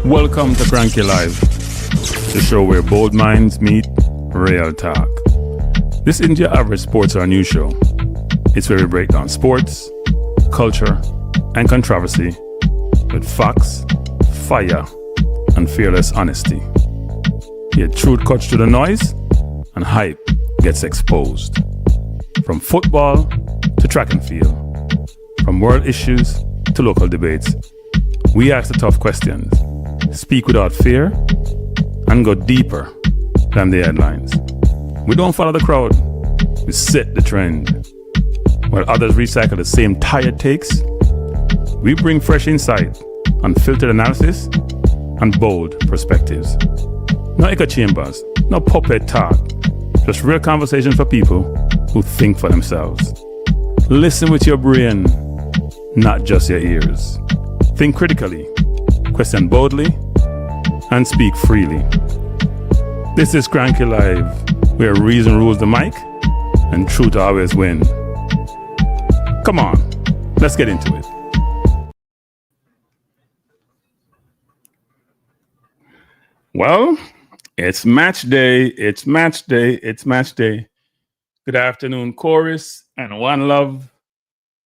Welcome to Cranky Live, the show where bold minds meet real talk. This isn't your average sports or news show. It's where we break down sports, culture, and controversy with facts, fire, and fearless honesty. Here, truth cuts through the noise and hype gets exposed. From football to track and field, from world issues to local debates, we ask the tough questions, speak without fear, and go deeper than the headlines. We don't follow the crowd, we set the trend. While others recycle the same tired takes, we bring fresh insight, unfiltered analysis, and bold perspectives. No echo chambers, no puppet talk, just real conversation for people who think for themselves. Listen with your brain, not just your ears. Think critically, question boldly, and speak freely. This is Cranky Live, where reason rules the mic and truth always win. Come on, let's get into it. Well, it's match day. It's match day. It's match day. Good afternoon, Chorus and One Love.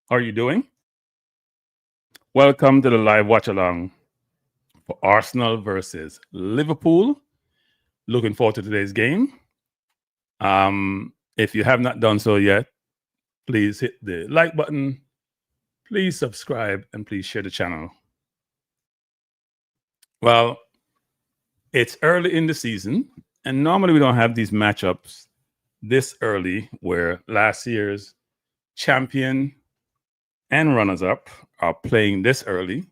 How are you doing? Welcome to the live watch-along for Arsenal versus Liverpool. Looking forward to today's game. If you have not done so yet, please hit the like button, please subscribe, and please share the channel. Well, it's early in the season, and normally we don't have these matchups this early where last year's champion and runners-up are playing this early.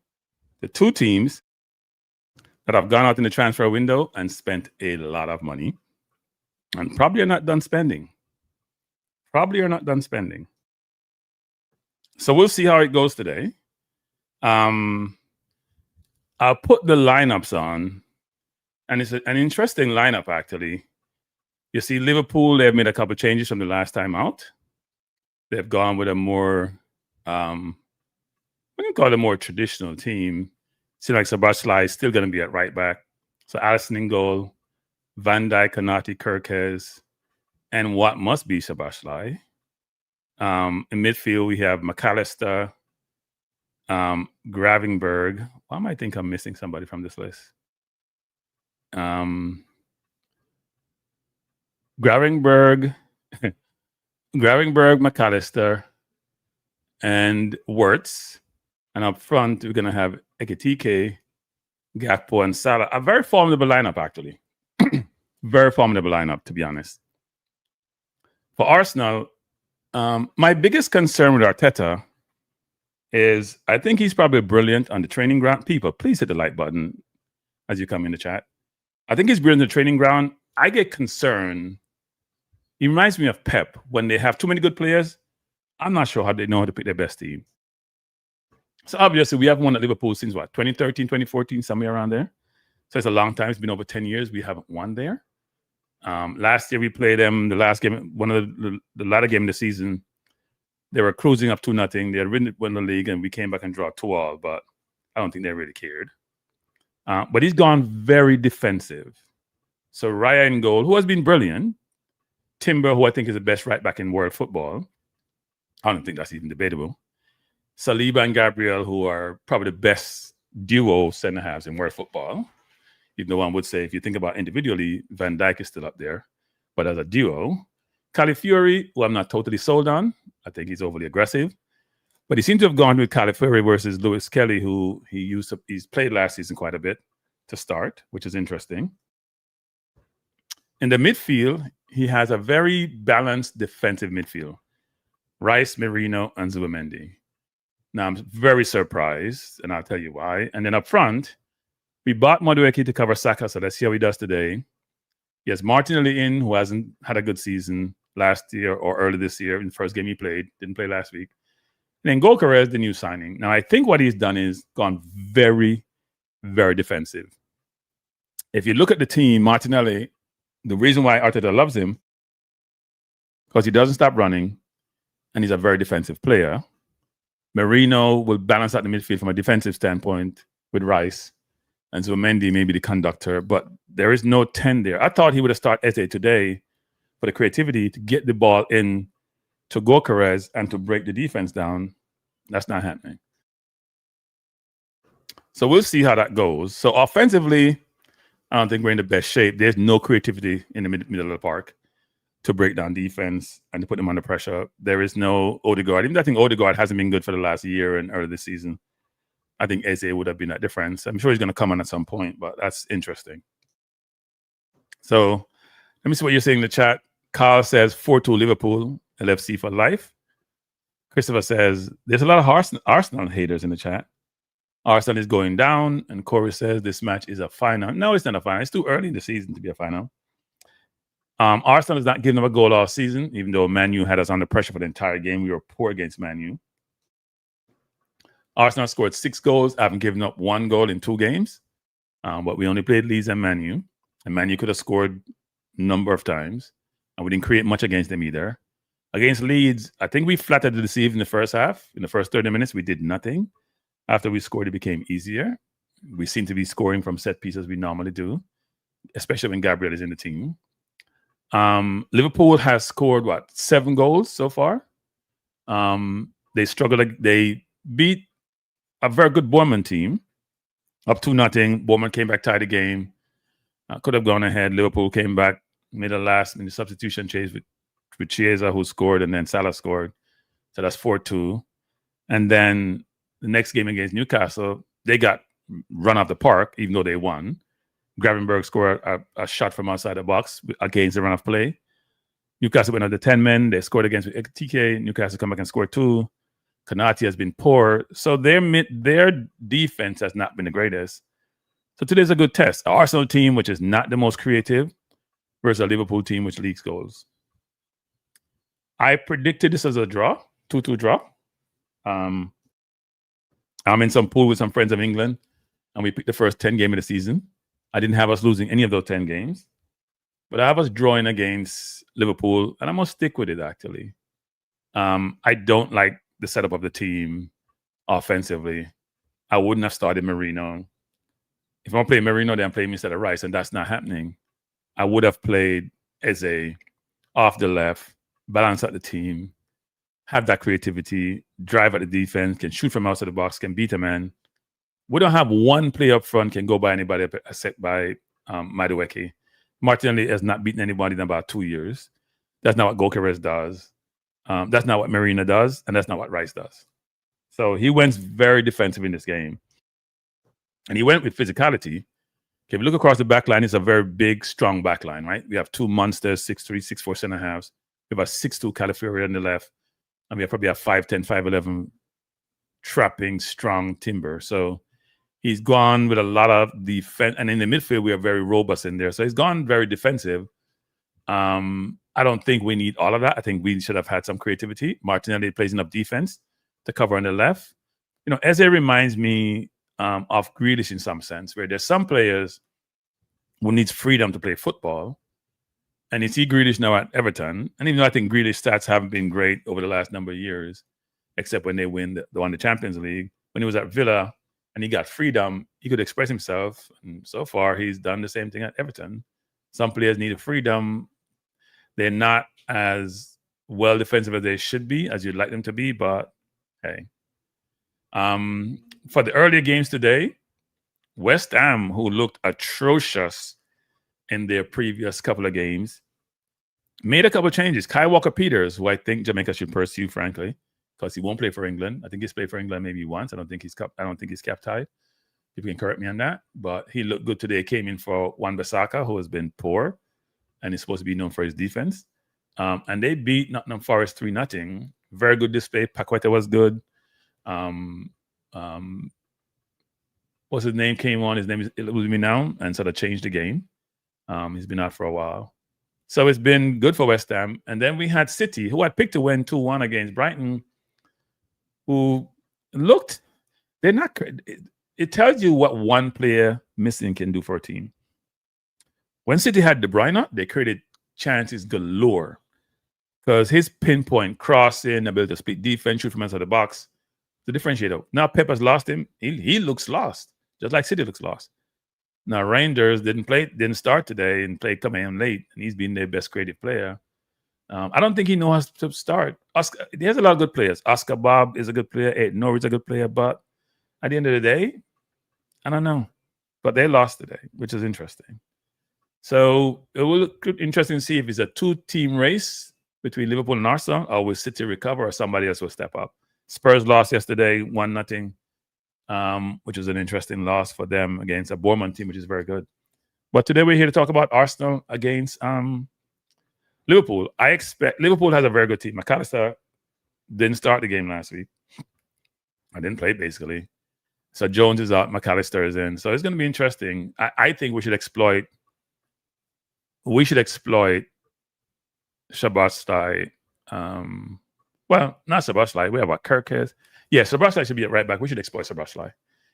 The two teams that have gone out in the transfer window and spent a lot of money and probably are not done spending. So we'll see how it goes today. I'll put the lineups on, and it's an interesting lineup, actually. You see, Liverpool, they've made a couple of changes from the last time out. They've gone with a more, we can call it a more traditional team. Seems like Szoboszlai is still going to be at right back. So Alisson in goal, Van Dijk, Konate, Gyökeres, and what must be Szoboszlai. In midfield, we have McAllister, Gravenberch. Why might I think I'm missing somebody from this list? Gravenberch, McAllister, and Wirtz. And up front, we're going to have Ekitike, Gakpo, and Salah. A very formidable lineup, actually. Very formidable lineup, to be honest. For Arsenal, my biggest concern with Arteta is I think he's probably brilliant on the training ground. People, please hit the like button as you come in the chat. I think he's brilliant on the training ground. I get concerned. He reminds me of Pep. When they have too many good players, I'm not sure how they know how to pick their best team. So obviously, we haven't won at Liverpool since what, 2013, 2014, somewhere around there. So it's a long time. It's been over 10 years. We haven't won there. Last year, we played them, the last game, one of the latter game of the season. They were cruising up 2-0. They had won the league, and we came back and draw 2-2, but I don't think they really cared. But he's gone very defensive. So Raya in goal, who has been brilliant. Timber, who I think is the best right back in world football. I don't think that's even debatable. Saliba and Gabriel, who are probably the best duo center halves in world football. Even though one would say, if you think about individually, Van Dijk is still up there. But as a duo, Calafiori, who I'm not totally sold on. I think he's overly aggressive. But he seemed to have gone with Calafiori versus Lewis Kelly, who he's played last season quite a bit to start, which is interesting. In the midfield, he has a very balanced defensive midfield. Rice, Merino, and Zubimendi. Now, I'm very surprised, and I'll tell you why. And then up front, we bought Madueke to cover Saka, so let's see how he does today. He has Martinelli in, who hasn't had a good season last year or early this year. In the first game he played, didn't play last week. And then Gyökeres, the new signing. Now, I think what he's done is gone very, very defensive. If you look at the team, Martinelli, the reason why Arteta loves him, because he doesn't stop running, and he's a very defensive player. Merino will balance out the midfield from a defensive standpoint with Rice. And so Mendy may be the conductor, but there is no 10 there. I thought he would have started Eze today for the creativity to get the ball in to Gyökeres and to break the defense down. That's not happening. So we'll see how that goes. So offensively, I don't think we're in the best shape. There's no creativity in the middle of the park to break down defense and to put them under pressure. There is no Odegaard. Even I think Odegaard hasn't been good for the last year and early this season. I think Eze would have been that difference. I'm sure he's going to come on at some point, but that's interesting. So let me see what you're saying in the chat. Carl says 4-2 Liverpool, LFC for life. Christopher says there's a lot of Arsenal haters in the chat. Arsenal is going down, and Corey says this match is a final. No, it's not a final. It's too early in the season to be a final. Arsenal has not given up a goal all season, even though Man U had us under pressure for the entire game. We were poor against Man U. Arsenal scored 6 goals. I haven't given up 1 goal in 2 games, but we only played Leeds and Man U. And Man U could have scored a number of times, and we didn't create much against them either. Against Leeds, I think we flattered to deceive in the first half. In the first 30 minutes, we did nothing. After we scored, it became easier. We seem to be scoring from set pieces we normally do, especially when Gabriel is in the team. Liverpool has scored, 7 goals so far? They struggled. They beat a very good Bournemouth team, up 2-0. Bournemouth came back, tied the game. Could have gone ahead. Liverpool came back, made a last-minute substitution change with Chiesa, who scored, and then Salah scored. So that's 4-2. And then the next game against Newcastle, they got run off the park, even though they won. Gravenberch scored a shot from outside the box against the run of play. Newcastle went under 10 men. They scored against TK. Newcastle come back and scored 2. Konate has been poor. So their defense has not been the greatest. So today's a good test. An Arsenal team, which is not the most creative, versus a Liverpool team, which leaks goals. I predicted this as a draw, 2-2 draw. I'm in some pool with some friends of England, and we picked the first 10 games of the season. I didn't have us losing any of those 10 games, but I have us drawing against Liverpool, and I'm going to stick with it, actually. I don't like the setup of the team offensively. I wouldn't have started Merino. If I'm playing Merino, then I'm playing instead of Rice, and that's not happening. I would have played Eze off the left, balance out the team, have that creativity, drive at the defense, can shoot from outside the box, can beat a man. We don't have one player up front can go by anybody except by Madueke. Martinelli has not beaten anybody in about 2 years. That's not what Gyökeres does. That's not what Marina does, and that's not what Rice does. So he went very defensive in this game. And he went with physicality. If you look across the back line, it's a very big, strong back line, right? We have 2 monsters, 6'3", 6'4" center halves. We have a 6'2" Calafiori on the left. And we probably have 5'10", 5'11", trapping, strong timber. So he's gone with a lot of defense. And in the midfield, we are very robust in there. So he's gone very defensive. I don't think we need all of that. I think we should have had some creativity. Martinelli plays enough defense to cover on the left. You know, Eze reminds me of Grealish in some sense, where there's some players who needs freedom to play football. And you see Grealish now at Everton. And even though I think Grealish stats haven't been great over the last number of years, except when they won the Champions League, when he was at Villa and he got freedom, he could express himself. And so far, he's done the same thing at Everton. Some players need freedom. They're not as well defensive as they should be, as you'd like them to be, but hey. For the earlier games today, West Ham, who looked atrocious in their previous couple of games, made a couple of changes. Kyle Walker-Peters, who I think Jamaica should pursue, frankly, because he won't play for England. I think he's played for England maybe once. I don't think he's cap tied. People can correct me on that, but he looked good today. Came in for Wan-Bissaka, who has been poor, and he's supposed to be known for his defense. And they beat Nottingham Forest 3-0. Very good display. Paqueta was good. What's his name came on? His name is Iluzumi now, and sort of changed the game. He's been out for a while. So it's been good for West Ham. And then we had City, who had picked to win 2-1 against Brighton, who looked, they're not, it tells you what one player missing can do for a team. When City had De Bruyne, they created chances galore because his pinpoint crossing, ability to split defense, shoot from outside the box, the differentiator. Now Pep has lost him. He looks lost, just like City looks lost. Now Reinders didn't start today and coming in late, and he's been their best creative player. I don't think he knows how to start. There's a lot of good players. Oscar Bob is a good player. Ed Norris is a good player, but at the end of the day, I don't know. But they lost today, which is interesting. So it will look interesting to see if it's a 2-team race between Liverpool and Arsenal, or will City recover, or somebody else will step up. Spurs lost yesterday, 1-0, which was an interesting loss for them against a Bournemouth team, which is very good. But today we're here to talk about Arsenal against Liverpool. I expect Liverpool has a very good team. McAllister didn't start the game last week. I didn't play, basically. So Jones is out, McAllister is in. So it's going to be interesting. I think we should exploit Szoboszlai. Well, not Szoboszlai. We have what Gyökeres. Yeah, Szoboszlai should be at right back. We should exploit Szoboszlai.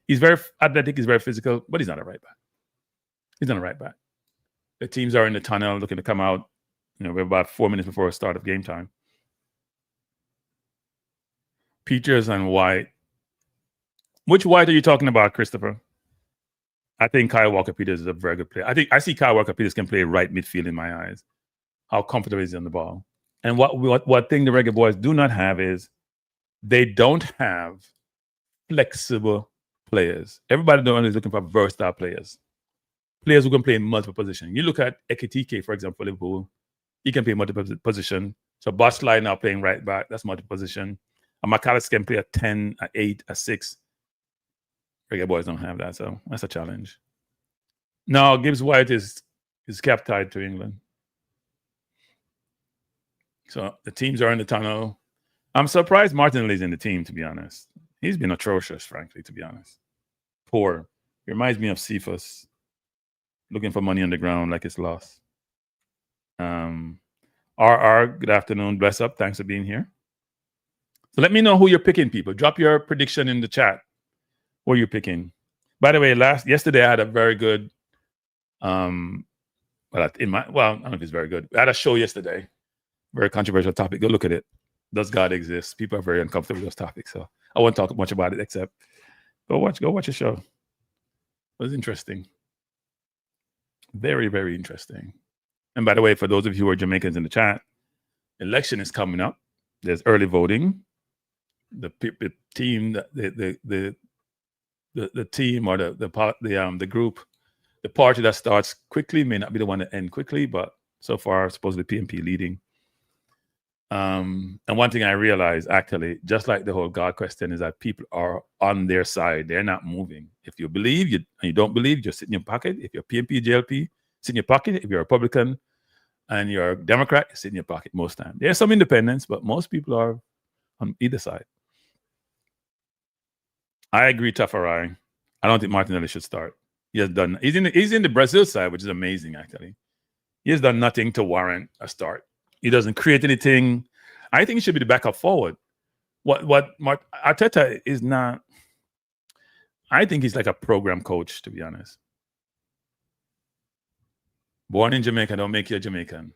He's very athletic. He's very physical, but he's not a right back. He's not a right back. The teams are in the tunnel looking to come out. We're about 4 minutes before the start of game time. Peters and White. Which White are you talking about, Christopher? I think Kyle Walker-Peters is a very good player. I see Kyle Walker-Peters can play right midfield in my eyes. How comfortable is he on the ball? And what thing the Reggae Boys do not have is they don't have flexible players. Everybody is looking for versatile players. Players who can play in multiple positions. You look at Ekitike, for example, Liverpool. He can play multiple position. So Bosley now playing right back. That's multiple position. And McAllister can play a 10, a 8, a 6. Reggae Boys don't have that, so that's a challenge. Now, Gibbs White is cap tied to England. So the teams are in the tunnel. I'm surprised Martinelli's in the team, to be honest. He's been atrocious, frankly, to be honest. Poor. He reminds me of Cephas looking for money on the ground like it's lost. RR, good afternoon. Bless up. Thanks for being here. So let me know who you're picking, people. Drop your prediction in the chat. Who are you picking? By the way, yesterday I had a very good I don't know if it's very good. I had a show yesterday. Very controversial topic. Go look at it. Does God exist? People are very uncomfortable with those topics. So I won't talk much about it except go watch a show. It was interesting. Very, very interesting. And by the way, for those of you who are Jamaicans in the chat, election is coming up. There's early voting. The team, the team or the group, the party that starts quickly may not be the one that ends quickly, but so far supposedly PNP leading. And one thing I realized, actually, just like the whole God question, is that people are on their side. They're not moving. If you believe and you don't believe, just sit in your pocket. If you're PNP, JLP, sit in your pocket. If you're a Republican and you're a Democrat, sit in your pocket most times. There's some independents, but most people are on either side. I agree, Tafarai. I don't think Martinelli should start. He has done. He's in the Brazil side, which is amazing, actually. He has done nothing to warrant a start. He doesn't create anything. I think he should be the backup forward. Arteta is not. I think he's like a program coach, to be honest. Born in Jamaica, don't make you a Jamaican.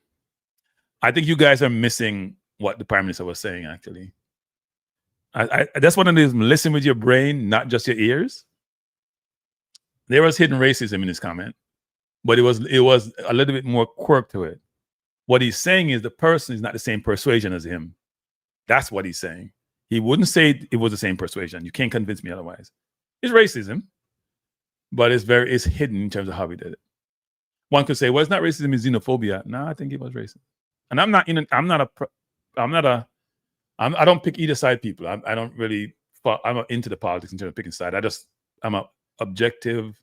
I think you guys are missing what the Prime Minister was saying, actually. That's one of these, listen with your brain, not just your ears. There was hidden racism in his comment, but it was a little bit more quirk to it. What he's saying is the person is not the same persuasion as him. That's what he's saying. He wouldn't say it was the same persuasion. You can't convince me otherwise. It's racism, but it's hidden in terms of how he did it. One could say, well, it's not racism, it's xenophobia. No, I think it was racist. And I don't pick either side, people. I'm not into the politics in terms of picking side. I'm an objective,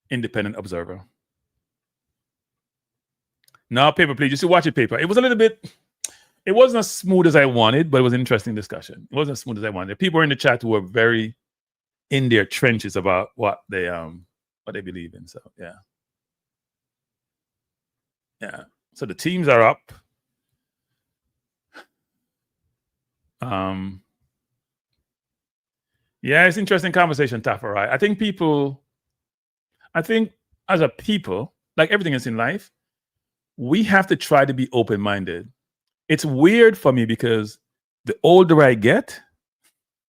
independent observer. Now, paper, please. Just to watch it, paper. It was a little bit. It wasn't as smooth as I wanted, but it was an interesting discussion. It wasn't as smooth as I wanted. People were in the chat who were very in their trenches about what they believe in. So yeah. So the teams are up. Yeah, it's interesting conversation, Tafarai. I think as a people, like everything else in life, we have to try to be open-minded. It's weird for me because the older I get,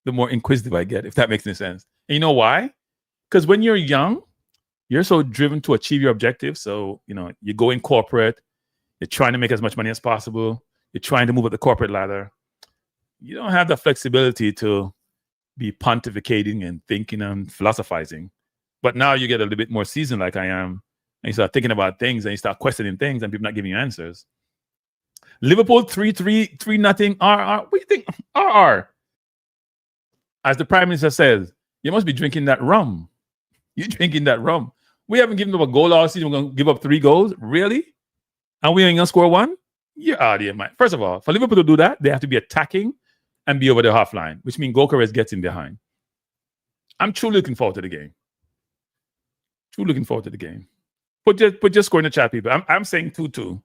the more inquisitive I get, if that makes any sense. And you know why? Because when you're young, You're so driven to achieve your objectives. So, you go in corporate, you're trying to make as much money as possible. You're trying to move up the corporate ladder. You don't have the flexibility to be pontificating and thinking and philosophizing. But now you get a little bit more seasoned like I am, and you start thinking about things and you start questioning things and people not giving you answers. Liverpool 3-3, 3-0. RR. What do you think? RR. As the Prime Minister says, you must be drinking that rum. You're drinking that rum. We haven't given up a goal all season. We're going to give up 3 goals? Really? And we ain't going to score 1? You're out of your mind. First of all, for Liverpool to do that, they have to be attacking and be over the half line, which means Gyökeres gets in behind. I'm truly looking forward to the game. Truly looking forward to the game. Put your score in the chat, people. I'm saying 2-2.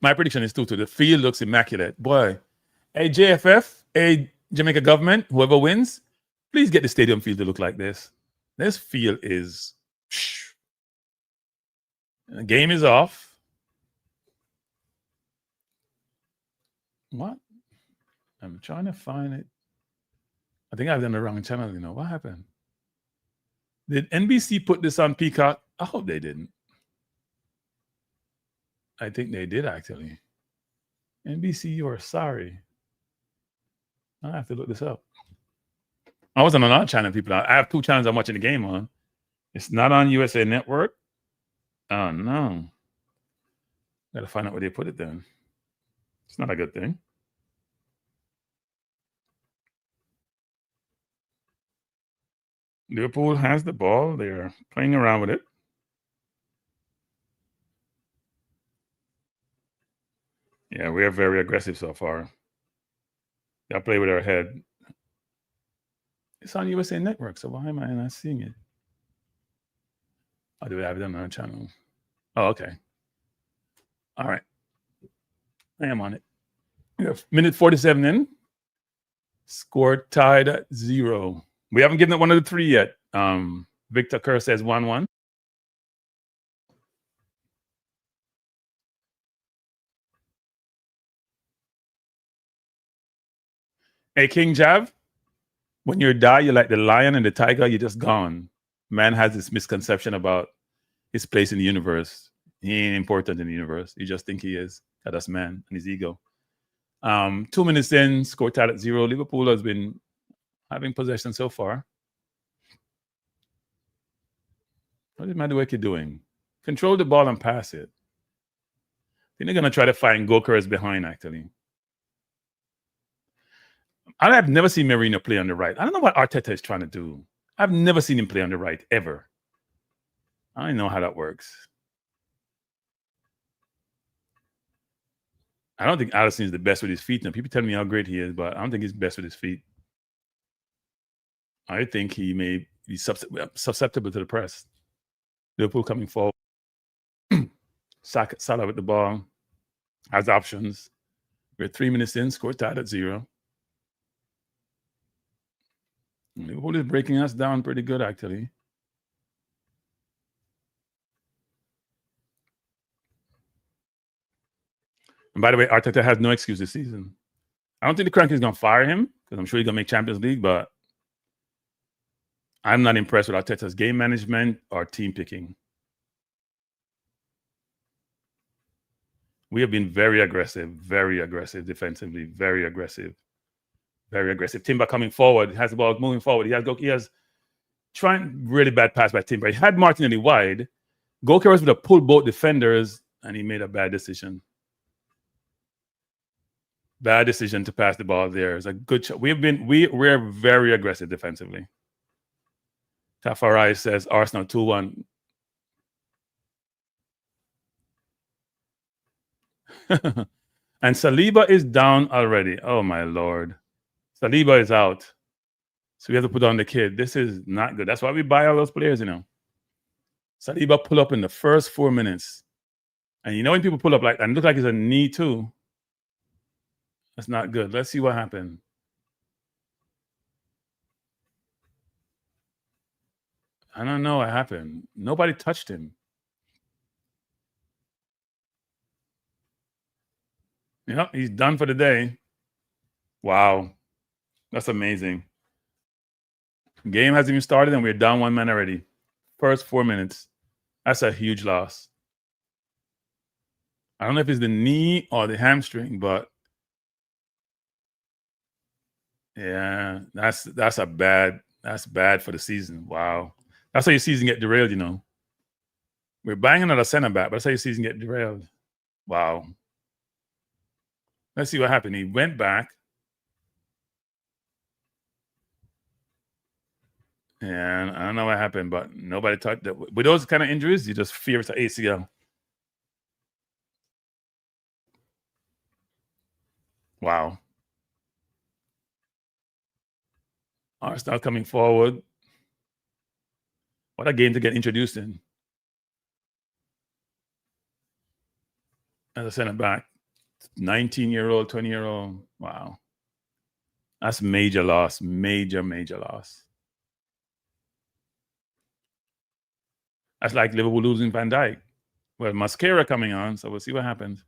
My prediction is 2-2. The field looks immaculate. Boy, hey, JFF, hey, Jamaica government, whoever wins, please get the stadium field to look like this. This field is... The game is off. What? I'm trying to find it. I think I've done the wrong channel, What happened? Did NBC put this on Peacock? I hope they didn't. I think they did, actually. NBC, you are sorry. I have to look this up. I wasn't on our channel, people. I have 2 channels I'm watching the game on. It's not on USA Network. Oh, no. Got to find out where they put it then. It's not a good thing. Liverpool has the ball. They're playing around with it. Yeah, we are very aggressive so far. They'll play with our head. It's on USA Network, so why am I not seeing it? Oh, do we have it on our channel? Oh, okay. All right. I am on it. Minute 47 in. Score tied at 0. We haven't given up one of the 3 yet. Victor Kerr says 1-1. Hey, King Jav, when you die, you're like the lion and the tiger, you're just gone. Man has this misconception about his place in the universe. He ain't important in the universe. You just think he is. That's man and his ego. 2 minutes in, score tied at 0. Liverpool has been having possession so far. What is Madueke doing? Control the ball and pass it. I think they're going to try to find Gyökeres behind, actually. I have never seen Merino play on the right. I don't know what Arteta is trying to do. I've never seen him play on the right, ever. I don't know how that works. I don't think Alisson is the best with his feet. Now, people tell me how great he is, but I don't think he's best with his feet. I think he may be susceptible to the press. Liverpool coming forward. Salah with the ball. Has options. We're 3 minutes in, score tied at 0. Liverpool is breaking us down pretty good, actually. And by the way, Arteta has no excuse this season. I don't think the Crank is going to fire him because I'm sure he's going to make Champions League, but I'm not impressed with Arteta's game management or team picking. We have been very aggressive defensively, very aggressive. Timber coming forward, has the ball moving forward. He has trying really bad pass by Timber. He had Martinelli wide. Gyökeres would have pulled both defenders, and he made a bad decision. Bad decision to pass the ball there. It's a good shot. We're very aggressive defensively. Tafarai says Arsenal 2-1. And Saliba is down already. Oh my Lord. Saliba is out. So we have to put on the kid. This is not good. That's why we buy all those players, Saliba pull up in the first 4 minutes. And when people pull up like that, and look like it's a knee too. That's not good. Let's see what happened. I don't know what happened. Nobody touched him. Yep, he's done for the day. Wow. That's amazing. Game hasn't even started and we're down 1 man already. First 4 minutes. That's a huge loss. I don't know if it's the knee or the hamstring, but yeah, that's bad for the season. Wow. That's how your season get derailed, you know. We're banging on a center back, but that's how your season get derailed. Wow. Let's see what happened. He went back. And I don't know what happened, but nobody touched that. With those kind of injuries, you just fear it's an ACL. Wow. Arsenal coming forward. What a game to get introduced in. As a center back. 19-year-old, 20-year-old. Wow. That's major loss. Major loss. That's like Liverpool losing Van Dijk. Well, Mascara coming on, so we'll see what happens.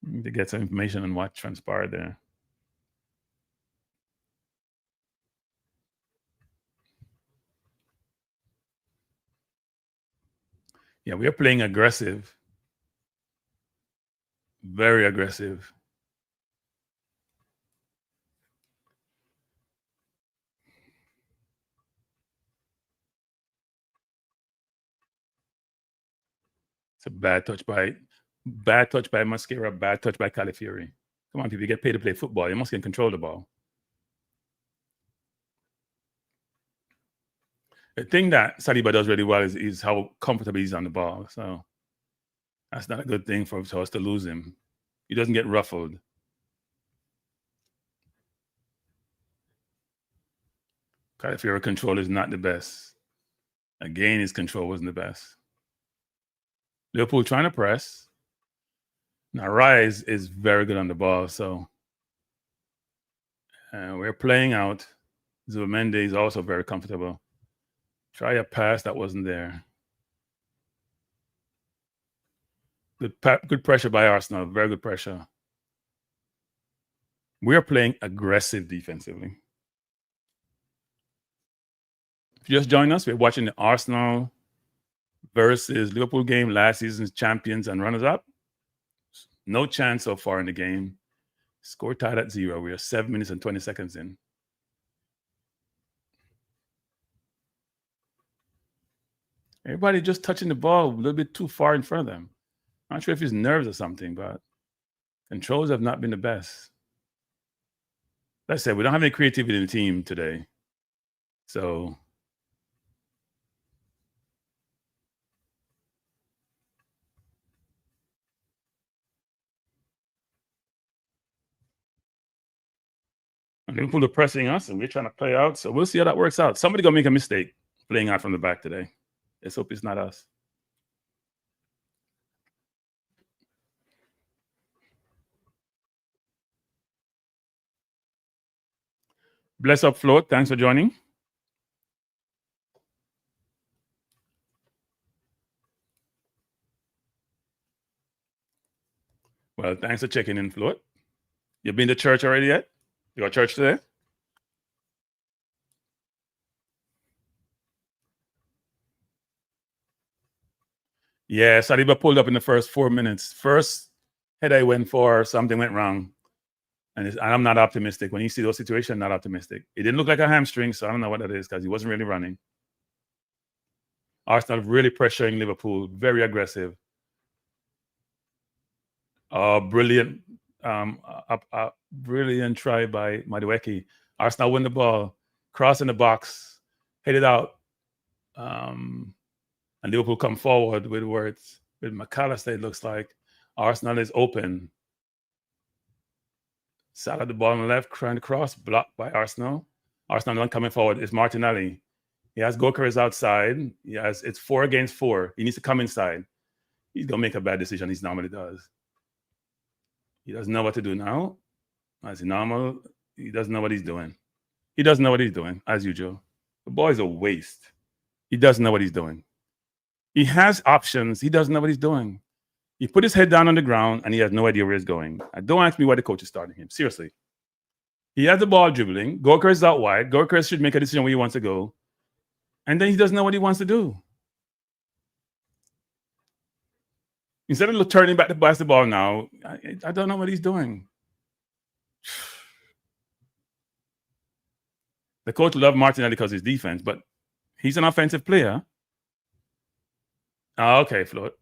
We need to get some information on what transpired there. Yeah, we are playing aggressive. Very aggressive. It's a bad touch by Mascara, bad touch by Calafiori. Come on, people, you get paid to play football. You must get control of the ball. The thing that Saliba does really well is how comfortable he's on the ball. So that's not a good thing for us to lose him. He doesn't get ruffled. Calafiori control is not the best. Again, his control wasn't the best. Liverpool trying to press. Now, Rise is very good on the ball, so we're playing out. Zubimendi is also very comfortable. Try a pass that wasn't there. Good pressure by Arsenal. Very good pressure. We are playing aggressive defensively. If you just joined us, we're watching the Arsenal versus Liverpool game, last season's champions and runners-up. No chance so far in the game. Score tied at 0. We are 7 minutes and 20 seconds in. Everybody just touching the ball a little bit too far in front of them. I'm not sure if it's nerves or something, but controls have not been the best. Like I said, we don't have any creativity in the team today. So Liverpool are pressing us and we're trying to play out. So we'll see how that works out. Somebody gonna make a mistake playing out from the back today. Let's hope it's not us. Bless up, Float. Thanks for joining. Well, thanks for checking in, Float. You been to church already yet? You got church today? Yeah, Saliba pulled up in the first 4 minutes. First head I went for, something went wrong. And I'm not optimistic. When you see those situations, not optimistic. It didn't look like a hamstring, so I don't know what that is because he wasn't really running. Arsenal really pressuring Liverpool, very aggressive. Brilliant try by Madueke. Arsenal win the ball, cross in the box, headed out. And Liverpool come forward with McAllister, it looks like. Arsenal is open. Salah the ball on the left, trying to cross, blocked by Arsenal. Arsenal not coming forward. It's Martinelli. He has Gyökeres outside. It's 4 against 4. He needs to come inside. He's going to make a bad decision. He normally does. He doesn't know what to do now. As normal, he doesn't know what he's doing. He doesn't know what he's doing, as usual. The boy's a waste. He doesn't know what he's doing. He has options. He doesn't know what he's doing. He put his head down on the ground, and he has no idea where he's going. Don't ask me why the coach is starting him. Seriously. He has the ball dribbling. Gyökeres is out wide. Gyökeres should make a decision where he wants to go. And then he doesn't know what he wants to do. Instead of turning back to pass the ball now, I don't know what he's doing. The coach loved Martinelli because of his defense, but he's an offensive player. Oh, okay, Floyd.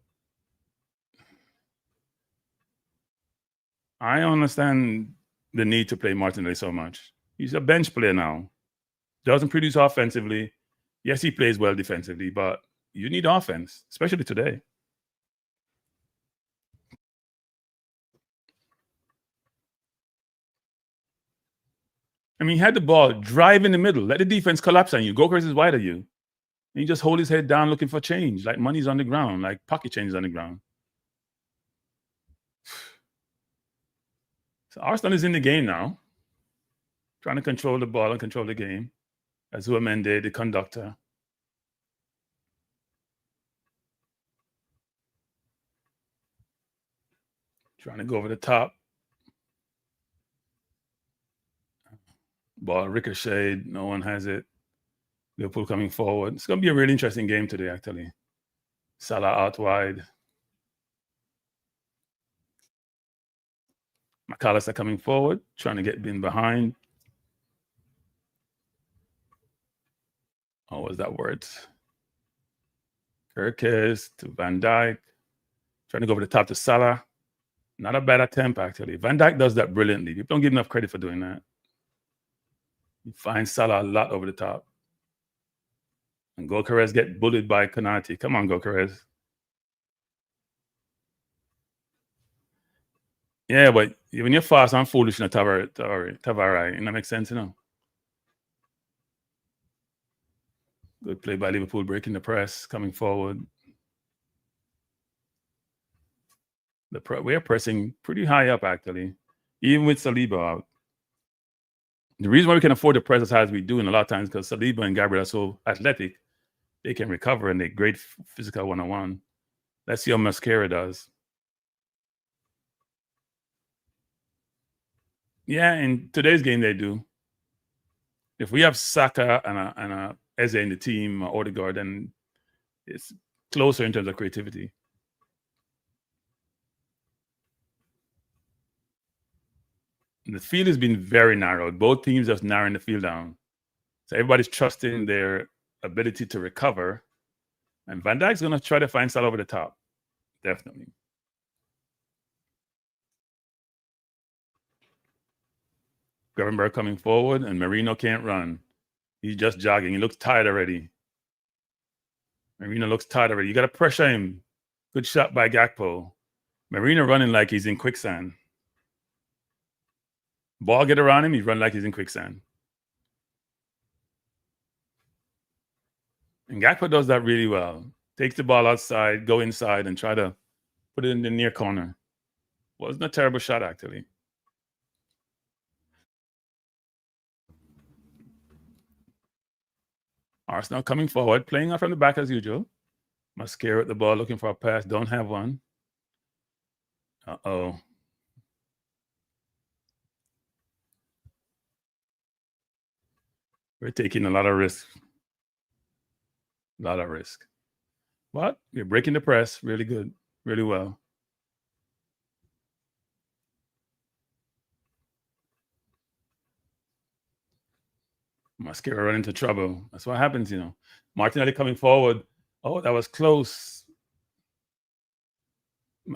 I understand the need to play Martinelli so much. He's a bench player now. Doesn't produce offensively. Yes, he plays well defensively, but you need offense, especially today. I mean, he had the ball, drive in the middle, let the defense collapse on you. Gyökeres is wide of you. And you just hold his head down looking for change, like money's on the ground, like pocket change is on the ground. So Arsenal is in the game now, trying to control the ball and control the game. As Zuamende, the conductor. Trying to go over the top. Ball ricocheted. No one has it. Liverpool coming forward. It's going to be a really interesting game today, actually. Salah out wide. McAllister coming forward, trying to get in behind. Oh, what was that word? Gyökeres to Van Dijk. Trying to go over the top to Salah. Not a bad attempt, actually. Van Dijk does that brilliantly. People don't give enough credit for doing that. You find Salah a lot over the top. And Gyökeres get bullied by Konate. Come on, Gyökeres. Yeah, but when you're fast and foolish in a Tavarai, and that makes sense, you know. Good play by Liverpool, breaking the press, coming forward. We're pressing pretty high up, actually, even with Saliba out. The reason why we can afford to press as high as we do in a lot of times because Saliba and Gabriel are so athletic, they can recover and they're great physical one-on-one. Let's see how Mascara does. Yeah, in today's game they do. If we have Saka and a Eze in the team, or Odegaard, then it's closer in terms of creativity. The field has been very narrowed. Both teams just narrowing the field down. So everybody's trusting their ability to recover. And Van Dijk's going to try to find Salah over the top. Definitely. Gravenberg coming forward, and Merino can't run. He's just jogging. He looks tired already. Merino looks tired already. You got to pressure him. Good shot by Gakpo. Merino running like he's in quicksand. Ball get around him, he run like he's in quicksand. And Gakpo does that really well. Takes the ball outside, go inside, and try to put it in the near corner. Wasn't a terrible shot, actually. Arsenal coming forward, playing out from the back as usual. Mascara at the ball, looking for a pass. Don't have one. Uh-oh. We're taking a lot of risk. A lot of risk. But we're breaking the press really good, really well. Mascara run into trouble. That's what happens, you know. Martinelli coming forward. Oh, that was close.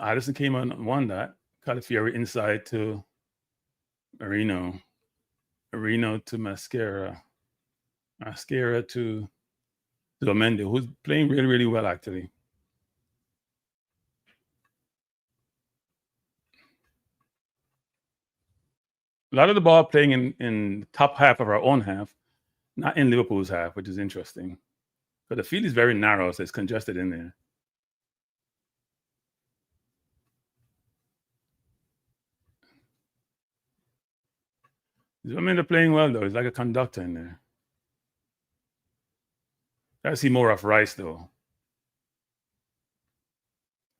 Addison came on and won that. Calafiori inside to Merino. Merino to Mascara. Mascara to Zuamende, who's playing really, really well, actually. A lot of the ball playing in the top half of our own half, not in Liverpool's half, which is interesting. But the field is very narrow, so it's congested in there. Zuamende playing well, though. He's like a conductor in there. I see more of Rice, though.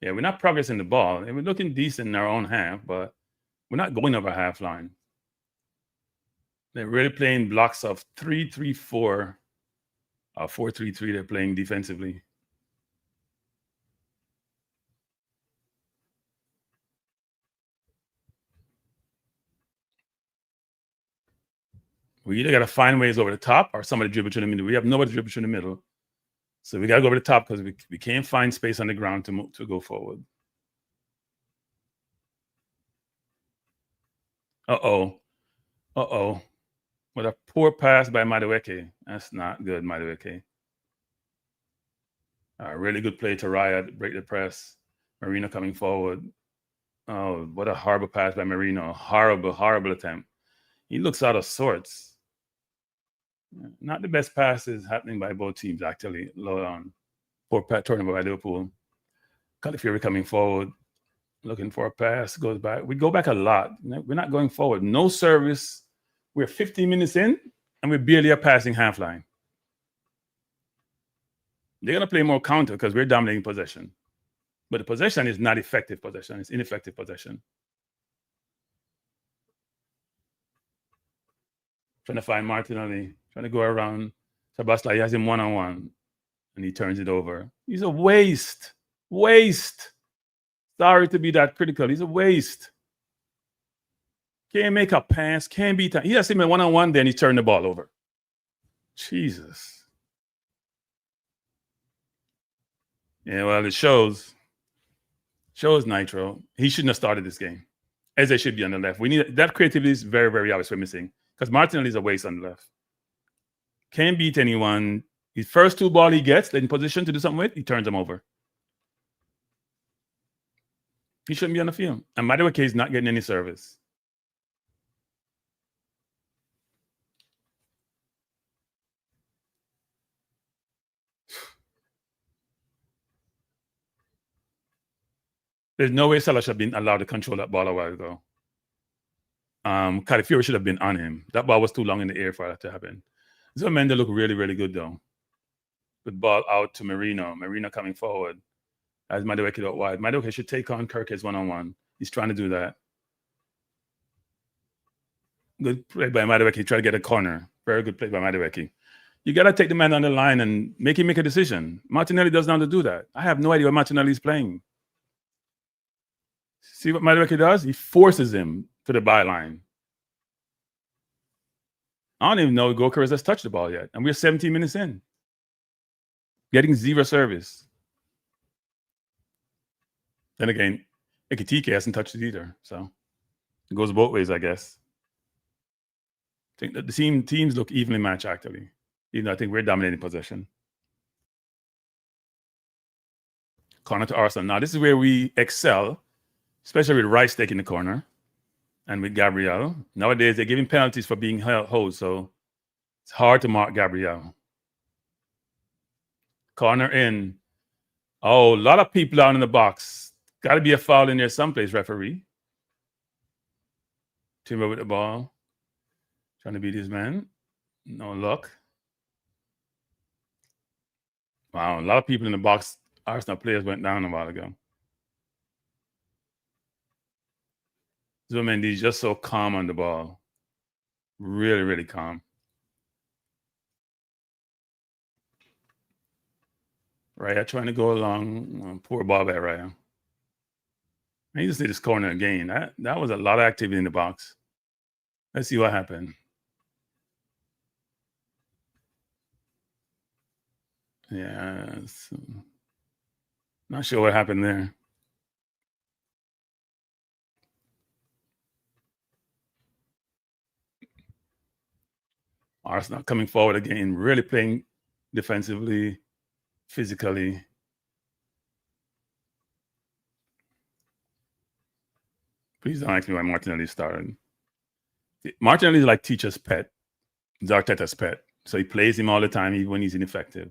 Yeah, we're not progressing the ball. We're looking decent in our own half, but we're not going over half line. They're really playing blocks of 3-3-4, 4-3-3. They're playing defensively. We either got to find ways over the top or somebody dribble through the middle. We have nobody dribble through the middle. So we got to go over the top because we can't find space on the ground to go forward. Uh-oh. What a poor pass by Madueke. That's not good, Madueke. Really good play to Raya to break the press. Marino coming forward. Oh, what a horrible pass by Marino. Horrible attempt. He looks out of sorts. Not the best passes happening by both teams, actually. Low on. Poor turnover by Liverpool. Calafiori coming forward. Looking for a pass. Goes back. We go back a lot. We're not going forward. No service. We're 15 minutes in, and we're barely a passing half line. They're going to play more counter because we're dominating possession. But the possession is not effective possession. It's ineffective possession. Trying to find Martinelli. Trying to go around. Sabasla, he has him one-on-one. And he turns it over. He's a waste. Sorry to be that critical. He's a waste. Can't make a pass. Can't beat him. He has him in one-on-one, then he turned the ball over. Jesus. Yeah, well, it shows Nitro. He shouldn't have started this game. Eze should be on the left. We need that creativity is very, very obvious we're missing. Because Martinelli is a waste on the left. Can't beat anyone. His first two ball he gets, in position to do something with, he turns them over. He shouldn't be on the field. And Madueke is not getting any service. There's no way Salah should have been allowed to control that ball a while ago. Calafiori should have been on him. That ball was too long in the air for that to happen. Zubimendi look really, really good, though. Good ball out to Marino. Marino coming forward. As Madueke out wide. Madueke should take on Gyökeres one-on-one. He's trying to do that. Good play by Madueke. He tried to get a corner. Very good play by Madueke. You got to take the man on the line and make him make a decision. Martinelli doesn't know how to do that. I have no idea what Martinelli is playing. See what Madueke does? He forces him to the byline. I don't even know if Gyökeres has touched the ball yet. And we're 17 minutes in. Getting zero service. Then again, Ekitike hasn't touched it either. So it goes both ways, I guess. I think that the teams look evenly matched, actually. Even though I think we're dominating possession. Corner to Arsenal. Now, this is where we excel, especially with Rice taking the corner and with Gabriel. Nowadays, they're giving penalties for being held, so it's hard to mark Gabriel. Corner in. Oh, a lot of people down in the box. Got to be a foul in there someplace, referee. Timber with the ball. Trying to beat his man. No luck. Wow, a lot of people in the box. Arsenal players went down a while ago. Zubimendi is just so calm on the ball. Really, really calm. Raya trying to go along. Poor ball by Raya. He just did his corner again. That was a lot of activity in the box. Let's see what happened. Yeah. Not sure what happened there. Arsenal coming forward again, really playing defensively, physically. Please don't ask me why Martinelli started. Martinelli is like teacher's pet. It's Arteta's pet. So he plays him all the time, even when he's ineffective.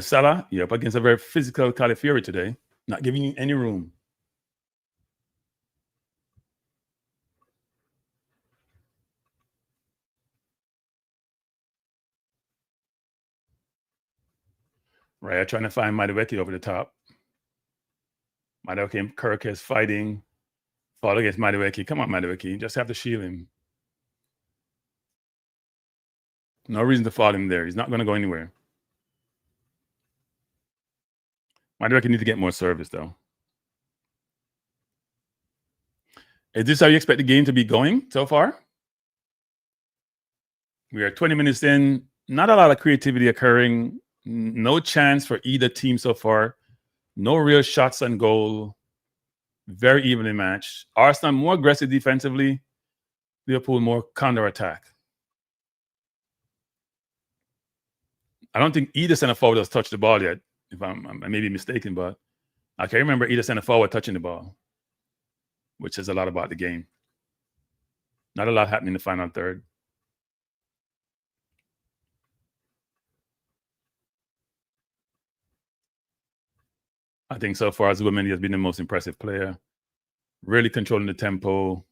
Salah, you're up against a very physical Calafiori today, not giving you any room. Raya trying to find Madueke over the top. Madueke and Gyökeres fighting. Fall against Madueke. Come on, Madueke. You just have to shield him. No reason to fall him there. He's not going to go anywhere. Madueke need to get more service, though. Is this how you expect the game to be going so far? We are 20 minutes in. Not a lot of creativity occurring. No chance for either team so far. No real shots on goal. Very evenly matched. Arsenal more aggressive defensively. Liverpool more counter-attack. I don't think either center forward has touched the ball yet. If I may be mistaken, but I can't remember either center forward touching the ball, which says a lot about the game. Not a lot happening in the final third. I think so far Zubimendi has been the most impressive player. Really controlling the tempo.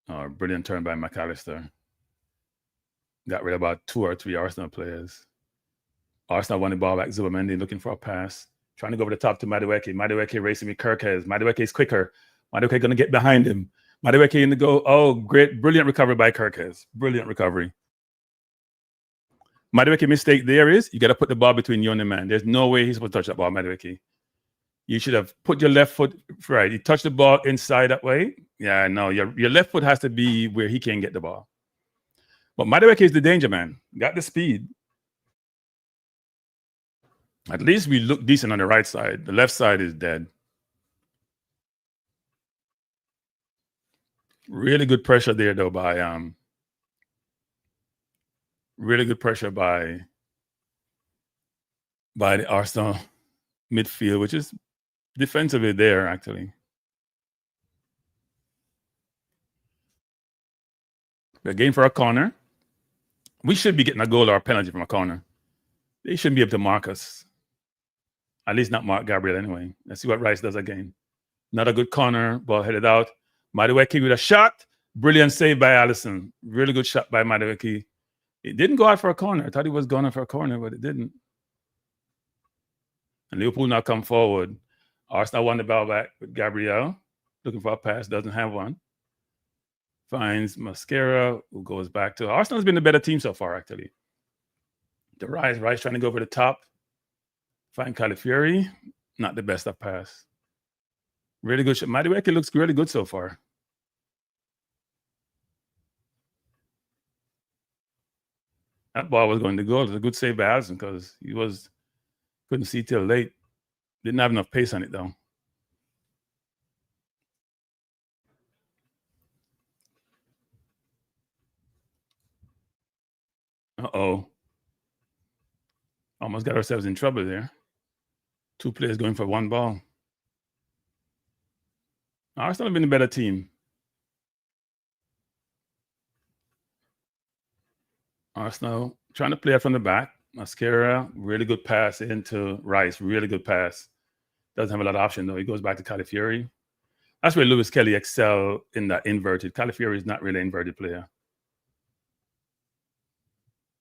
Brilliant turn by McAllister. Got rid of about 2 or 3 Arsenal players. Arsenal won the ball back. Zubimendi looking for a pass. Trying to go over the top to Madueke. Madueke racing with Gyökeres. Madueke is quicker. Madueke going to get behind him. Madueke in the goal. Oh, great. Brilliant recovery by Gyökeres. Brilliant recovery. Madueke mistake there is you got to put the ball between you and the man. There's no way he's supposed to touch that ball, Madueke. You should have put your left foot right. You touch the ball inside that way. Yeah, no, your left foot has to be where he can get the ball. But Madueke is the danger man. Got the speed. At least we look decent on the right side. The left side is dead. Really good pressure there, though, by really good pressure by the Arsenal midfield, which is defensively there, actually. We're going for a corner. We should be getting a goal or a penalty from a corner. They shouldn't be able to mark us. At least not Mark Gabriel anyway. Let's see what Rice does again. Not a good corner. Ball headed out. Madueke with a shot. Brilliant save by Alisson. Really good shot by Madueke. It didn't go out for a corner. I thought he was going for a corner, but it didn't. And Liverpool now come forward. Arsenal won the ball back with Gabriel. Looking for a pass. Doesn't have one. Finds Mascara, who goes back to... Arsenal's been the better team so far, actually. The Rice trying to go over the top. Find Calafiori. Not the best of pass. Really good shot. Madueke looks really good so far. That ball was going to go. It was a good save by Alisson because he couldn't see till late. Didn't have enough pace on it, though. Uh-oh. Almost got ourselves in trouble there. 2 players going for 1 ball. Arsenal have been a better team. Arsenal trying to play it from the back. Mascara, really good pass into Rice. Really good pass. Doesn't have a lot of option, though. He goes back to Calafiori. That's where Lewis Kelly excel in that inverted. Calafiori is not really an inverted player.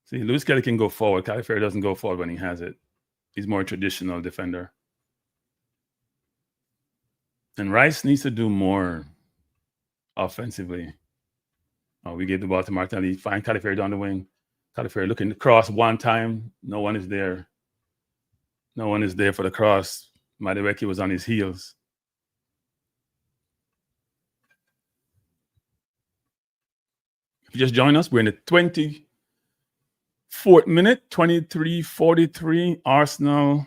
See, Lewis Kelly can go forward. Calafiori doesn't go forward when he has it. He's more a traditional defender. And Rice needs to do more offensively. Oh, we gave the ball to Martinelli. Find Calafiori down the wing. Calafiori looking to cross 1 time. No one is there. No one is there for the cross. Madueke was on his heels. If you just join us, we're in the 24th minute, 23-43, Arsenal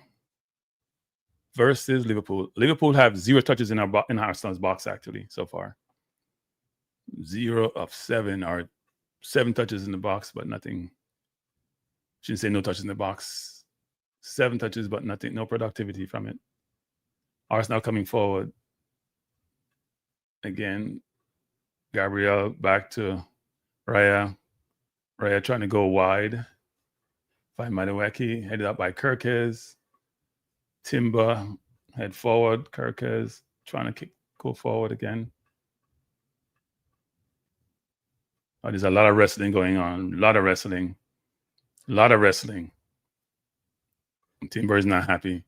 versus Liverpool. Liverpool have 0 touches in Arsenal's box, actually, so far. 0 of 7, or 7 touches in the box, but nothing. Shouldn't say no touches in the box. 7 touches, but nothing, no productivity from it. Arsenal coming forward. Again, Gabriel back to Raya. Raya trying to go wide. Find Madueke, headed up by Gyökeres. Timber, head forward. Gyökeres trying to go forward again. Oh, there's a lot of wrestling going on. A lot of wrestling. A lot of wrestling. Timber is not happy.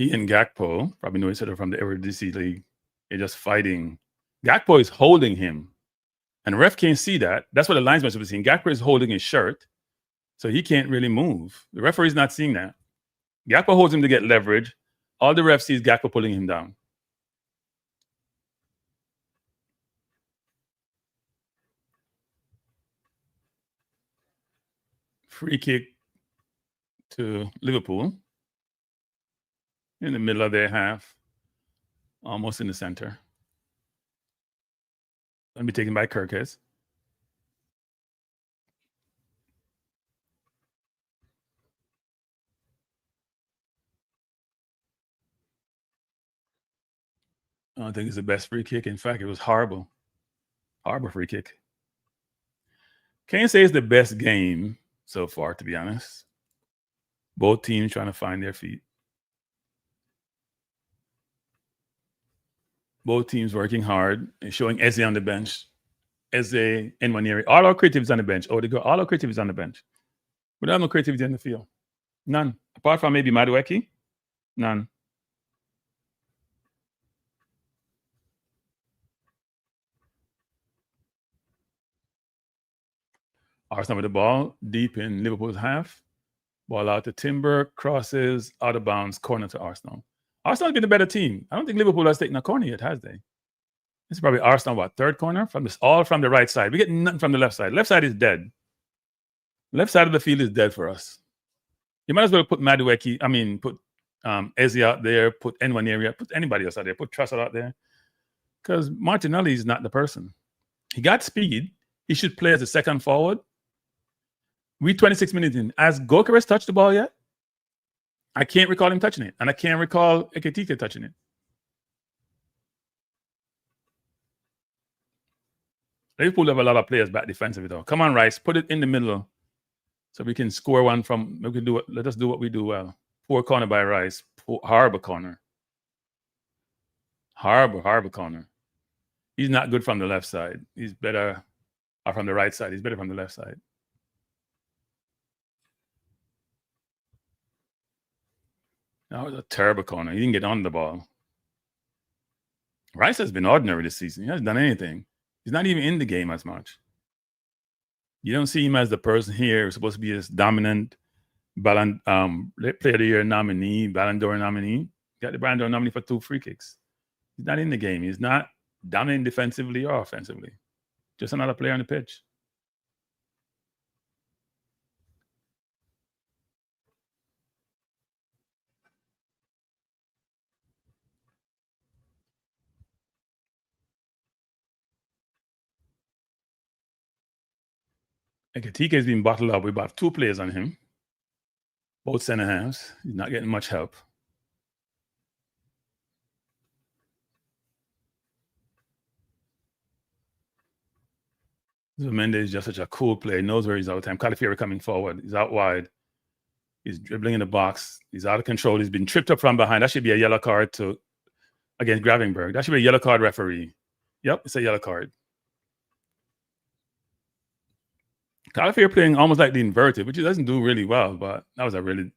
He and Gakpo, probably know each other from the Eredivisie League. They're just fighting. Gakpo is holding him. And the ref can't see that. That's what the linesman should be seeing. Gakpo is holding his shirt, so he can't really move. The referee's not seeing that. Gakpo holds him to get leverage. All the ref sees Gakpo pulling him down. Free kick to Liverpool in the middle of their half, almost in the center. Going to be taken by Gyökeres. I don't think it's the best free kick. In fact, it was horrible. Horrible free kick. Can't say it's the best game so far, to be honest. Both teams trying to find their feet. Both teams working hard and showing Eze on the bench. Eze and Nwaneri. All our creatives on the bench. Oh, they go. All our creatives on the bench. We don't have no creativity in the field. None. Apart from maybe Madueke. None. Arsenal with the ball deep in Liverpool's half. Ball out to Timber, crosses, out of bounds, corner to Arsenal. Arsenal has been a better team. I don't think Liverpool has taken a corner yet, has they? This is probably Arsenal, what, third corner? All from the right side. We get nothing from the left side. Left side is dead. Left side of the field is dead for us. You might as well put Madueke, put Eze out there, put Nwaneri, put anybody else out there, put Trussell out there. Because Martinelli is not the person. He got speed. He should play as a second forward. We 26 minutes in. Has Gyökeres touched the ball yet? I can't recall him touching it. And I can't recall Ekitike touching it. Liverpool have a lot of players back defensively, though. Come on, Rice. Put it in the middle so we can score one from... We can do it. Let us do what we do well. Poor corner by Rice. Horrible corner. Horrible corner. He's not good from the left side. He's better... Or from the right side. He's better from the left side. That was a terrible corner. He didn't get on the ball. Rice has been ordinary this season. He hasn't done anything. He's not even in the game as much. You don't see him as the person here who's supposed to be this dominant Player of the Year nominee, Ballon d'Or nominee. Got the Ballon d'Or nominee for 2 free kicks. He's not in the game. He's not dominant defensively or offensively. Just another player on the pitch. Ekitike has been bottled up. We bought 2 players on him. Both center halves. He's not getting much help. Mendes is just such a cool player. He knows where he's all the time. Calafiori coming forward. He's out wide. He's dribbling in the box. He's out of control. He's been tripped up from behind. That should be a yellow card against Gravenberg. That should be a yellow card, referee. Yep, it's a yellow card. Calafiori playing almost like the inverted, which he doesn't do really well, but that was a really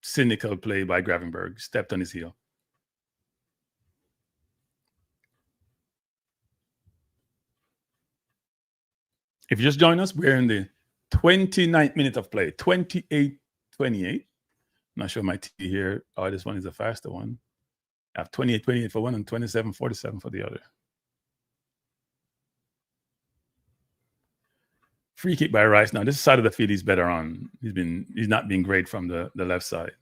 cynical play by Gravenberg. Stepped on his heel. If you just join us, we're in the 29th minute of play. 28-28. I'm not sure my T here. Oh, this one is a faster one. I have 28-28 for one and 27-47 for the other. Free kick by Rice. Now, this side of the field he's better on. He's not being great from the left side.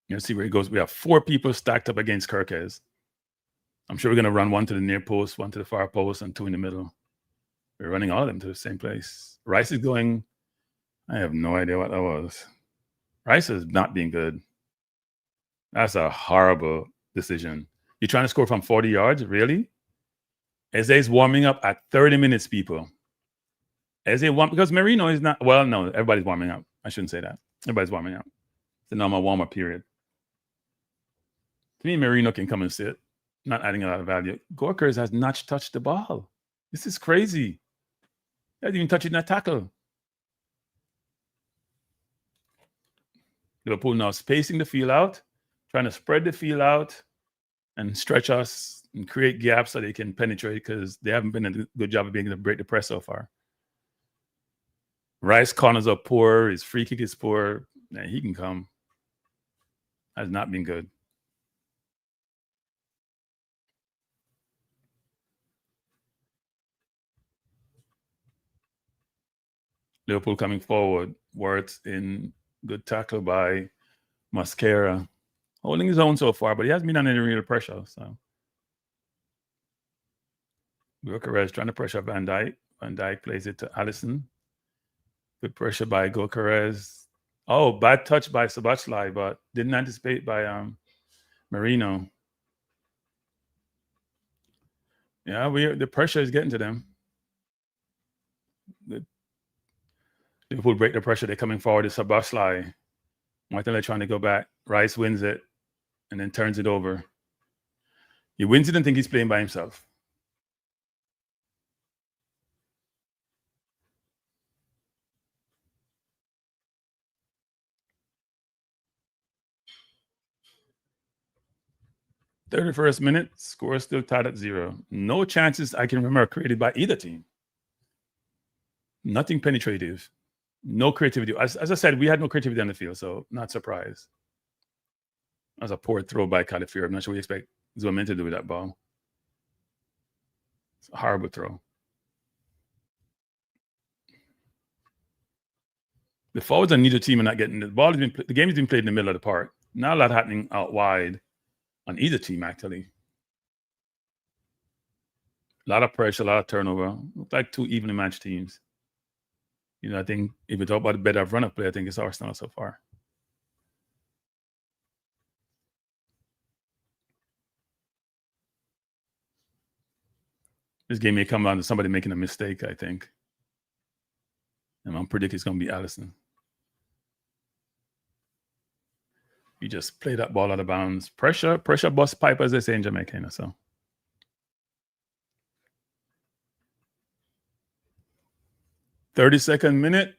You see where he goes. We have 4 people stacked up against Gyökeres. I'm sure we're going to run 1 to the near post, 1 to the far post, and 2 in the middle. We're running all of them to the same place. Rice is going... I have no idea what that was. Rice is not being good. That's a horrible decision. You're trying to score from 40 yards? Really? Eze's warming up at 30 minutes, people. Because Merino is not... Well, no, everybody's warming up. I shouldn't say that. Everybody's warming up. It's a normal warm-up period. To me, Merino can come and sit. Not adding a lot of value. Gyökeres has not touched the ball. This is crazy. He hasn't even touched that tackle. Liverpool now spacing the field out, trying to spread the field out and stretch us and create gaps so they can penetrate, because they haven't been a good job of being able to break the press so far. Rice corners are poor. His free kick is poor. Yeah, he can come. Has not been good. Liverpool coming forward. Words in good tackle by Mascara. Holding his own so far, but he hasn't been under any real pressure. So Gyökeres trying to pressure Van Dijk. Van Dijk plays it to Alisson. Good pressure by Gyökeres. Oh, bad touch by Szoboszlai, but didn't anticipate by Marino. Yeah, the pressure is getting to them. Liverpool break the pressure. They're coming forward to Szoboszlai. Martinelli trying to go back. Rice wins it and then turns it over. He wins it and think he's playing by himself. "31st minute, score still tied at 0. No chances I can remember created by either team. Nothing penetrative. No creativity. As I said, we had no creativity on the field, so not surprised. That was a poor throw by Calafiori. I'm not sure what you expect Zuamenti to do with that ball. It's a horrible throw. The forwards on neither team are not getting the ball. The game has been played in the middle of the park. Not a lot happening out wide on either team, actually. A lot of pressure, a lot of turnover. Look like two evenly matched teams. You know, I think if we talk about the better run of play, I think it's Arsenal so far. This game may come down to somebody making a mistake, I think. And I'm predicting it's going to be Alisson. You just play that ball out of bounds. Pressure bust pipe, as they say in Jamaica. So 32nd minute,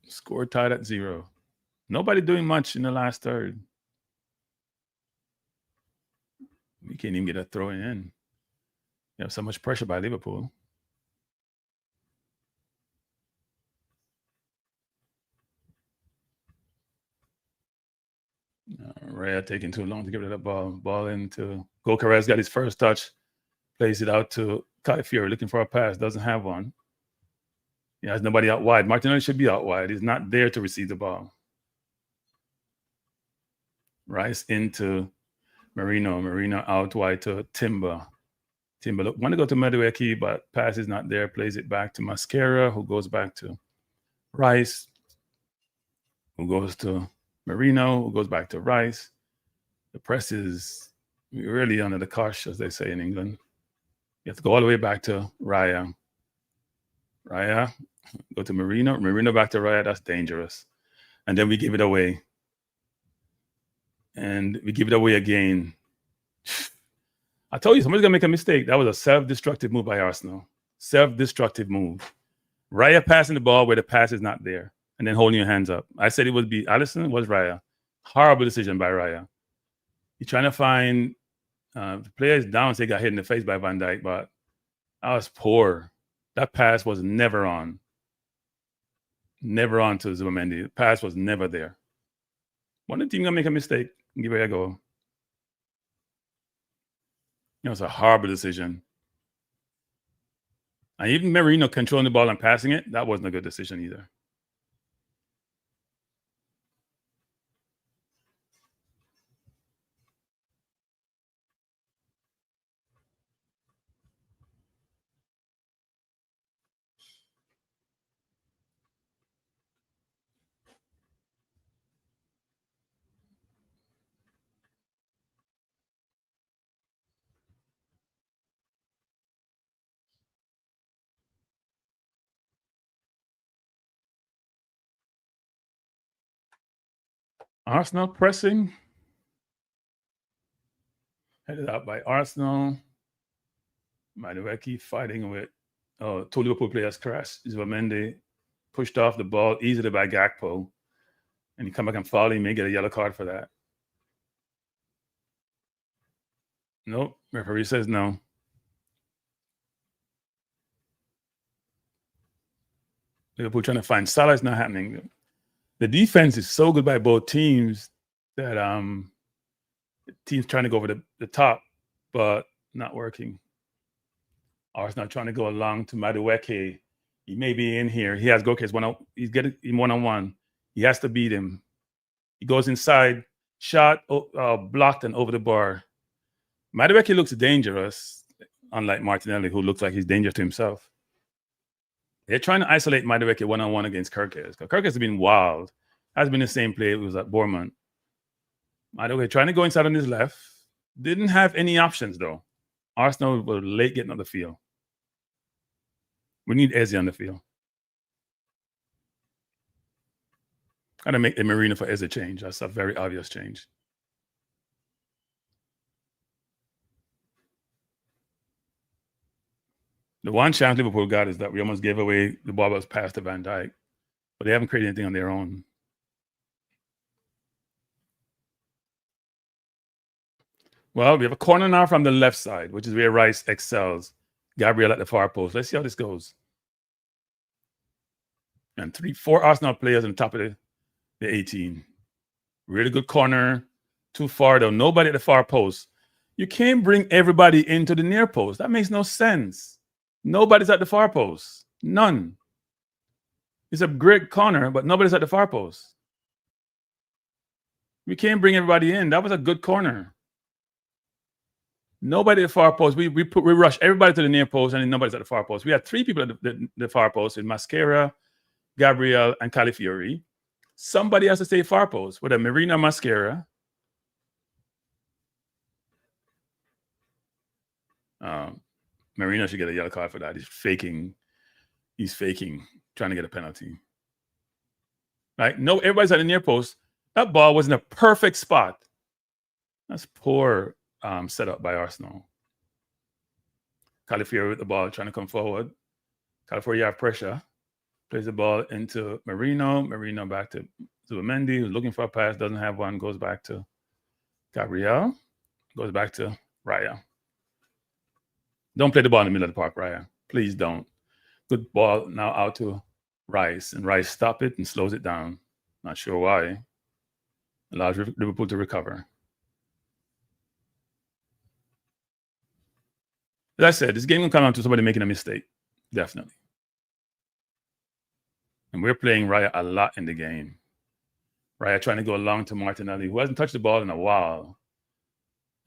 score tied at 0. Nobody doing much in the last third. We can't even get a throw in. You have so much pressure by Liverpool. Raya taking too long to get rid of that ball. Ball into Gyökeres, got his first touch. Plays it out to Calafiori, looking for a pass. Doesn't have one. He has nobody out wide. Martinelli should be out wide. He's not there to receive the ball. Rice into Marino. Marino out wide to Timber. Timber want to go to Madueke, but pass is not there. Plays it back to Mascara, who goes back to Rice, who goes to Marino, who goes back to Rice. The press is really under the cosh, as they say in England. You have to go all the way back to Raya. Raya, go to Marino. Marino back to Raya. That's dangerous. And then we give it away. And we give it away again. I told you, somebody's going to make a mistake. That was a self-destructive move by Arsenal. Self-destructive move. Raya passing the ball where the pass is not there. And then holding your hands up. I said it would be Alisson, it was Raya. Horrible decision by Raya. You're trying to find the players down, so they got hit in the face by Van Dijk, but that was poor. That pass was never on. Never on to Zuamenti. The pass was never there. One of the team gonna make a mistake and give it a go. It was a horrible decision. And even Marino controlling the ball and passing it, that wasn't a good decision either. Arsenal pressing. Headed out by Arsenal. Madueke fighting with two Liverpool players crashed. Zuamenti pushed off the ball easily by Gakpo. and he come back and foul, he may get a yellow card for that. Nope, referee says no. Liverpool trying to find Salah, is not happening. The defense is so good by both teams that the team's trying to go over the top, but not working. Arsenal trying to go along to Madueke. He may be in here. He has Gyökeres he's getting him one-on-one. He has to beat him. He goes inside, shot, blocked and over the bar. Madueke looks dangerous, unlike Martinelli, who looks like he's dangerous to himself. They're trying to isolate Madueke one-on-one against Gyökeres. Gyökeres has been wild. Has been the same play. It was at Bournemouth. Madueke trying to go inside on his left. Didn't have any options, though. Arsenal were late getting on the field. We need Eze on the field. Got to make a Marino for Eze change. That's a very obvious change. The one chance Liverpool got is that we almost gave away the ball that was passed to Van Dijk, but they haven't created anything on their own. Well, we have a corner now from the left side, which is where Rice excels. Gabriel at the far post. Let's see how this goes. And 4 Arsenal players on top of the 18. Really good corner. Too far, though. Nobody at the far post. You can't bring everybody into the near post. That makes no sense. Nobody's at the far post. None. It's a great corner, but nobody's at the far post. We can't bring everybody in. That was a good corner. Nobody at the far post. We rush everybody to the near post, and then nobody's at the far post. We had 3 people at the far post in Mascara, Gabriel, and Calafiori. Somebody has to stay far post, whether Marina or Mascara. Marino should get a yellow card for that. He's faking, trying to get a penalty. Right? No, everybody's at the near post. That ball was in a perfect spot. That's poor setup by Arsenal. Calafiori with the ball, trying to come forward. Calafiori, you have pressure. Plays the ball into Marino. Marino back to Zubimendi, who's looking for a pass, doesn't have one, goes back to Gabriel, goes back to Raya. Don't play the ball in the middle of the park, Raya. Please don't. Good ball now out to Rice, and Rice stops it and slows it down. Not sure why. Allows Liverpool to recover. As I said, this game will come down to somebody making a mistake. Definitely. And we're playing Raya a lot in the game. Raya trying to go along to Martinelli, who hasn't touched the ball in a while.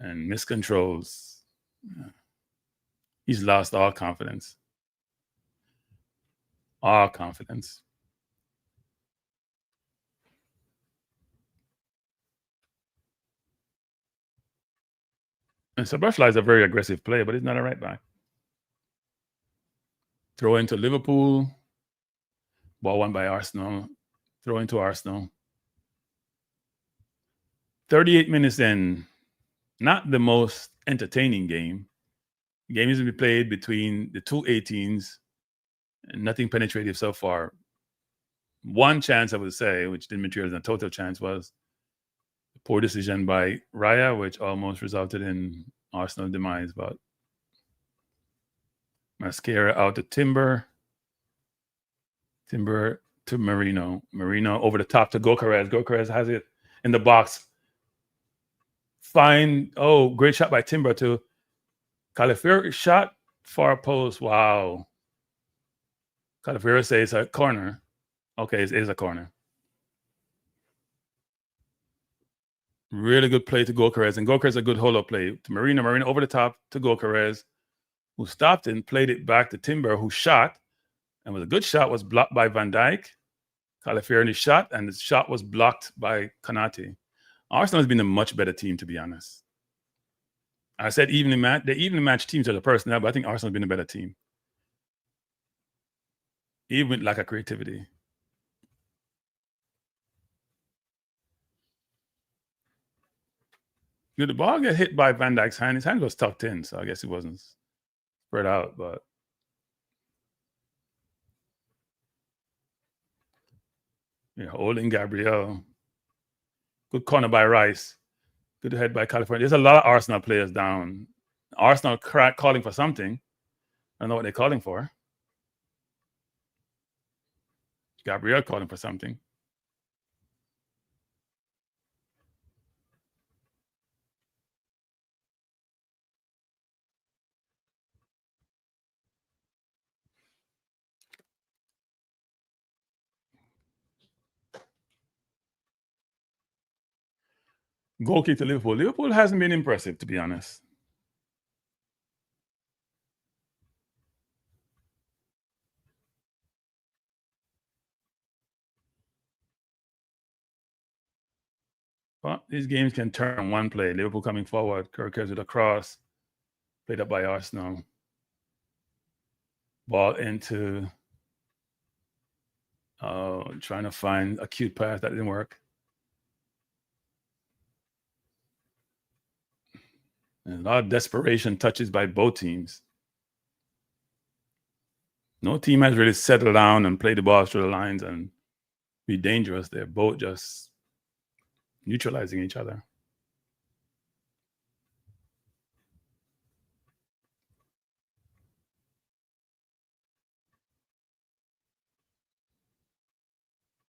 And miscontrols. Yeah. He's lost all confidence. All confidence. And Szoboszlai is a very aggressive player, but he's not a right back. Throw into Liverpool. Ball won by Arsenal. Throw into Arsenal. 38 minutes in. Not the most entertaining game. The game is to be played between the 2 18s. And nothing penetrative so far. One chance, I would say, which didn't materialize in a total chance, was a poor decision by Raya, which almost resulted in Arsenal demise. But Mascara out to Timber. Timber to Marino. Marino over the top to Gyökeres. Gyökeres has it in the box. Fine. Oh, great shot by Timber to Calafiori. Shot far post. Wow. Calafiori says a corner. Okay, it is a corner. Really good play to Gyökeres. And Gyökeres a good hold-up play to Marino. Marino over the top to Gyökeres, who stopped and played it back to Timber, who shot. And with a good shot, was blocked by Van Dijk. Calafiori shot, and the shot was blocked by Konate. Arsenal has been a much better team, to be honest. I said the evenly matched teams are the personnel, but I think Arsenal has been a better team. Even with lack of creativity. Did the ball get hit by Van Dijk's hand? His hand was tucked in, so I guess it wasn't spread out, but yeah, holding Gabriel. Good corner by Rice. Good head by California. There's a lot of Arsenal players down. Arsenal calling for something. I don't know what they're calling for. Gabriel calling for something. Goal kick to Liverpool. Liverpool hasn't been impressive, to be honest. But these games can turn one play. Liverpool coming forward. Gyökeres with a cross. Played up by Arsenal. Ball into trying to find a cute pass. That didn't work. And a lot of desperation touches by both teams. No team has really settled down and played the ball through the lines and be dangerous. They're both just neutralizing each other.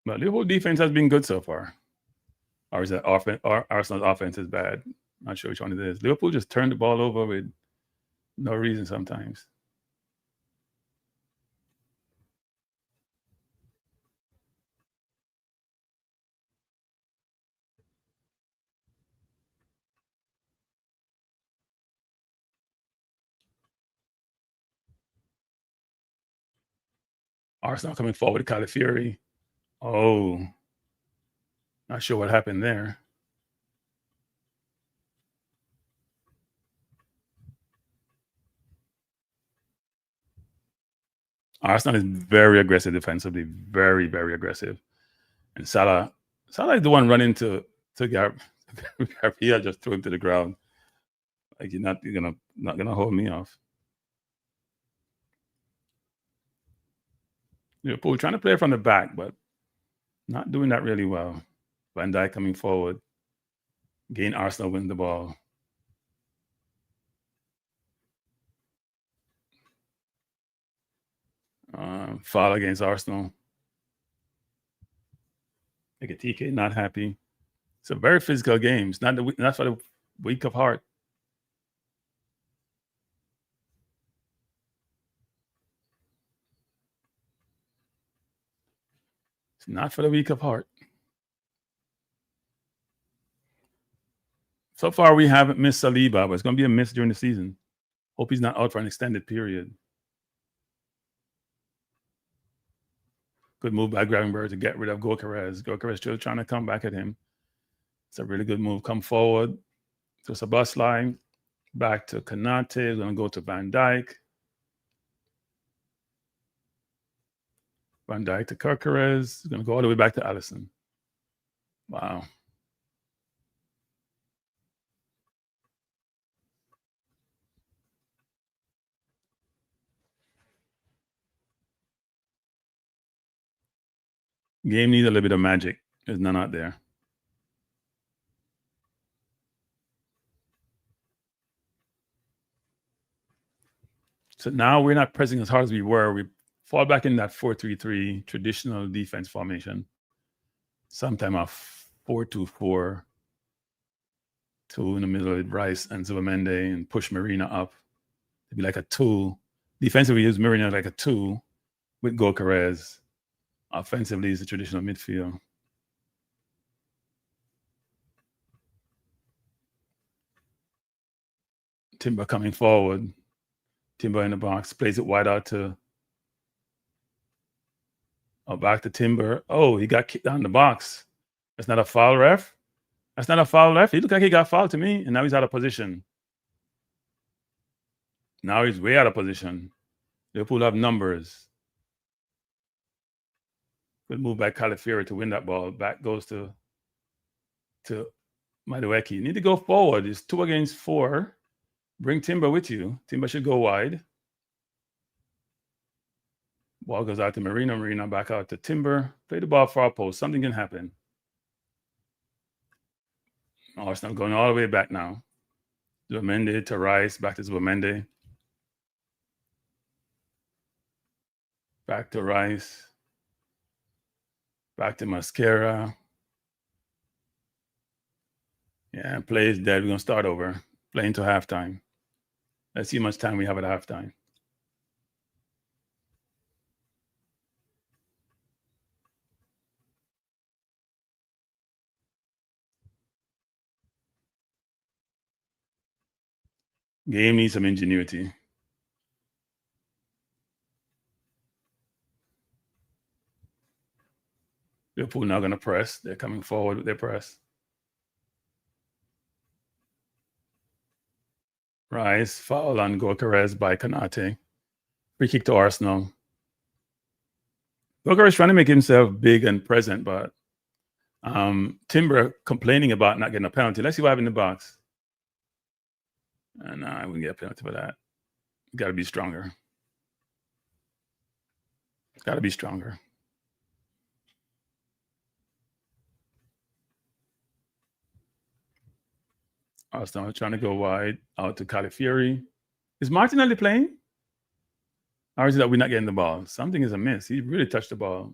But Liverpool defense has been good so far. Or is that offense? Or Arsenal's offense is bad? Not sure which one it is. Liverpool just turned the ball over with no reason sometimes. Arsenal coming forward with Califury. Oh, not sure what happened there. Arsenal is very aggressive defensively, very, very aggressive. And Salah is the one running to Gabriel, just threw him to the ground. Like you're not gonna hold me off. Liverpool trying to play from the back, but not doing that really well. Van Dijk coming forward. Again, Arsenal win the ball. Foul against Arsenal. TK not happy. It's a very physical game. It's not for the weak of heart. It's not for the weak of heart. So far, we haven't missed Saliba, but it's going to be a miss during the season. Hope he's not out for an extended period. Good move by Gravenberg to get rid of Gyökeres. Gyökeres still trying to come back at him. It's a really good move. Come forward to Szoboszlai. Back to Konate. We're going to go to Van Dijk. Van Dijk to Gyökeres. Going to go all the way back to Alisson. Wow. Game needs a little bit of magic. There's none out there. So now we're not pressing as hard as we were. We fall back in that 4-3-3 traditional defense formation. Sometime a 4-2-4. Two in the middle with Rice and Zubimendi and push Marina up. It'd be like a 2. Defensively, use Marina like a 2 with Gyökeres. Offensively, is the traditional midfield. Timber coming forward. Timber in the box. Plays it wide out to... back to Timber. Oh, he got kicked down the box. That's not a foul, ref? That's not a foul, ref? He looked like he got fouled to me, and now he's out of position. Now he's way out of position. Liverpool have numbers. Good move by Califury to win that ball. Back goes to Madueke. You need to go forward. It's 2 against 4. Bring Timber with you. Timber should go wide. Ball goes out to Marina. Marina back out to Timber. Play the ball for our post. Something can happen. Arsenal going all the way back now. Zubimendi to Rice, back to Zubimendi. Back to Rice. Back to Mascara. Yeah, play is dead. We're going to start over. Play into halftime. Let's see how much time we have at halftime. Game needs some ingenuity. Liverpool now going to press. They're coming forward with their press. Rice, foul on Gyökeres by Konate. Free kick to Arsenal. Gyökeres trying to make himself big and present, but Timber complaining about not getting a penalty. Let's see what happens in the box. And I wouldn't get a penalty for that. Got to be stronger. Got to be stronger. Arsenal trying to go wide out to Calafiori. Is Martinelli playing? Or is it that we're not getting the ball? Something is amiss. He really touched the ball.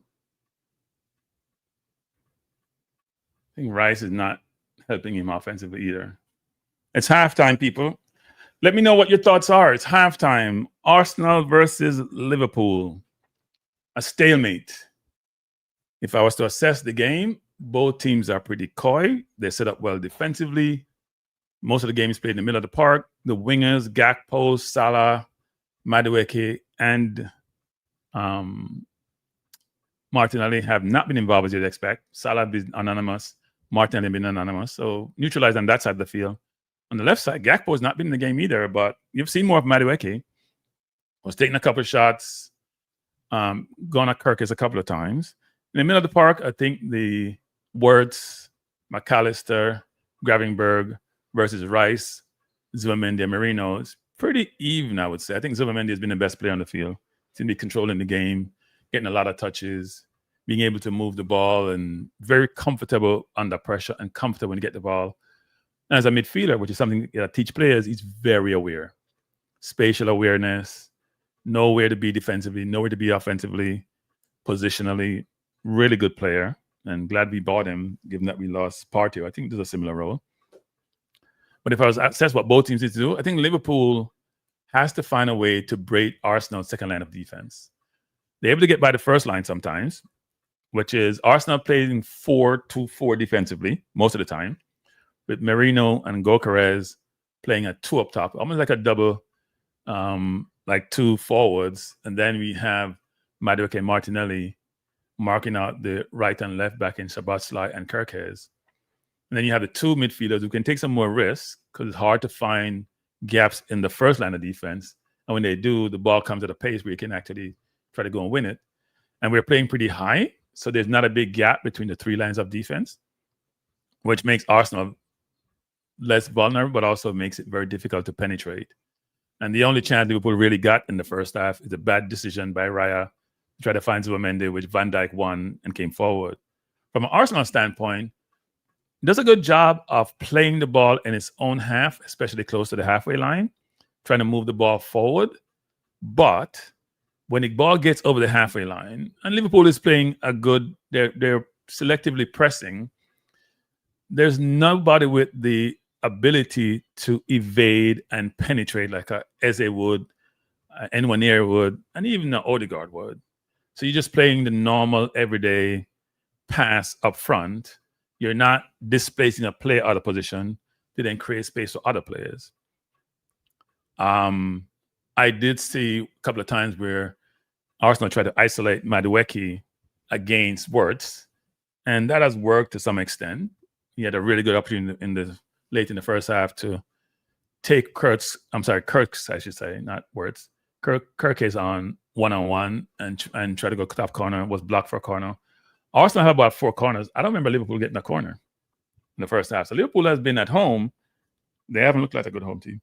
I think Rice is not helping him offensively either. It's halftime, people. Let me know what your thoughts are. It's halftime. Arsenal versus Liverpool. A stalemate. If I was to assess the game, both teams are pretty coy. They set up well defensively. Most of the game is played in the middle of the park. The wingers, Gakpo, Salah, Madueke, and Martinelli have not been involved as you'd expect. Salah been anonymous. Martinelli been anonymous. So neutralized on that side of the field. On the left side, Gakpo has not been in the game either, but you've seen more of Madueke. Was taking a couple of shots. Gone at Gyökeres a couple of times. In the middle of the park, I think the Wirtz, McAllister, Gravenberg versus Rice, Zubimendi, and Merino is pretty even, I would say. I think Zubimendi has been the best player on the field. He's going to be controlling the game, getting a lot of touches, being able to move the ball, and very comfortable under pressure and comfortable when you get the ball. And as a midfielder, which is something that I teach players, he's very aware. Spatial awareness, know where to be defensively, know where to be offensively, positionally. Really good player, and glad we bought him, given that we lost Partey. I think there's a similar role. But if I was to assess what both teams need to do, I think Liverpool has to find a way to break Arsenal's second line of defense. They're able to get by the first line sometimes, which is Arsenal playing 4-2-4 defensively most of the time, with Merino and Gyökeres playing a two up top, almost like a double, like two forwards. And then we have Madueke and Martinelli marking out the right and left back in Szoboszlai and Gyökeres. And then you have the two midfielders who can take some more risks because it's hard to find gaps in the first line of defense. And when they do, the ball comes at a pace where you can actually try to go and win it. And we're playing pretty high, so there's not a big gap between the three lines of defense, which makes Arsenal less vulnerable, but also makes it very difficult to penetrate. And the only chance Liverpool really got in the first half is a bad decision by Raya to try to find Zubimendi, which Van Dijk won and came forward. From an Arsenal standpoint, does a good job of playing the ball in its own half, especially close to the halfway line, trying to move the ball forward. But when the ball gets over the halfway line, and Liverpool is playing a good, they're selectively pressing, there's nobody with the ability to evade and penetrate like a Eze would, Nwaneri would, and even an Odegaard would. So you're just playing the normal, everyday pass up front. You're not displacing a player out of position to then create space for other players. I did see a couple of times where Arsenal tried to isolate Madueke against Wirtz, and that has worked to some extent. He had a really good opportunity late in the first half to take Kirk's, I should say, not Wirtz. Gyökeres on one-on-one and try to go top corner, was blocked for a corner. Arsenal had about 4 corners. I don't remember Liverpool getting a corner in the first half. So Liverpool has been at home. They haven't looked like a good home team.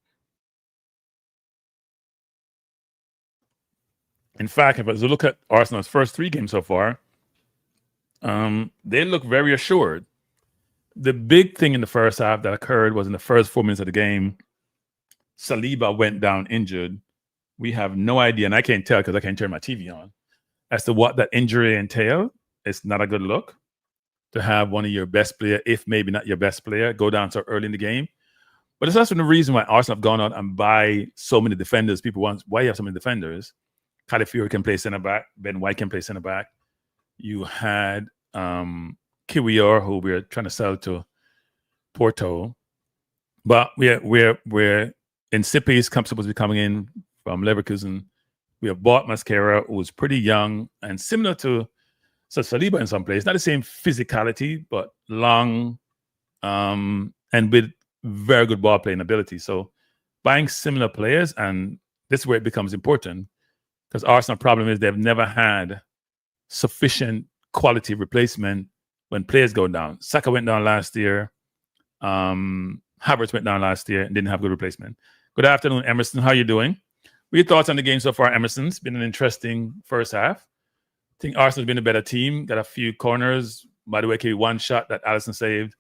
In fact, if I look at Arsenal's first 3 games so far, they look very assured. the big thing in the first half that occurred was in the first 4 minutes of the game, Saliba went down injured. We have no idea, and I can't tell because I can't turn my TV on, as to what that injury entailed. It's not a good look to have one of your best player, if maybe not your best player, go down so early in the game. But it's also the reason why Arsenal have gone out and buy so many defenders. People want, why you have so many defenders? Calafiori can play center back. Ben White can play center back. You had Kiwior, who we're trying to sell to Porto. But we're Insippi's supposed to be coming in from Leverkusen. We have bought Mascara, who was pretty young and similar to Saliba in some place. Not the same physicality, but long and with very good ball playing ability. So buying similar players, and this is where it becomes important, because Arsenal's problem is they've never had sufficient quality replacement when players go down. Saka went down last year. Havertz went down last year and didn't have good replacement. Good afternoon, Emerson. How are you doing? What are your thoughts on the game so far, Emerson? It's been an interesting first half. I think Arsenal's been a better team. Got a few corners. By the way, one shot that Alisson saved.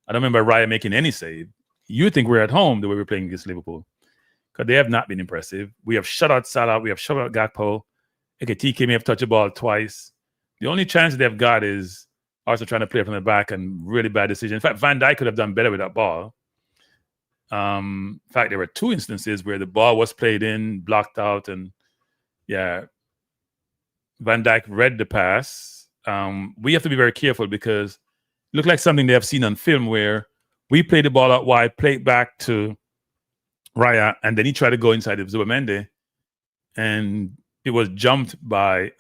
I don't remember Raya making any save. You think we're at home the way we're playing against Liverpool, because they have not been impressive. We have shut out Salah. We have shut out Gakpo. Ekitike may have touched the ball twice. The only chance they've got is Arsenal trying to play from the back, and really bad decision. In fact, Van Dijk could have done better with that ball. In fact, there were 2 instances where the ball was played in, blocked out, and Van Dijk read the pass. We have to be very careful, because it looked like something they have seen on film where we play the ball out wide, play it back to Raya, and then he tried to go inside of Zubimendi, and it was jumped by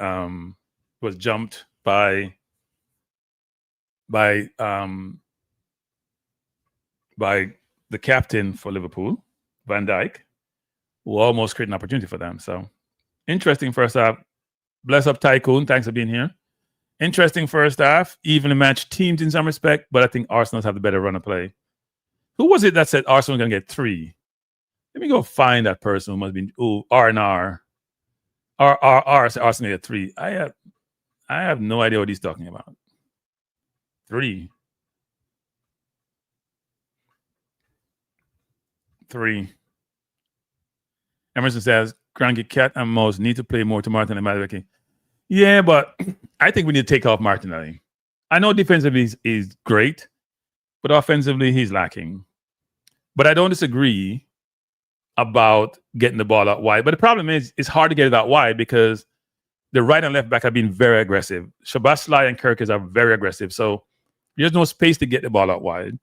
the captain for Liverpool, Van Dijk, who almost created an opportunity for them. So interesting first half. Bless up Tycoon. Thanks for being here. Interesting first half. Evenly matched teams in some respect, but I think Arsenal's have the better run of play. Who was it that said Arsenal going to get 3? Let me go find that person who must be R&R. R said Arsenal get 3. I have no idea what he's talking about. 3. Emerson says, Granky Cat and Mouse need to play more to Martin and Madueke. Yeah, but I think we need to take off Martinelli. I know defensively he's great, but offensively he's lacking. But I don't disagree about getting the ball out wide. But the problem is it's hard to get it out wide because the right and left back have been very aggressive. Szoboszlai and Gyökeres are very aggressive. So there's no space to get the ball out wide.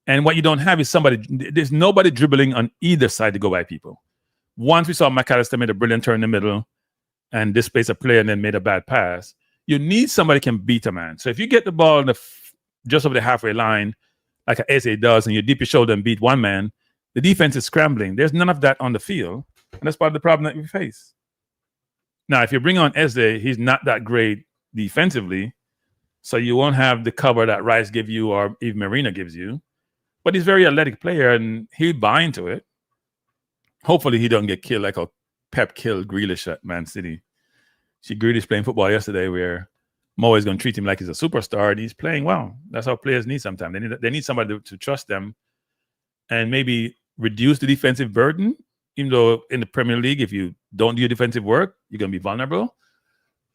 And what you don't have is there's nobody dribbling on either side to go by people. Once we saw McAllister made a brilliant turn in the middle and displaced a player and then made a bad pass, you need somebody who can beat a man. So if you get the ball just over the halfway line, like Eze does, and you dip your shoulder and beat one man, the defense is scrambling. There's none of that on the field. And that's part of the problem that we face. Now, if you bring on Eze, he's not that great defensively. So you won't have the cover that Rice gives you or even Marina gives you. But he's a very athletic player, and he'll buy into it. Hopefully he doesn't get killed like a Pep killed Grealish at Man City. See Grealish playing football yesterday where Mo is going to treat him like he's a superstar, and he's playing well. That's how players need sometimes. They need somebody to trust them and maybe reduce the defensive burden, even though in the Premier League, if you don't do your defensive work, you're going to be vulnerable.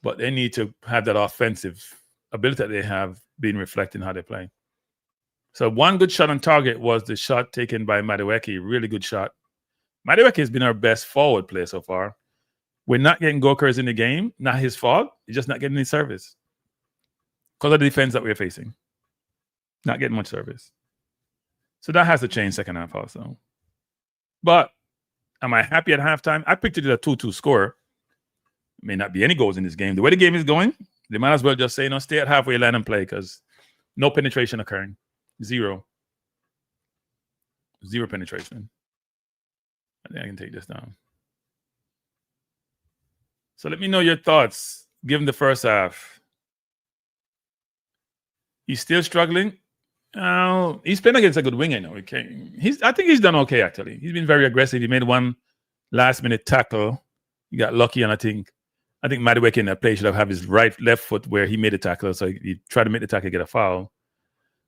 But they need to have that offensive ability that they have being reflected in how they play. So one good shot on target was the shot taken by Madueke, really good shot. Madueke has been our best forward player so far. We're not getting Gyökeres in the game. Not his fault. He's just not getting any service. Because of the defense that we're facing. Not getting much service. So that has to change second half also. But am I happy at halftime? I picked it at a 2-2 score. May not be any goals in this game. The way the game is going, they might as well just say, stay at halfway line and play, because no penetration occurring. Zero penetration. I think I can take this down. So let me know your thoughts, given the first half. He's still struggling. He's playing against a good winger now. I think he's done okay, actually. He's been very aggressive. He made one last-minute tackle. He got lucky, and I think Madueke in that play should have his left foot where he made a tackle. So he tried to make the tackle, get a foul.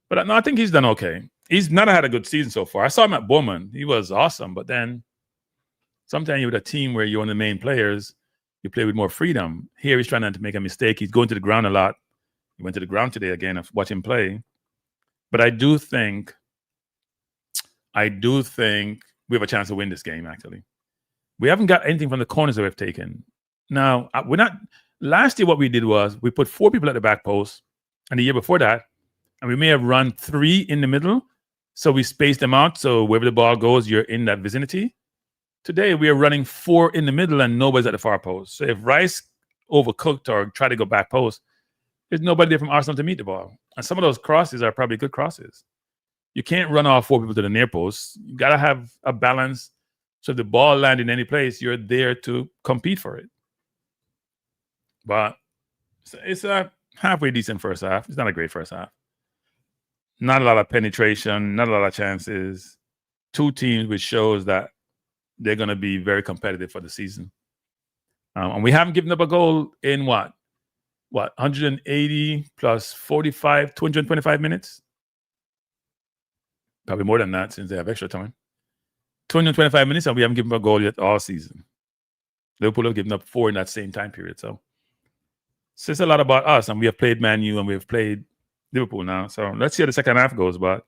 But no, I think he's done okay. He's not had a good season so far. I saw him at Bowman. He was awesome. But then sometimes you're with a team where you're one of the main players, you play with more freedom. Here he's trying not to make a mistake. He's going to the ground a lot. He went to the ground today again. I've watched him play. But I do think we have a chance to win this game, actually. We haven't got anything from the corners that we've taken. Now, we're not. Last year, what we did was we put 4 people at the back post, and the year before that, and we may have run 3 in the middle, so we spaced them out. So wherever the ball goes, you're in that vicinity. Today, we are running 4 in the middle, and nobody's at the far post. So if Rice overcooked or tried to go back post, there's nobody there from Arsenal to meet the ball. And some of those crosses are probably good crosses. You can't run all 4 people to the near post. You got to have a balance. So if the ball lands in any place, you're there to compete for it. But it's a halfway decent first half. It's not a great first half. Not a lot of penetration, not a lot of chances. 2 teams which shows that they're going to be very competitive for the season. And we haven't given up a goal in what, 180 plus 45, 225 minutes? Probably more than that since they have extra time. 225 minutes, and we haven't given up a goal yet all season. Liverpool have given up 4 in that same time period. So it's a lot about us, and we have played Man U and we have played Liverpool now. So let's see how the second half goes. But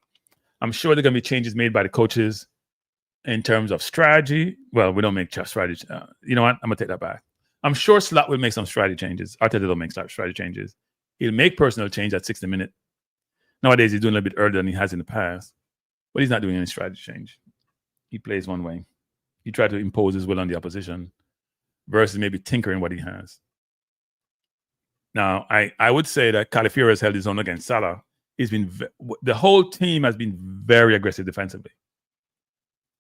I'm sure there are going to be changes made by the coaches in terms of strategy. Well, we don't make strategy. You know what? I'm going to take that back. I'm sure Slot will make some strategy changes. Arteta will make strategy changes. He'll make personal change at 60 minutes. Nowadays, he's doing a little bit earlier than he has in the past. But he's not doing any strategy change. He plays one way. He tried to impose his will on the opposition versus maybe tinkering what he has. Now, I would say that Calafiori has held his own against Salah. The whole team has been very aggressive defensively.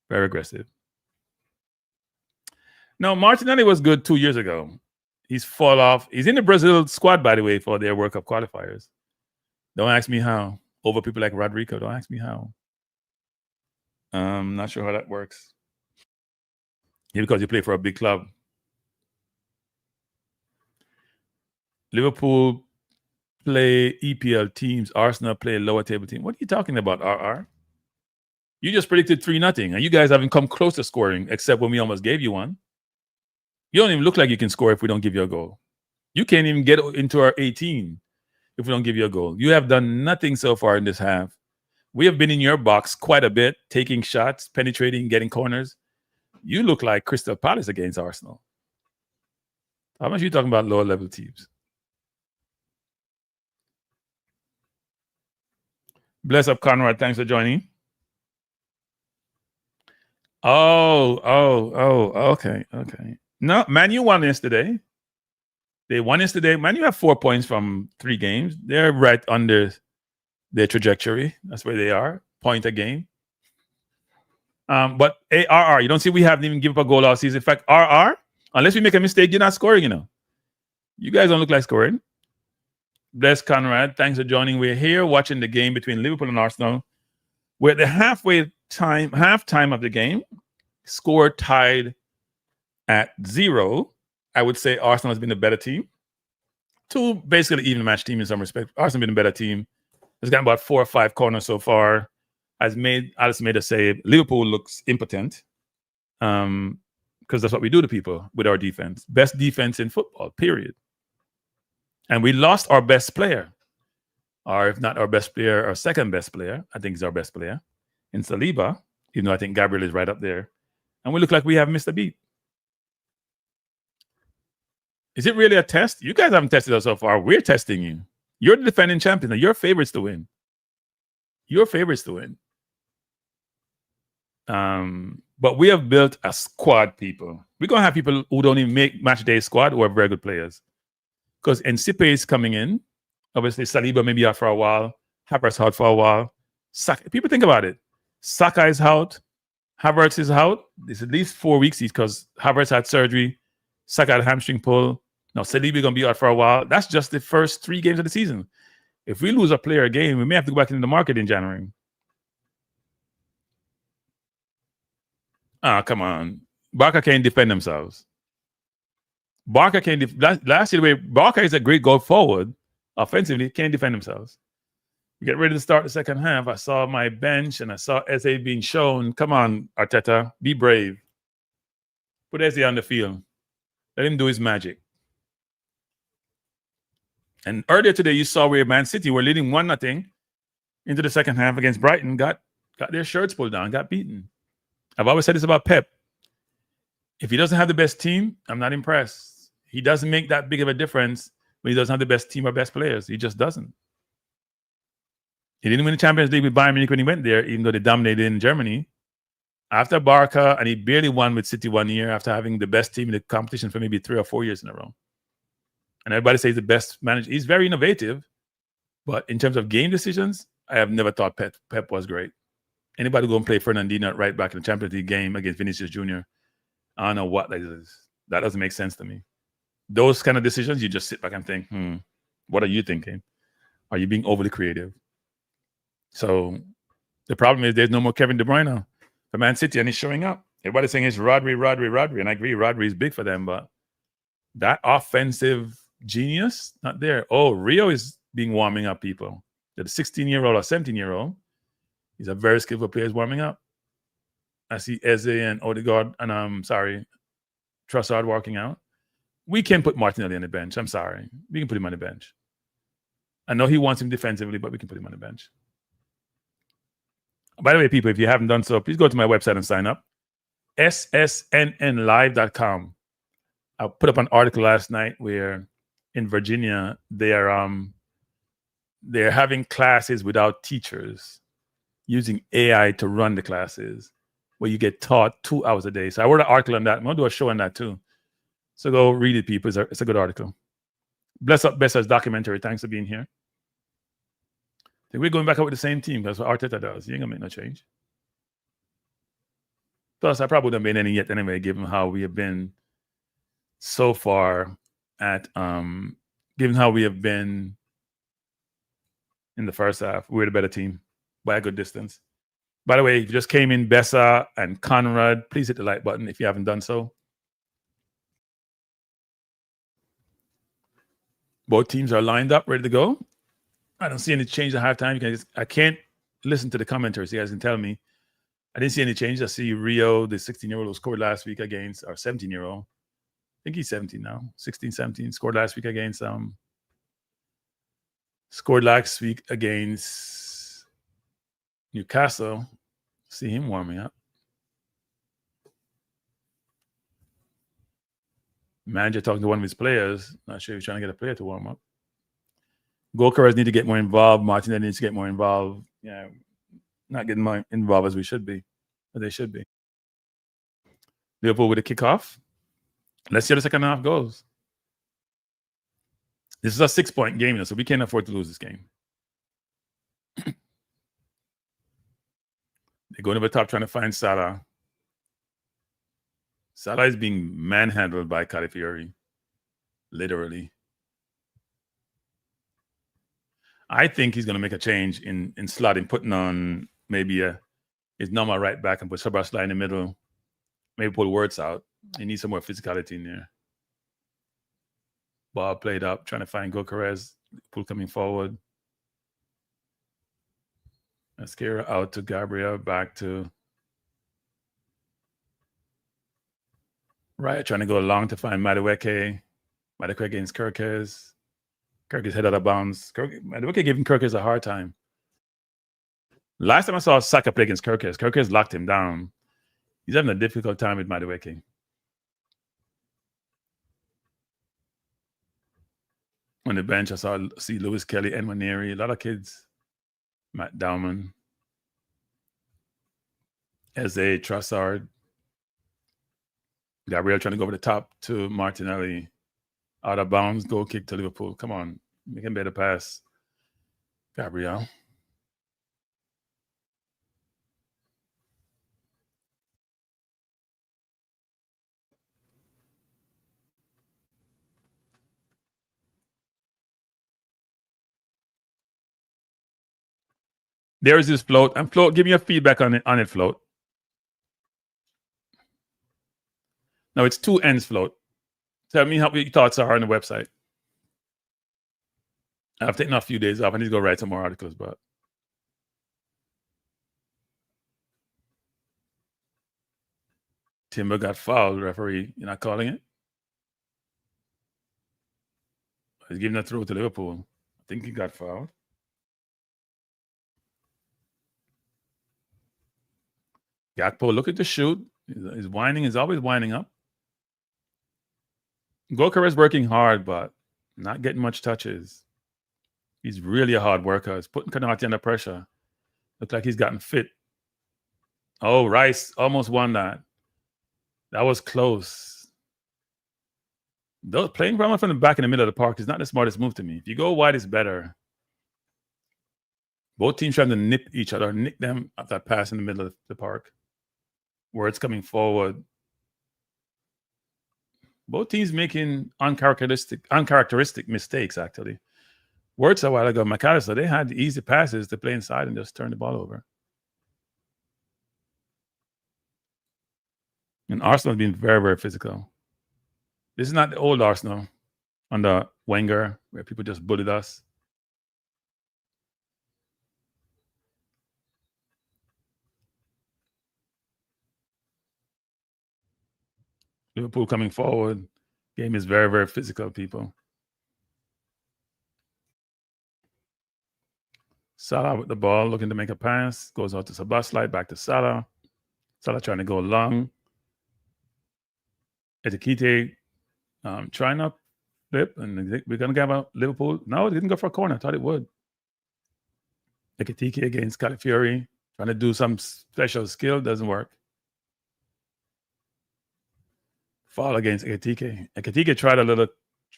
Very aggressive. Now, Martinelli was good 2 years ago. He's fall off. He's in the Brazil squad, by the way, for their World Cup qualifiers. Don't ask me how. Over people like Rodrigo, don't ask me how. I'm not sure how that works. Yeah, because you play for a big club. Liverpool play EPL teams. Arsenal play a lower table team. What are you talking about, RR? You just predicted 3-0, and you guys haven't come close to scoring, except when we almost gave you one. You don't even look like you can score if we don't give you a goal. You can't even get into our 18 if we don't give you a goal. You have done nothing so far in this half. We have been in your box quite a bit, taking shots, penetrating, getting corners. You look like Crystal Palace against Arsenal. How much are you talking about lower level teams? Bless up, Conrad. Thanks for joining. Okay. No, Man U won yesterday. They won yesterday. Man U have 4 points from 3 games. They're right under their trajectory. That's where they are. Point a game. But RR, you don't see we haven't even given up a goal all season. In fact, RR, unless we make a mistake, you're not scoring, you know. You guys don't look like scoring. Bless Conrad. Thanks for joining. We're here watching the game between Liverpool and Arsenal. We're at the halftime of the game. Score tied at 0. I would say Arsenal has been the better team. 2 basically even match team in some respect. Arsenal has been a better team. It's gotten about 4 or 5 corners so far. Alice made a save. Liverpool looks impotent because that's what we do to people with our defense. Best defense in football, period. And we lost our best player. Or if not our best player, our second best player. I think he's our best player. In Saliba, even though I think Gabriel is right up there. And we look like we have missed a beat. Is it really a test? You guys haven't tested us so far. We're testing you. You're the defending champion. You're favorites to win. But we have built a squad, people. We're going to have people who don't even make match day squad who are very good players. Because Nsipe is coming in. Obviously, Saliba may be out for a while. Havertz out for a while. People think about it. Saka is out. Havertz is out. It's at least 4 weeks because Havertz had surgery. Saka had a hamstring pull. Now, Saliba is going to be out for a while. That's just the first 3 games of the season. If we lose a player a game, we may have to go back into the market in January. Come on. Barca can't defend themselves. Barca can't last year, Barca is a great goal forward. Offensively, can't defend themselves. We get ready to start the second half. I saw my bench and I saw Eze being shown. Come on, Arteta, be brave. Put Eze on the field. Let him do his magic. And earlier today, you saw where Man City were leading 1-0 into the second half against Brighton, got their shirts pulled down, got beaten. I've always said this about Pep. If he doesn't have the best team, I'm not impressed. He doesn't make that big of a difference when he doesn't have the best team or best players. He just doesn't. He didn't win the Champions League with Bayern Munich when he went there, even though they dominated in Germany. After Barca, and he barely won with City 1 year after having the best team in the competition for maybe 3 or 4 years in a row. And everybody says the best manager. He's very innovative, but in terms of game decisions, I have never thought Pep was great. Anybody go and play Fernandinho right back in the Champions League game against Vinicius Jr., I don't know what that is. That doesn't make sense to me. Those kind of decisions, you just sit back and think, what are you thinking? Are you being overly creative? So the problem is there's no more Kevin De Bruyne for Man City, and he's showing up. Everybody's saying it's Rodri, and I agree, Rodri is big for them, but that offensive genius, not there. Oh, Rio is warming up people. The 16-year-old or 17-year-old, he's a very skillful player, is warming up. I see Eze and Odegaard and Trossard walking out. We can put Martinelli on the bench. I'm sorry. We can put him on the bench. I know he wants him defensively, but we can put him on the bench. By the way, people, if you haven't done so, please go to my website and sign up. ssnnlive.com. I put up an article last night where in Virginia they're having classes without teachers, using AI to run the classes, where you get taught 2 hours a day. So I wrote an article on that. I'm going to do a show on that too. So go read it, people. It's a good article. Bless Up Bessa's documentary. Thanks for being here. I think we're going back up with the same team. That's what Arteta does. He ain't going to make no change. Plus, I probably wouldn't have been any yet anyway, given how we have been so far given how we have been in the first half. We're the better team by a good distance. By the way, if you just came in, Bessa and Conrad, please hit the like button if you haven't done so. Both teams are lined up, ready to go. I don't see any change at halftime. I can't listen to the commentaries. You guys can tell me. I didn't see any change. I see Rio, the 16-year-old who scored last week against our 17-year-old. I think he's 17 now. 16, 17. Scored last week against Newcastle. See him warming up. Manager talking to one of his players. Not sure he's trying to get a player to warm up. Gyökeres need to get more involved. Martinelli needs to get more involved. Yeah, not getting more involved as we should be. But they should be. Liverpool with a kickoff. Let's see how the second half goes. This is a 6-point game, so we can't afford to lose this game. They're going over the top trying to find Salah. Salah is being manhandled by Calafiori. Literally. I think he's going to make a change in slotting, putting on maybe his normal right back and put Szoboszlai in the middle. Maybe pull Wirtz out. He needs some more physicality in there. Ball played up, trying to find Gyökeres. Pull coming forward. Mascara out to Gabriel, back to right, trying to go long to find Madueke. Madueke against Gyökeres. Gyökeres head out of bounds. Madueke giving Gyökeres a hard time. Last time I saw Saka play against Gyökeres locked him down. He's having a difficult time with Madueke. On the bench, I see Lewis Kelly, Nwaneri, a lot of kids. Matt Dowman. Eze, Trossard. Gabriel trying to go over the top to Martinelli. Out of bounds, goal kick to Liverpool. Come on, make him better pass. Gabriel. There is this float. And float, give me your feedback on it, float. No, it's 2 ends, float. Tell me what your thoughts are on the website. I've taken a few days off. I need to go write some more articles, but Timber got fouled. Referee, you're not calling it? He's giving a throw to Liverpool. I think he got fouled. Gakpo looking to shoot. He's whining. He's always winding up. Gyökeres working hard, but not getting much touches. He's really a hard worker. He's putting Konate under pressure. Looks like he's gotten fit. Oh, Rice almost won that. That was close. Playing from the back in the middle of the park is not the smartest move to me. If you go wide, it's better. Both teams trying to nick each other, nick them at that pass in the middle of the park. Where it's coming forward. Both teams making uncharacteristic mistakes, actually. Words a while ago, McAllister, they had easy passes to play inside and just turn the ball over. And Arsenal has been very, very physical. This is not the old Arsenal under Wenger, where people just bullied us. Liverpool coming forward. Game is very, very physical, people. Salah with the ball, looking to make a pass. Goes out to Szoboszlai, back to Salah. Salah trying to go long. Etikite trying to flip, and we're going to give out Liverpool. No, it didn't go for a corner. I thought it would. Ekitike against Calafiori. Trying to do some special skill. Doesn't work. Foul against Ekitike. Ekitike tried a little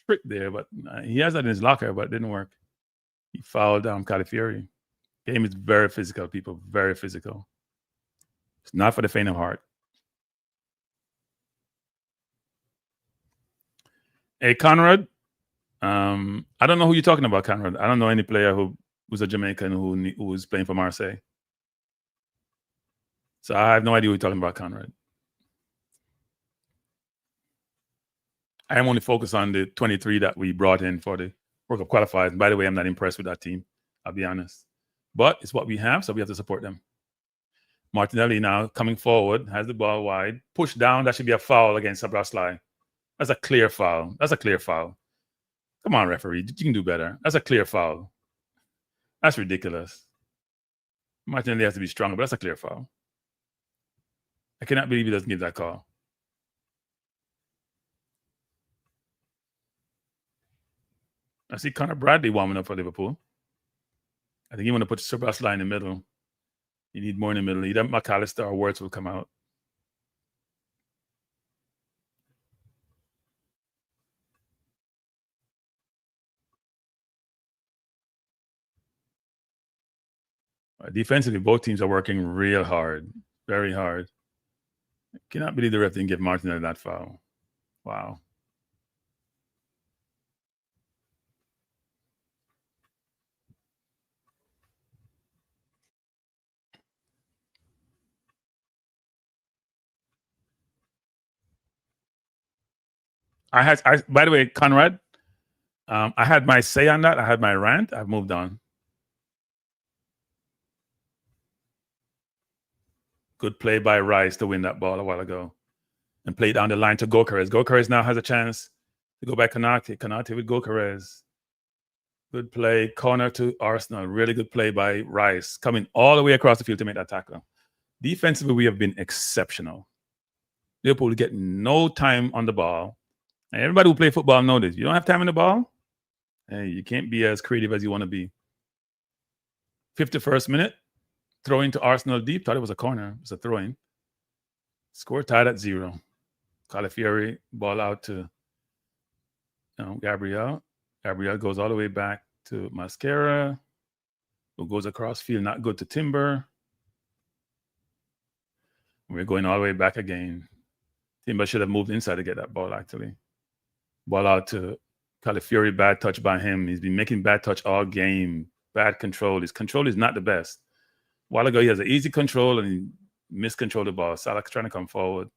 trick there, but he has that in his locker, but it didn't work. He fouled down Calafiori. Game is very physical, people. Very physical. It's not for the faint of heart. Hey, Conrad. I don't know who you're talking about, Conrad. I don't know any player who's a Jamaican who was playing for Marseille. So I have no idea who you're talking about, Conrad. I am only focused on the 23 that we brought in for the World Cup qualifiers. And by the way, I'm not impressed with that team. I'll be honest. But it's what we have, so we have to support them. Martinelli now coming forward, has the ball wide. Push down, that should be a foul against Szoboszlai. That's a clear foul. That's a clear foul. Come on, referee. You can do better. That's a clear foul. That's ridiculous. Martinelli has to be stronger, but that's a clear foul. I cannot believe he doesn't give that call. I see Conor Bradley warming up for Liverpool. I think you want to put Szoboszlai in the middle. You need more in the middle. Either McAllister or Wirtz will come out. Defensively, both teams are working real hard, very hard. I cannot believe the ref didn't give Martinelli that foul. Wow. By the way, Conrad, I had my say on that. I had my rant. I've moved on. Good play by Rice to win that ball a while ago and play down the line to Gyökeres. Gyökeres now has a chance to go by Konate. Konate with Gyökeres. Good play. Corner to Arsenal. Really good play by Rice. Coming all the way across the field to make that tackle. Defensively, we have been exceptional. Liverpool get no time on the ball. And everybody who play football knows this. You don't have time on the ball, hey, you can't be as creative as you want to be. 51st minute. Throw into Arsenal deep. Thought it was a corner. It was a throw-in. Score tied at 0. Calafiori, ball out to Gabriel. Gabriel goes all the way back to Mascara, who goes across field. Not good to Timber. We're going all the way back again. Timber should have moved inside to get that ball, actually. Ball out to Calafiori. Bad touch by him. He's been making bad touch all game. Bad control. His control is not the best. A while ago, he has an easy control and he miscontrolled the ball. Salah trying to come forward.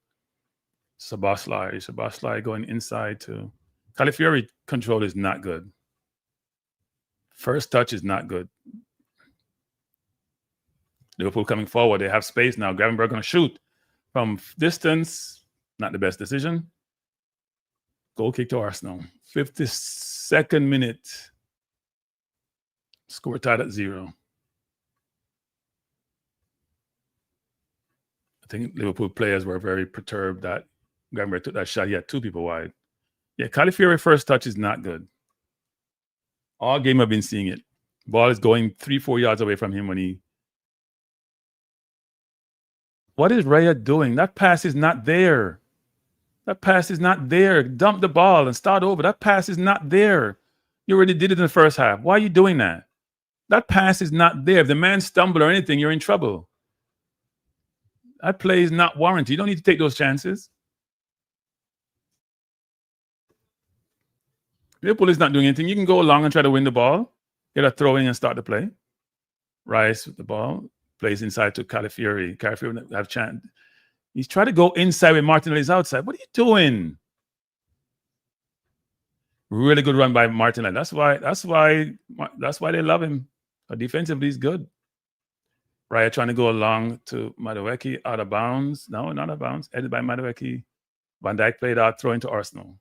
Szoboszlai going inside to Calafiori. Control is not good. First touch is not good. Liverpool coming forward. They have space now. Gravenberg going to shoot from distance. Not the best decision. Goal kick to Arsenal. 52nd minute. Score tied at 0. I think Liverpool players were very perturbed that Gyökeres took that shot. He had 2 people wide. Yeah, Calafiori first touch is not good. All game I've been seeing it. Ball is going 3-4 yards away from him when he... What is Raya doing? That pass is not there. That pass is not there. Dump the ball and start over. That pass is not there. You already did it in the first half. Why are you doing that? That pass is not there. If the man stumbled or anything, you're in trouble. That play is not warranted. You don't need to take those chances. Liverpool is not doing anything. You can go along and try to win the ball, get a throw in and start the play. Rice with the ball, plays inside to Calafiori. Calafiori have chance. He's trying to go inside when Martinelli's outside. What are you doing? Really good run by Martinelli. That's why they love him. Defensively, he's good. Raya trying to go along to Madueke, out of bounds. No, not out of bounds. Headed by Madueke. Van Dijk played out, throw into Arsenal.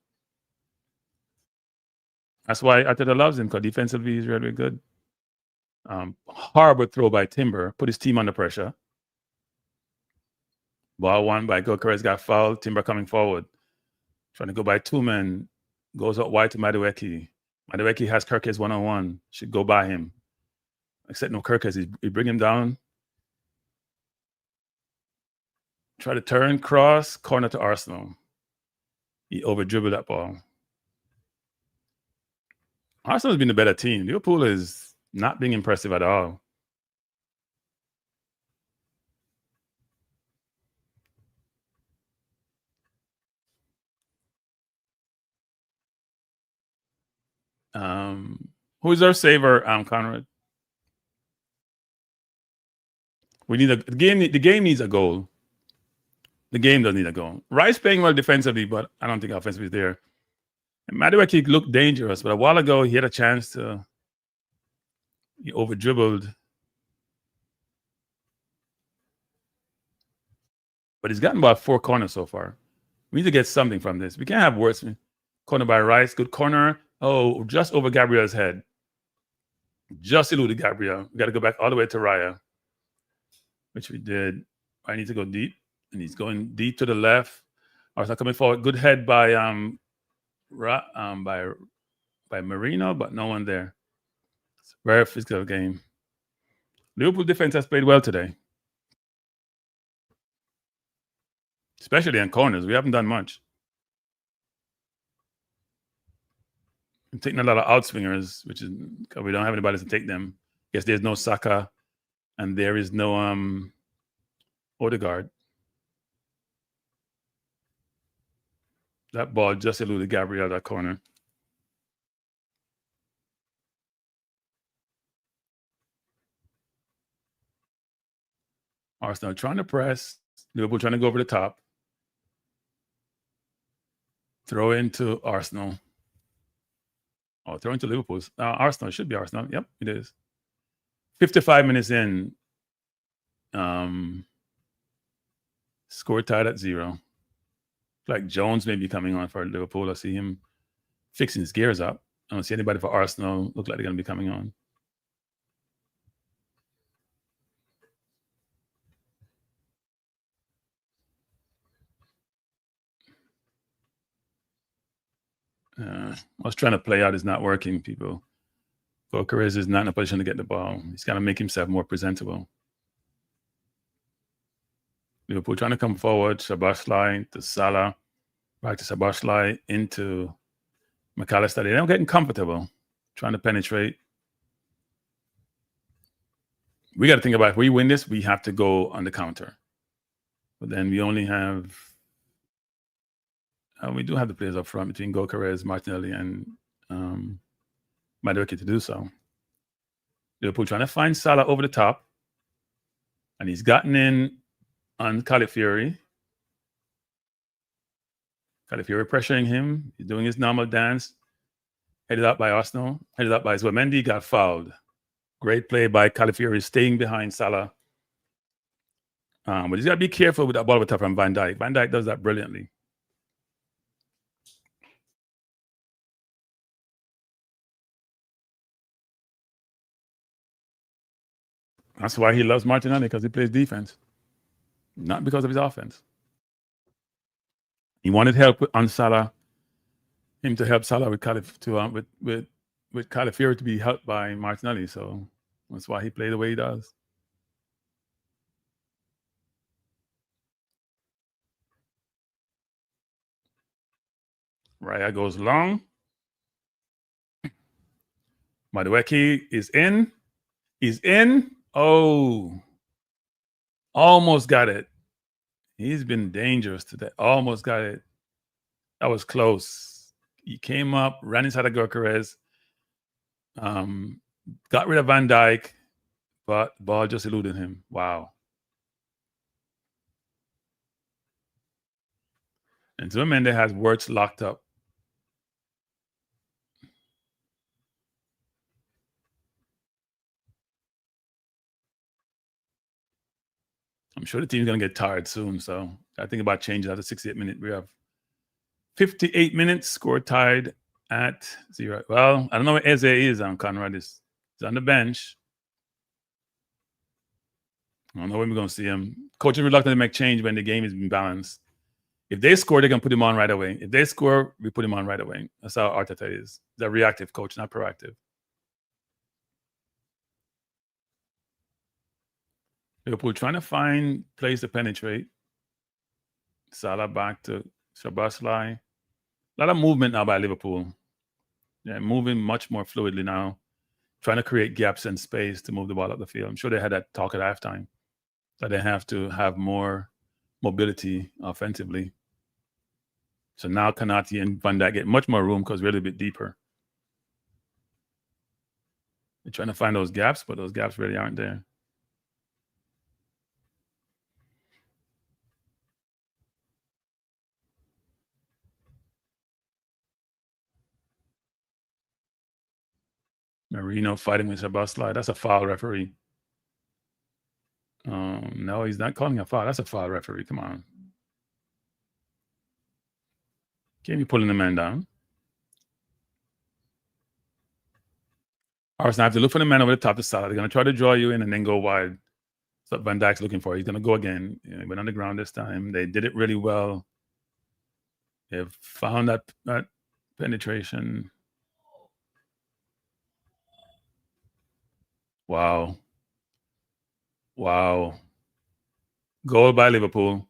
That's why Arteta loves him, because defensively he's really good. Horrible throw by Timber. Put his team under pressure. Ball won by Gyökeres, got fouled. Timber coming forward. Trying to go by 2 men. Goes up wide to Madueke. Madueke has Gyökeres one-on-one. Should go by him. Except no Gyökeres. He bring him down. Try to turn, cross, corner to Arsenal. He over-dribbled that ball. Arsenal's been a better team. Liverpool is not being impressive at all. Who's our saver, Conrad? We need the game needs a goal. The game doesn't need a goal. Rice playing well defensively, but I don't think offensively is there. And Madueke looked dangerous, but a while ago he had a chance to. He over dribbled, but he's gotten about 4 corners so far. We need to get something from this. We can't have worse. Corner by Rice, good corner. Oh, just over Gabriel's head. Just eluded Gabriel. We got to go back all the way to Raya, which we did. I need to go deep, and he's going deep to the left. Arsenal coming forward. Good head by Marino, but no one there. It's a very physical game. Liverpool defense has played well today, especially in corners. We haven't done much. I'm taking a lot of outswingers, which is because we don't have anybody to take them. Guess there's no Saka, and there is no Odegaard. That ball just eluded Gabriel that corner. Arsenal trying to press. Liverpool trying to go over the top. Throw into Arsenal. Oh, throw into Liverpool. Arsenal. It should be Arsenal. Yep, it is. 55 minutes in. Score tied at 0. Like Jones may be coming on for Liverpool. I see him fixing his gears up. I don't see anybody for Arsenal. Look like they're going to be coming on. What's trying to play out is not working, people. Gyökeres is not in a position to get the ball. He's got to make himself more presentable. Liverpool trying to come forward. Szoboszlai to Salah. Back to Szoboszlai into McAllister. They're not getting comfortable. Trying to penetrate. We got to think about if we win this, we have to go on the counter. But then we only have... we do have the players up front between Gyökeres, Martinelli, and Madueke to do so. Liverpool trying to find Salah over the top. And he's gotten in on Calafiori. Calafiori pressuring him. He's doing his normal dance. Headed up by Arsenal. Headed up by Zubimendi. Got fouled. Great play by Calafiori, staying behind Salah. But he's got to be careful with that ball over top from Van Dijk. Van Dijk does that brilliantly. That's why he loves Martinelli, because he plays defense, not because of his offense. He wanted help on Salah, him to help Salah with Calafiori to be helped by Martinelli. So that's why he played the way he does. Raya goes long. Madueke is in. He's in. Oh, almost got it. He's been dangerous today. Almost got it. That was close. He came up, ran inside of Gyökeres, got rid of Van Dijk, but the ball just eluded him. Wow. And Zubimendi has Wirtz locked up. I'm sure the team's going to get tired soon. So I think about changing after 68 minutes. We have 58 minutes, score tied at 0. Well, I don't know where Eze is on Conrad. He's on the bench. I don't know when we're going to see him. Coach is reluctant to make change when the game is balanced. If they score, they're going to put him on right away. If they score, we put him on right away. That's how Arteta is. He's a reactive coach, not proactive. Liverpool trying to find place to penetrate. Salah back to Szoboszlai. A lot of movement now by Liverpool. Yeah, moving much more fluidly now. Trying to create gaps and space to move the ball up the field. I'm sure they had that talk at halftime, that they have to have more mobility offensively. So now Konate and Van Dijk get much more room because we're a little bit deeper. They're trying to find those gaps, but those gaps really aren't there. Marino fighting with Szoboszlai. That's a foul, referee. No, he's not calling a foul. That's a foul, referee. Come on. Can't be pulling the man down. Arsenal have to look for the man over the top of Salah. They're going to try to draw you in and then go wide. That's what Van Dijk's looking for. He's going to go again. He went on the ground this time. They did it really well. They've found that penetration. Wow. Wow. Goal by Liverpool.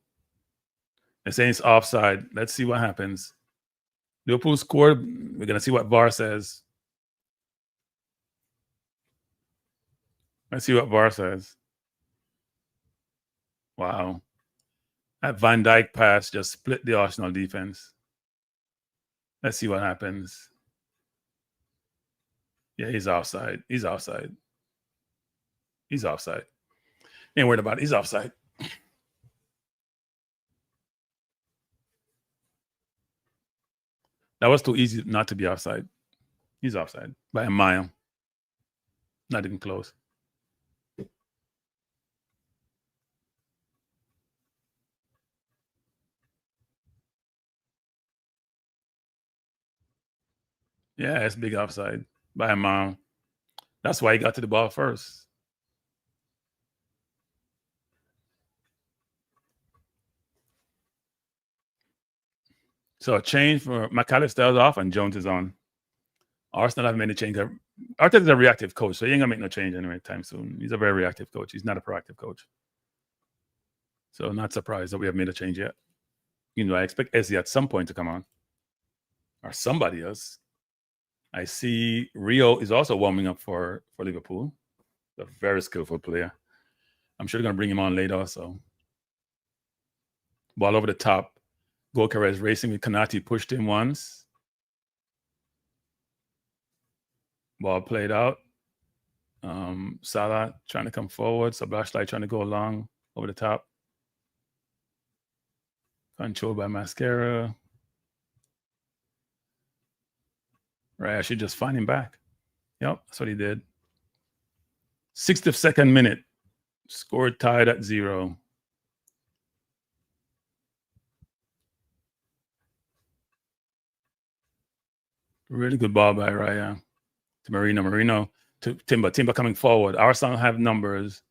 They're saying it's offside. Let's see what happens. Liverpool scored. We're going to see what VAR says. Let's see what VAR says. Wow. That Van Dijk pass just split the Arsenal defense. Let's see what happens. Yeah, he's offside. He's offside. He's offside. Ain't worried about it. He's offside. That was too easy not to be offside. He's offside by a mile. Not even close. Yeah, it's big offside by a mile. That's why he got to the ball first. So a change for McAllister's off and Jones is on. Arsenal haven't made a change. Arteta's a reactive coach, so he ain't gonna make no change anyway anytime soon. He's a very reactive coach. He's not a proactive coach. So not surprised that we haven't made a change yet. You know, I expect Eze at some point to come on. Or somebody else. I see Rio is also warming up for Liverpool. A very skillful player. I'm sure they're going to bring him on later also. Ball over the top. Gyökeres racing with Konate, pushed him once. Ball played out. Salah trying to come forward. Szoboszlai trying to go along over the top. Controlled by Mascara. Right, I should just find him back. Yep, that's what he did. 62nd minute. Scored tied at 0. Really good ball by Raya to Marino. Marino to Timber. Timber coming forward. Arsenal have numbers.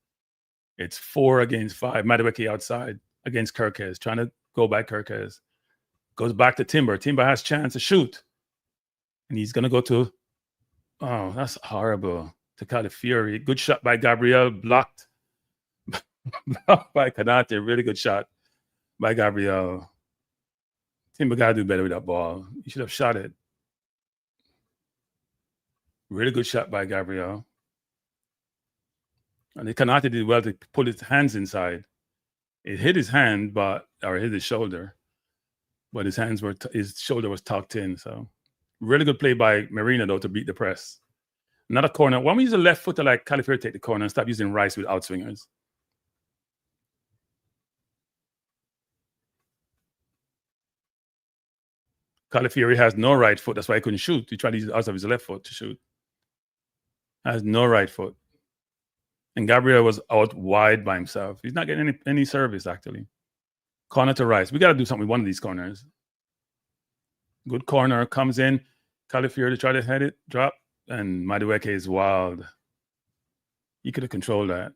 It's 4 against 5. Madueke outside against Gyökeres, trying to go by Gyökeres. Goes back to Timber. Timber has chance to shoot. And he's going to go to, oh, that's horrible. To Calafiori. Good shot by Gabriel, blocked. Blocked by Konate. Really good shot by Gabriel. Timber got to do better with that ball. He should have shot it. Really good shot by Gabriel. And Konate did well to pull his hands inside. It hit his hand, or hit his shoulder. But his shoulder was tucked in. So really good play by Marina, though, to beat the press. Another corner. Why don't we use the left foot to like Calafiori take the corner and stop using Rice with outswingers? Calafiori has no right foot. That's why he couldn't shoot. He tried to use out of his left foot to shoot. Has no right foot. And Gabriel was out wide by himself. He's not getting any service, actually. Corner to Rice. We got to do something with one of these corners. Good corner. Comes in. Calafiori to try to head it. Drop. And Madueke is wild. He could have controlled that.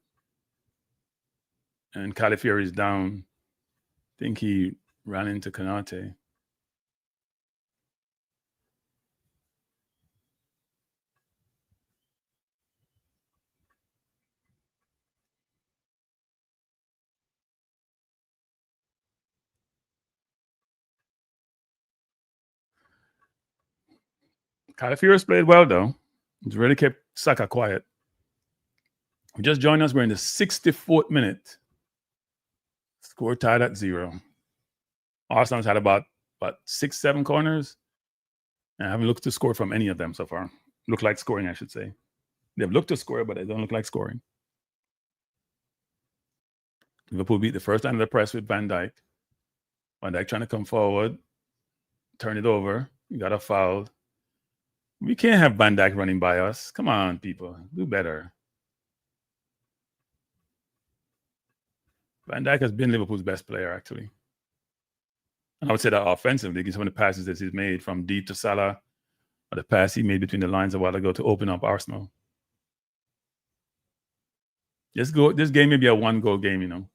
And Calafiori is down. I think he ran into Konate. Calafiori's played well, though. He's really kept Saka quiet. If you just joined us, we're in the 64th minute. Score tied at 0. Arsenal's had about 6-7 corners. And I haven't looked to score from any of them so far. Look like scoring, I should say. They've looked to score, but they don't look like scoring. Liverpool beat the first line of the press with Van Dijk. Van Dijk trying to come forward. Turn it over. You got a foul. We can't have Van Dijk running by us. Come on, people. Do better. Van Dijk has been Liverpool's best player, actually. And I would say that offensively, some of the passes that he's made from deep to Salah, or the pass he made between the lines a while ago to open up Arsenal. This game may be a 1-goal game, you know.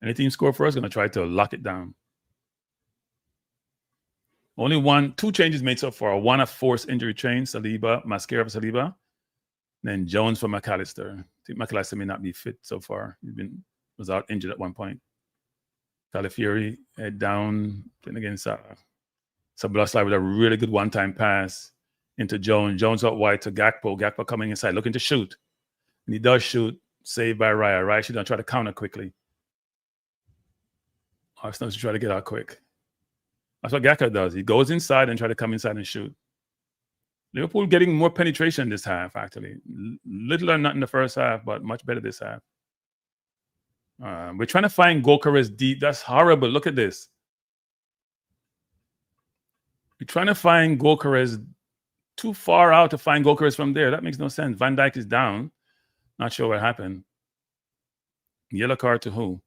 Any team score for us is going to try to lock it down. Only 2 changes made so far. One, a forced injury change, Saliba, Mascara for Saliba. Then Jones for McAllister. I think McAllister may not be fit so far. Was out injured at one point. Calafiori head down, playing against Sabla with a really good one-time pass into Jones. Jones out wide to Gakpo. Gakpo coming inside, looking to shoot. And he does shoot, saved by Raya. Raya should try to counter quickly. Arsenal should try to get out quick. That's what Gyökeres does. He goes inside and try to come inside and shoot. Liverpool getting more penetration this half, actually. Little or not in the first half, but much better this half. We're trying to find Gyökeres deep. That's horrible. Look at this. We're trying to find Gyökeres too far out to find Gyökeres from there. That makes no sense. Van Dijk is down. Not sure what happened. Yellow card to who?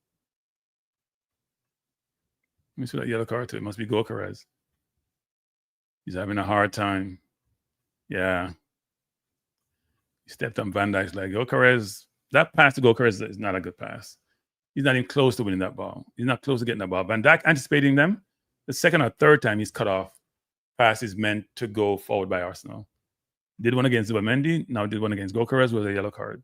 Let me see that yellow card to. It must be Gyökeres. He's having a hard time. Yeah. He stepped on Van Dijk's leg. Gyökeres, that pass to Gyökeres is not a good pass. He's not even close to winning that ball. He's not close to getting that ball. Van Dijk anticipating them. The second or third time he's cut off. Pass is meant to go forward by Arsenal. Did one against Zubimendi. Now did one against Gyökeres with a yellow card.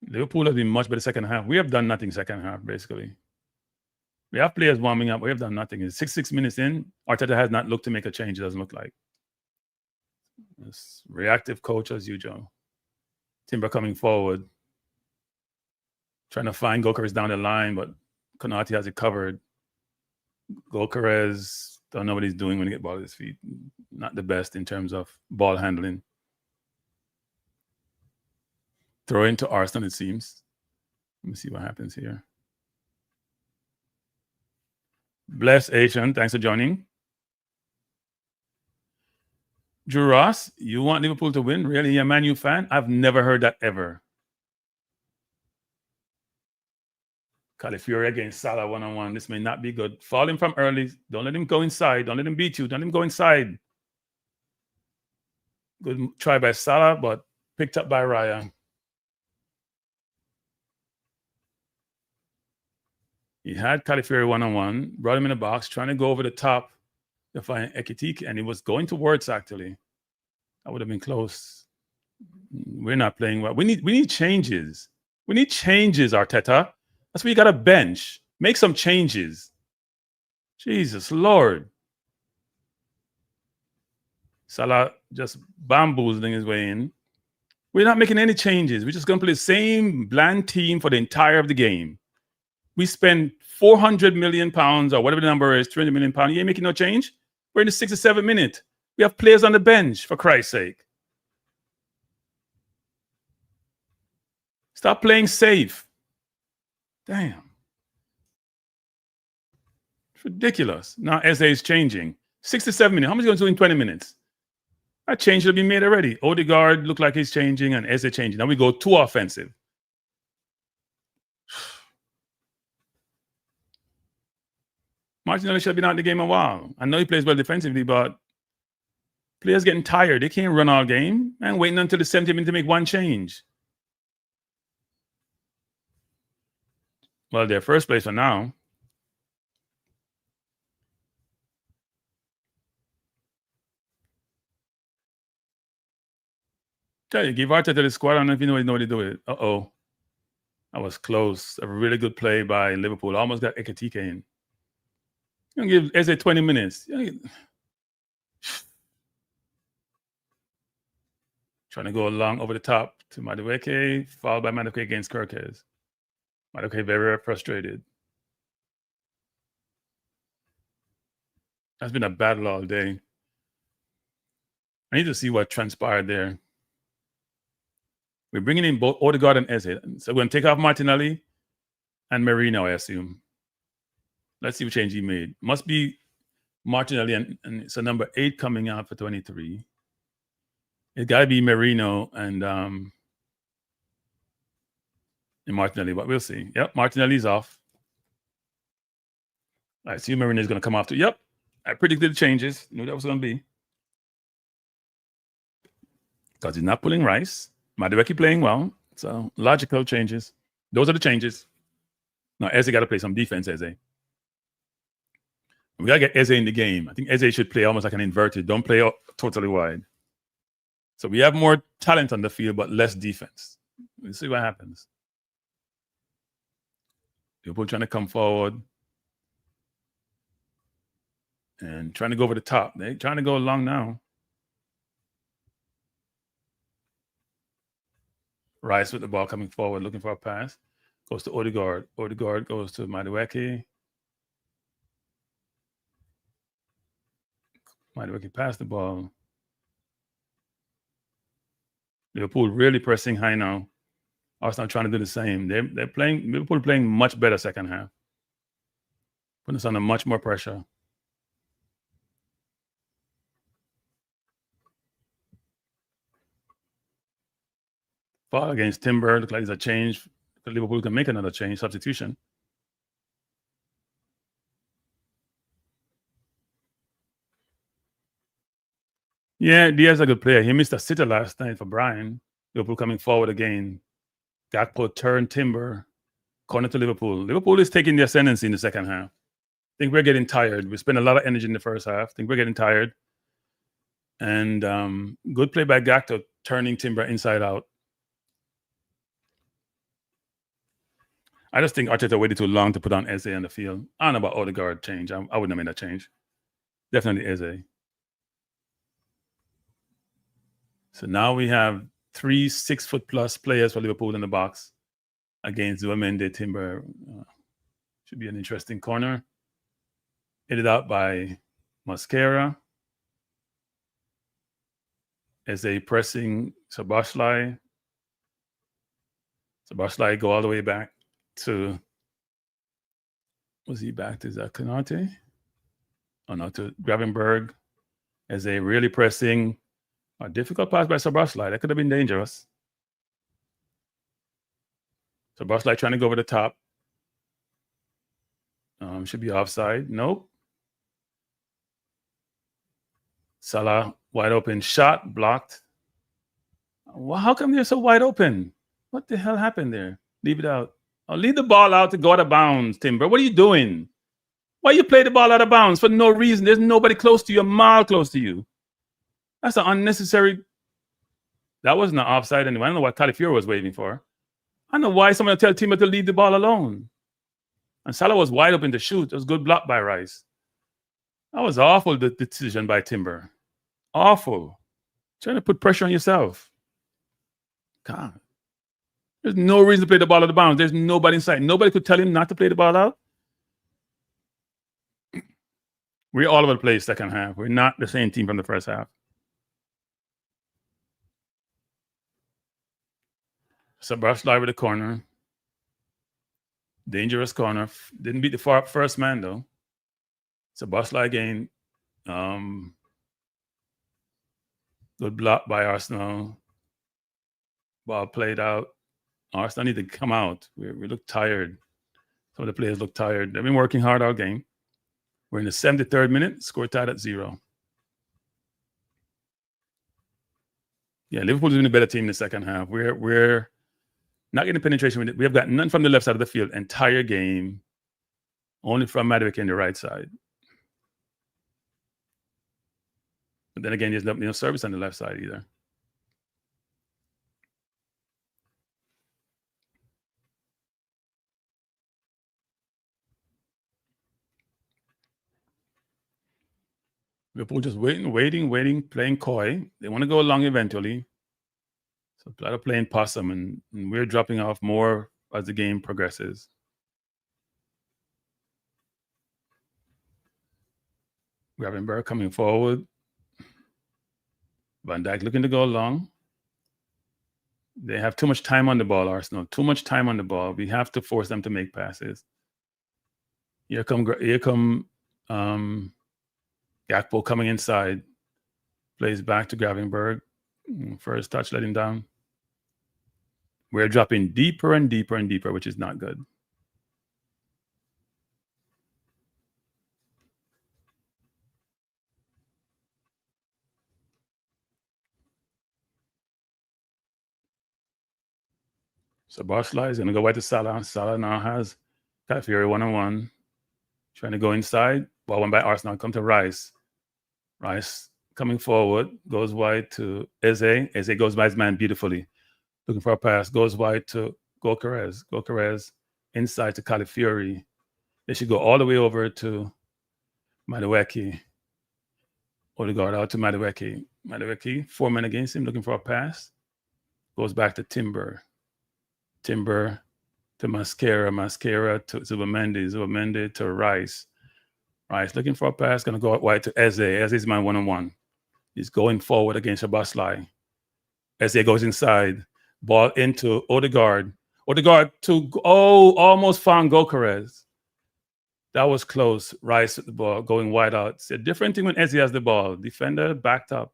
Liverpool has been much better second half. We have done nothing second half, basically. We have players warming up. We have done nothing. It's 6 minutes in. Arteta has not looked to make a change. It doesn't look like. It's reactive coach as usual. Timber coming forward. Trying to find Gyökeres down the line, but Konate has it covered. Gyökeres don't know what he's doing when he gets ball at his feet. Not the best in terms of ball handling. Throw into Arsenal, it seems. Let me see what happens here. Bless Asian, thanks for joining. Drew Ross, you want Liverpool to win? Really, a Man U fan? I've never heard that ever. Calafiori against Salah one-on-one. This may not be good. Fall him from early. Don't let him go inside. Don't let him beat you. Don't let him go inside. Good try by Salah, but picked up by Raya. He had Calafiori one-on-one, brought him in the box, trying to go over the top to find Ekitike, and he was going towards, actually. That would have been close. We're not playing well. We need changes. We need changes, Arteta. That's why you got a bench. Make some changes. Jesus Lord. Salah just bamboozling his way in. We're not making any changes. We're just going to play the same bland team for the entire of the game. We spend £400 million or whatever the number is, £300 million. You ain't making no change? We're in the 67th minute. We have players on the bench, for Christ's sake. Stop playing safe. Damn. It's ridiculous. Now Eze is changing. 67 minutes. How much are you going to do in 20 minutes? That change will be made already. Odegaard look like he's changing and Eze changing. Now we go too offensive. Martinelli should have been out of the game a while. I know he plays well defensively, but players getting tired. They can't run all game and waiting until the 70th minute to make one change. Well, they're first place for now. Tell you, give Arteta the squad. I don't know if you know what to do with it. Uh-oh. That was close. A really good play by Liverpool. Almost got Ekitike in. You give Eze 20 minutes. Trying to go along over the top to Madueke, followed by Madueke against Gyökeres. Madueke very frustrated. That's been a battle all day. I need to see what transpired there. We're bringing in both Odegaard and Eze. So we're going to take off Martinelli and Merino, I assume. Let's see what change he made. Must be Martinelli, and it's a number 8 coming out for 23. It's got to be Merino and Martinelli, but we'll see. Yep, Martinelli's off. I see Merino is going to come off too. Yep, I predicted the changes. Knew that was going to be. Because he's not pulling Rice. Madueke playing well. So logical changes. Those are the changes. Now, Eze got to play some defense, Eze. We got to get Eze in the game. I think Eze should play almost like an inverted. Don't play totally wide. So we have more talent on the field, but less defense. We'll see what happens. People trying to come forward and trying to go over the top. They're trying to go long now. Rice with the ball coming forward, looking for a pass. Goes to Odegaard. Odegaard goes to Madueke. Madueke passed the ball. Liverpool really pressing high now. Arsenal trying to do the same. They're playing. Liverpool playing much better second half. Putting us under much more pressure. Foul against Timber. Looks like there's a change. Liverpool can make another change, substitution. Yeah, Diaz is a good player. He missed a sitter last night for Brian. Liverpool coming forward again. Gakpo turned Timber. Corner to Liverpool. Liverpool is taking the ascendancy in the second half. I think we're getting tired. We spent a lot of energy in the first half. I think we're getting tired. And good play by Gakpo, turning Timber inside out. I just think Arteta waited too long to put on Eze on the field. I don't know about Odegaard change. I wouldn't have made that change. Definitely Eze. So now we have 3 6-foot-plus players for Liverpool in the box against Zuamende, Timber. Should be an interesting corner. Headed out by Mascara. Eze pressing Szoboszlai. Szoboszlai go all the way back to, was he back to Konate? Oh no, to Gravenberg. Eze really pressing. A difficult pass by Szoboszlai. That could have been dangerous. Szoboszlai trying to go over the top. Should be offside. Nope. Salah, wide open shot, blocked. Well, how come they're so wide open? What the hell happened there? Leave it out. Oh, leave the ball out to go out of bounds, Timber. What are you doing? Why you play the ball out of bounds for no reason? There's nobody close to you, a mile close to you. That's an unnecessary. That wasn't an offside anyway. I don't know what Califiore was waiting for. I don't know why someone tell Timber to leave the ball alone. And Salah was wide open to shoot. It was a good block by Rice. That was awful, the decision by Timber. Awful. Trying to put pressure on yourself. God. There's no reason to play the ball out of bounds. There's nobody inside. Nobody could tell him not to play the ball out. We're all over the place second half. We're not the same team from the first half. Szoboszlai with the corner. Dangerous corner. Didn't beat the first man, though. Szoboszlai again. Good block by Arsenal. Ball played out. Arsenal need to come out. We look tired. Some of the players look tired. They've been working hard all game. We're in the 73rd minute. Score tied at 0. Yeah, Liverpool's been a better team in the second half. We're not getting penetration. We have got none from the left side of the field entire game. Only from Madueke on the right side. But then again, there's no service on the left side either. Liverpool just waiting, playing coy. They want to go long eventually. So a lot of playing possum, and we're dropping off more as the game progresses. Gravenberg coming forward. Van Dijk looking to go long. They have too much time on the ball, Arsenal. Too much time on the ball. We have to force them to make passes. Here come Gakpo coming inside. Plays back to Gravenberg. First touch, let him down. We're dropping deeper and deeper and deeper, which is not good. So Szoboszlai is going to go wide to Salah. Salah now has Califiore 1-on-1. Trying to go inside. Ball went by Arsenal. Come to Rice. Rice coming forward. Goes wide to Eze. Eze goes by his man beautifully. Looking for a pass. Goes wide to Gyökeres. Gyökeres inside to Califiore. They should go all the way over to Madueke. Odegaard out to Madueke. Madueke, 4 men against him, looking for a pass. Goes back to Timber. Timber to Mascara to Zubamendi to Rice. Rice looking for a pass, going to go out wide to Eze. Eze's man 1-on-1. He's going forward against Szoboszlai. Eze goes inside. Ball into Odegaard. Odegaard to, almost found Gyökeres. That was close. Rice with the ball, going wide out. It's a different thing when Eze has the ball. Defender backed up.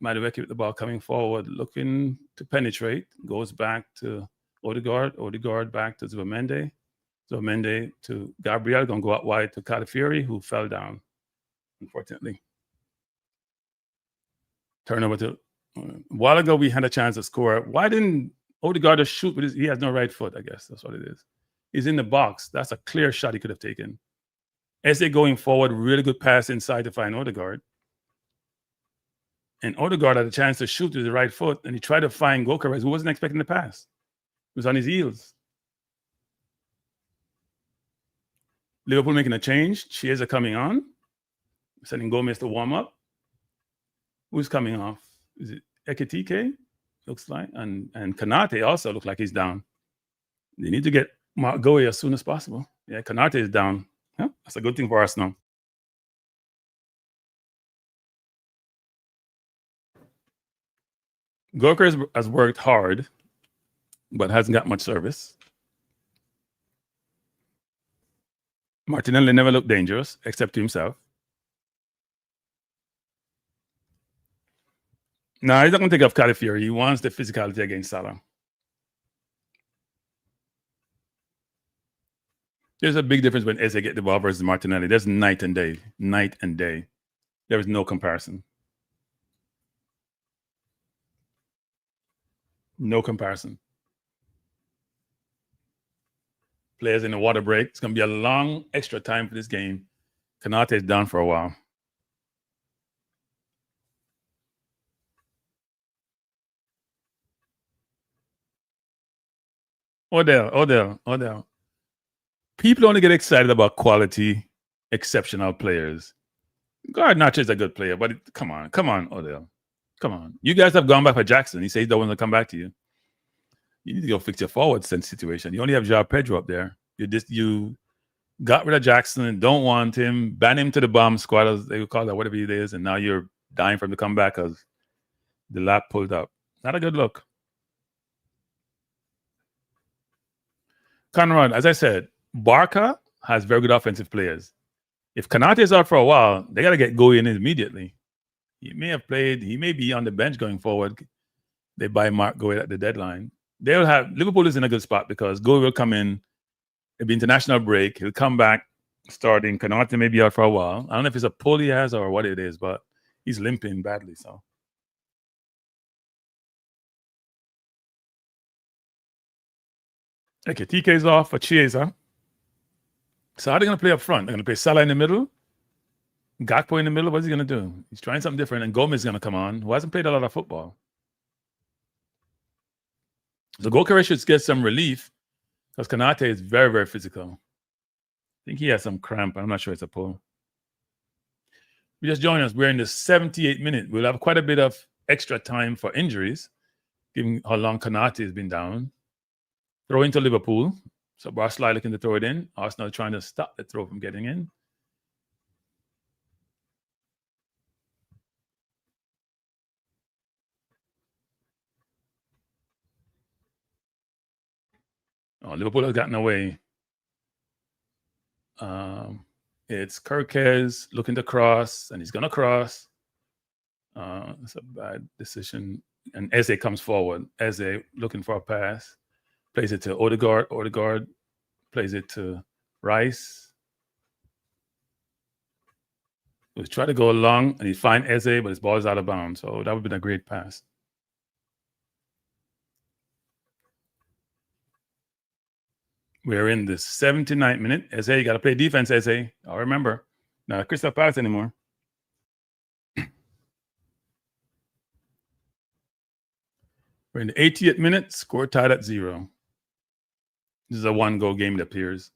Madueke with the ball coming forward, looking to penetrate. Goes back to Odegaard. Odegaard back to Zubamendi. Zubamendi to Gabriel. Going to go out wide to Califiore, who fell down, unfortunately. Turnover to... a while ago, we had a chance to score. Why didn't Odegaard just shoot with his... He has no right foot, I guess. That's what it is. He's in the box. That's a clear shot he could have taken. Eze going forward, really good pass inside to find Odegaard. And Odegaard had a chance to shoot with the right foot, and he tried to find Gyökeres, who wasn't expecting the pass. He was on his heels. Liverpool making a change. Chiesa coming on. Sending Gomez to warm up. Who's coming off? Is it Ekitike? Looks like. And Konate also looks like he's down. They need to get Mark Goey as soon as possible. Yeah, Konate is down. Yeah, that's a good thing for Arsenal. Gyökeres has worked hard, but hasn't got much service. Martinelli never looked dangerous, except to himself. No, he's not going to take off Califiore. He wants the physicality against Salah. There's a big difference when Eze get the ball versus Martinelli. There's night and day. Night and day. There is no comparison. No comparison. Players in the water break. It's going to be a long extra time for this game. Konate is down for a while. Odell. People only get excited about quality, exceptional players. Garnacho is a good player, but come on, Odell. Come on. You guys have gone back for Jackson. He says he don't want to come back to you. You need to go fix your forward situation. You only have Joao Pedro up there. You got rid of Jackson and don't want him, ban him to the bomb squad, as they would call that, whatever it is, and now you're dying for him to come back because the lap pulled up. Not a good look. Conrad, as I said, Barca has very good offensive players. If Konate is out for a while, they got to get going immediately. He may have played. He may be on the bench going forward. They buy Mark Goey at the deadline. They'll have Liverpool is in a good spot because Goey will come in. It'll be international break. He'll come back starting. Konate may be out for a while. I don't know if it's a pull he has or what it is, but he's limping badly. So. Okay, TK is off for Chiesa. So how are they going to play up front? They're going to play Salah in the middle, Gakpo in the middle. What's he going to do? He's trying something different, and Gomez is going to come on, who hasn't played a lot of football. So Gyökeres should get some relief because Konate is very, very physical. I think he has some cramp. I'm not sure it's a pull. You just join us. We're in the 78th minute. We'll have quite a bit of extra time for injuries, given how long Konate has been down. Throw into Liverpool. So Barcelona looking to throw it in. Arsenal trying to stop the throw from getting in. Oh, Liverpool has gotten away. It's Gyökeres looking to cross, and he's going to cross. It's a bad decision. And Eze comes forward. Eze looking for a pass. Plays it to Odegaard. Odegaard plays it to Rice. He was trying to go long, and he find Eze, but his ball is out of bounds. So that would have been a great pass. We're in the 79th minute. Eze, you got to play defense, Eze. I'll remember. Not Crystal Palace anymore. We're in the 80th minute. Score tied at 0. This is a one-goal game, it appears.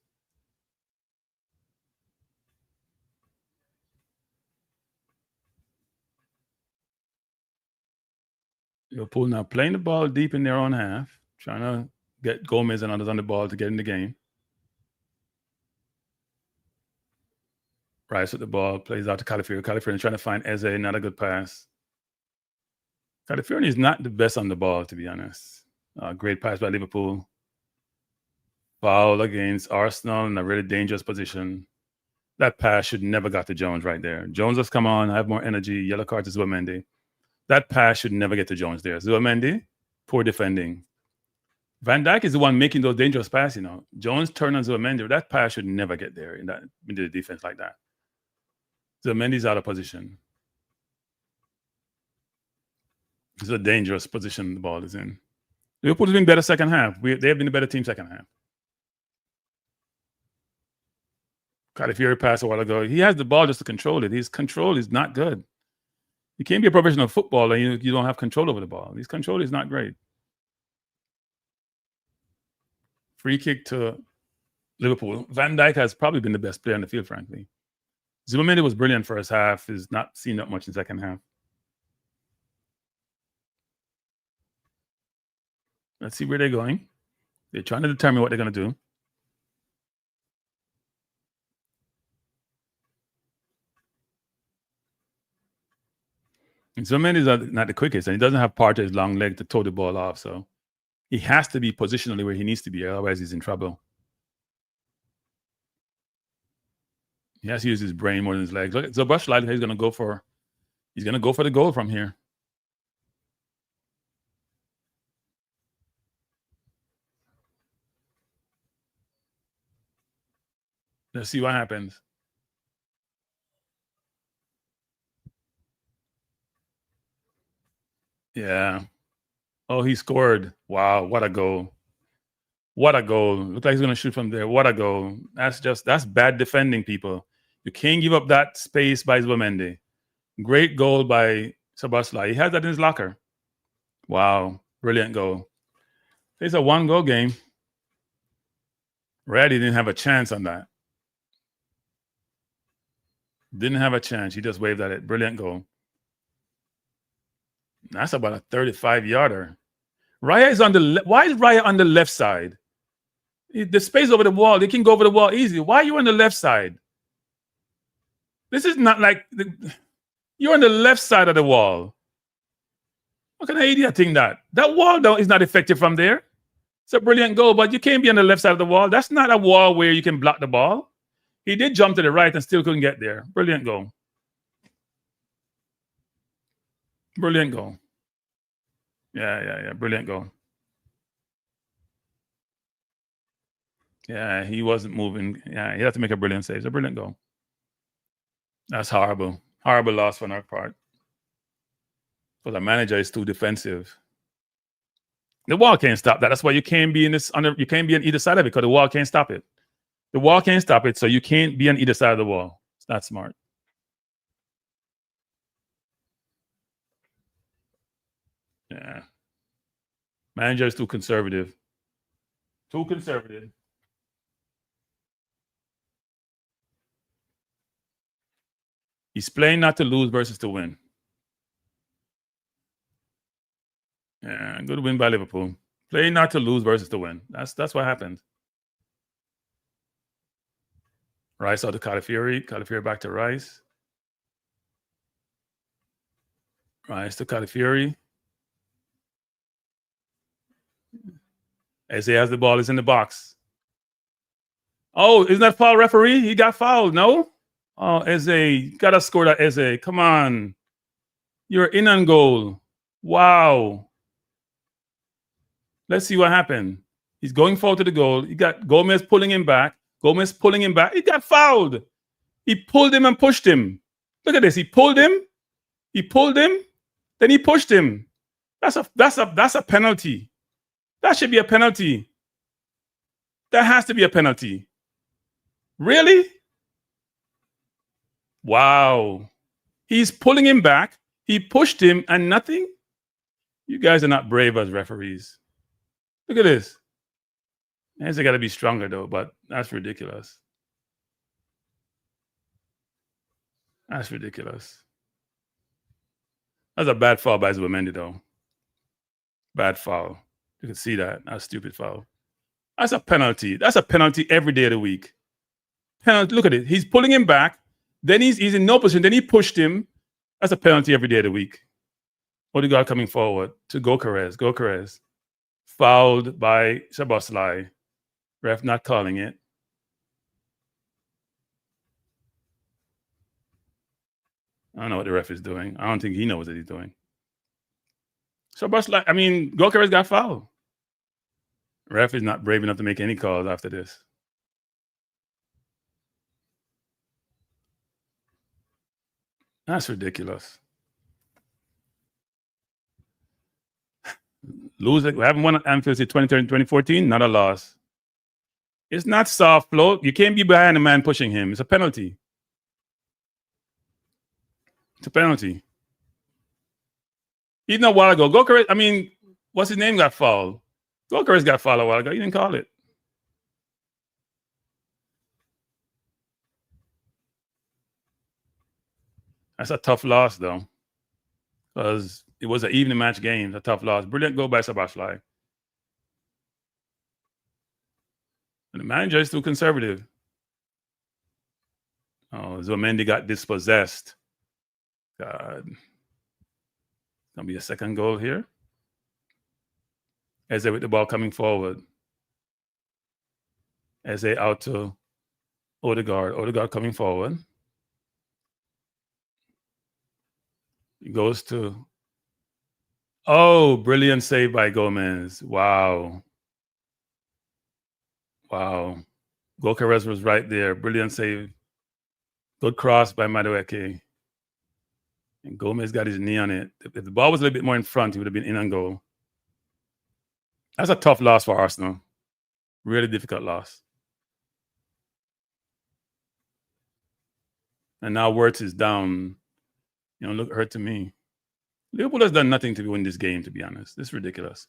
Liverpool now playing the ball deep in their own half, trying to get Gomez and others on the ball to get in the game. Rice with the ball, plays out to Calafiori. Calafiori trying to find Eze, not a good pass. Calafiori is not the best on the ball, to be honest. Great pass by Liverpool. Foul against Arsenal in a really dangerous position. That pass should never got to Jones right there. Jones has come on, have more energy. Yellow card to Zubimendi. That pass should never get to Jones there. Zubimendi, poor defending. Van Dijk is the one making those dangerous passes, Jones turned on Zubimendi. That pass should never get there into the defense like that. Zubimendi's out of position. It's a dangerous position the ball is in. Liverpool's been better second half. They have been a better team second half. Calafiori passed a while ago. He has the ball just to control it. His control is not good. You can't be a professional footballer. You don't have control over the ball. His control is not great. Free kick to Liverpool. Van Dijk has probably been the best player on the field, frankly. Zubimendi was brilliant first half. He's not seen that much in second half. Let's see where they're going. They're trying to determine what they're going to do. And Zubimendi is not the quickest, and he doesn't have Partey's long leg to tow the ball off. So he has to be positionally where he needs to be, otherwise he's in trouble. He has to use his brain more than his legs. Look at Zoboszlai. He's going to go for the goal from here. Let's see what happens. Yeah. Oh, he scored. Wow, what a goal. What a goal. Looked like he's gonna shoot from there. What a goal. That's bad defending, people. You can't give up that space by Zubimendi. Great goal by Szoboszlai. He has that in his locker. Wow. Brilliant goal. It's a 1-goal game. Reddy didn't have a chance on that. Didn't have a chance. He just waved at it. Brilliant goal. That's about a 35-yarder. Raya is on the why is Raya on the left side? The space over the wall, they can go over the wall easy. Why are you on the left side? This is not like you're on the left side of the wall. What kind of idiot think that? That wall though is not effective from there. It's a brilliant goal, but you can't be on the left side of the wall. That's not a wall where you can block the ball. He did jump to the right and still couldn't get there. Brilliant goal. Brilliant goal. Yeah. Brilliant goal. Yeah, he wasn't moving. Yeah, he had to make a brilliant save. It's a brilliant goal. That's horrible. Horrible loss on our part. But the manager is too defensive. The wall can't stop that. That's why you can't be in this you can't be on either side of it because the wall can't stop it. The wall can't stop it, so you can't be on either side of the wall. It's not smart. Yeah. Manager is too conservative. Too conservative. He's playing not to lose versus to win. Yeah, good win by Liverpool. Playing not to lose versus to win. That's what happened. Rice out to Calafiori. Calafiori back to Rice. Rice to Calafiori. Eze has the ball. Is in the box. Oh, isn't that foul, referee? He got fouled, no? Oh, Eze. Gotta score that, Eze. Come on. You're in on goal. Wow. Let's see what happened. He's going forward to the goal. He got Gomez pulling him back. Gomez pulling him back. He got fouled. He pulled him and pushed him. Look at this. He pulled him. He pulled him. Then he pushed him. That's a penalty. That should be a penalty. That has to be a penalty. Really? Wow. He's pulling him back. He pushed him and nothing? You guys are not brave as referees. Look at this. They got to be stronger though, but that's ridiculous. That's ridiculous. That's a bad foul by Zubimendi though. Bad foul. You can see that. That's a stupid foul. That's a penalty. That's a penalty every day of the week. Penalty. Look at it. He's pulling him back. Then he's in no position. Then he pushed him. That's a penalty every day of the week. Odegaard coming forward to Gyökeres. Gyökeres. Fouled by Szoboszlai. Ref not calling it. I don't know what the ref is doing. I don't think he knows what he's doing. Szoboszlai, Gyökeres got fouled. Ref is not brave enough to make any calls after this. That's ridiculous. Losing, we haven't won at Anfield since 2013, 2014, not a loss. It's not soft float. You can't be behind a man pushing him. It's a penalty. It's a penalty. Even a while ago, Gyökeres, what's his name got fouled? Gyökeres got fouled a while ago. He didn't call it. That's a tough loss, though, because it was an evening match game. It's a tough loss. Brilliant goal by Szoboszlai. And the manager is too conservative. Oh, Zubimendi got dispossessed. God. Gonna be a second goal here. Eze with the ball coming forward. Eze out to Odegaard. Odegaard coming forward. He goes to... Oh, brilliant save by Gomez. Wow. Wow. Gyökeres was right there. Brilliant save. Good cross by Madueke. And Gomez got his knee on it. If the ball was a little bit more in front, he would have been in on goal. That's a tough loss for Arsenal. Really difficult loss. And now Wirtz is down. You know, look, hurt to me. Liverpool has done nothing to win this game, to be honest. This is ridiculous.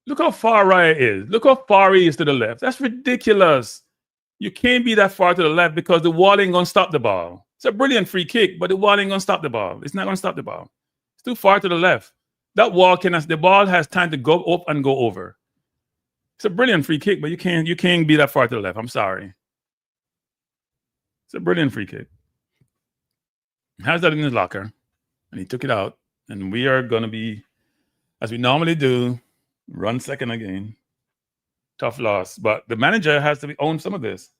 Look how far Raya is. Look how far he is to the left. That's ridiculous. You can't be that far to the left because the wall ain't going to stop the ball. It's a brilliant free kick, but the wall ain't going to stop the ball. It's not going to stop the ball. It's too far to the left. That wall the ball has time to go up and go over. It's a brilliant free kick, but you can't be that far to the left. I'm sorry. It's a brilliant free kick. He has that in his locker, and he took it out. And we are going to be, as we normally do, run second again. Tough loss. But the manager has to own some of this.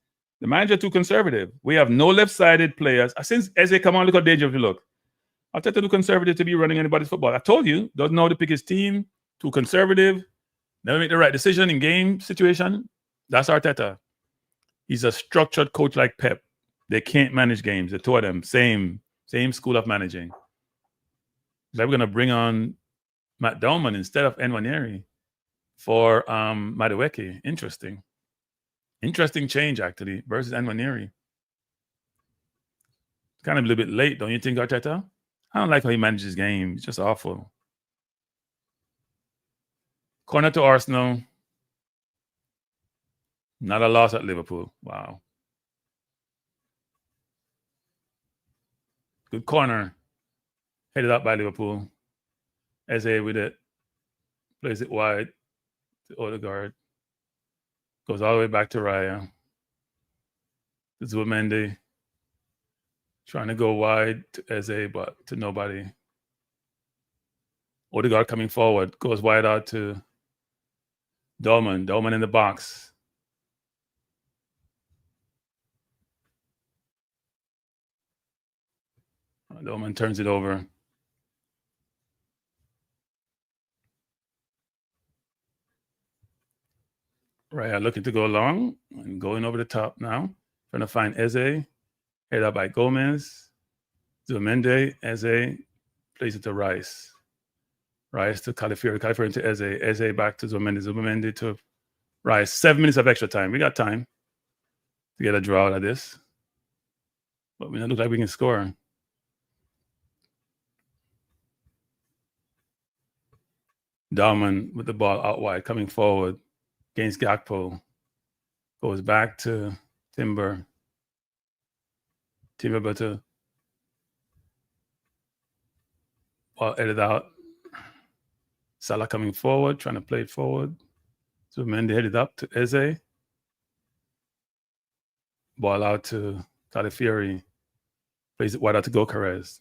The manager too conservative. We have no left-sided players. Since Eze come on, look how dangerous we look. Arteta too conservative to be running anybody's football. I told you, doesn't know how to pick his team. Too conservative. Never make the right decision in game situation. That's Arteta. He's a structured coach like Pep. They can't manage games. The two of them, same school of managing. Like we're going to bring on Matt Dolman instead of Nwaneri for Madueke. Interesting change, actually, versus Nwaneri. Kind of a little bit late, don't you think, Arteta? I don't like how he manages game. It's just awful. Corner to Arsenal. Not a loss at Liverpool. Wow. Good corner. Headed up by Liverpool. Eze with it. Plays it wide to Odegaard. Goes all the way back to Raya. To Zubimendi. Trying to go wide to Eze, but to nobody. Odegaard coming forward. Goes wide out to Dolman. Dolman in the box. Dolman turns it over. Raya looking to go long and going over the top now. Trying to find Eze. Headed up by Gomez. Zubimendi. Eze plays it to Rice. Rice to Calafiori. Calafiori to Eze. Eze back to Zubimendi. Zubimendi to Rice. 7 minutes of extra time. We got time to get a draw out of this. But we don't look like we can score. Dalman with the ball out wide, coming forward against Gakpo. Goes back to Timber. Timber but to ball edited out. Salah coming forward, trying to play it forward. So Mendy headed up to Eze. Ball out to Calafiori. Plays it wide out to Gyökeres.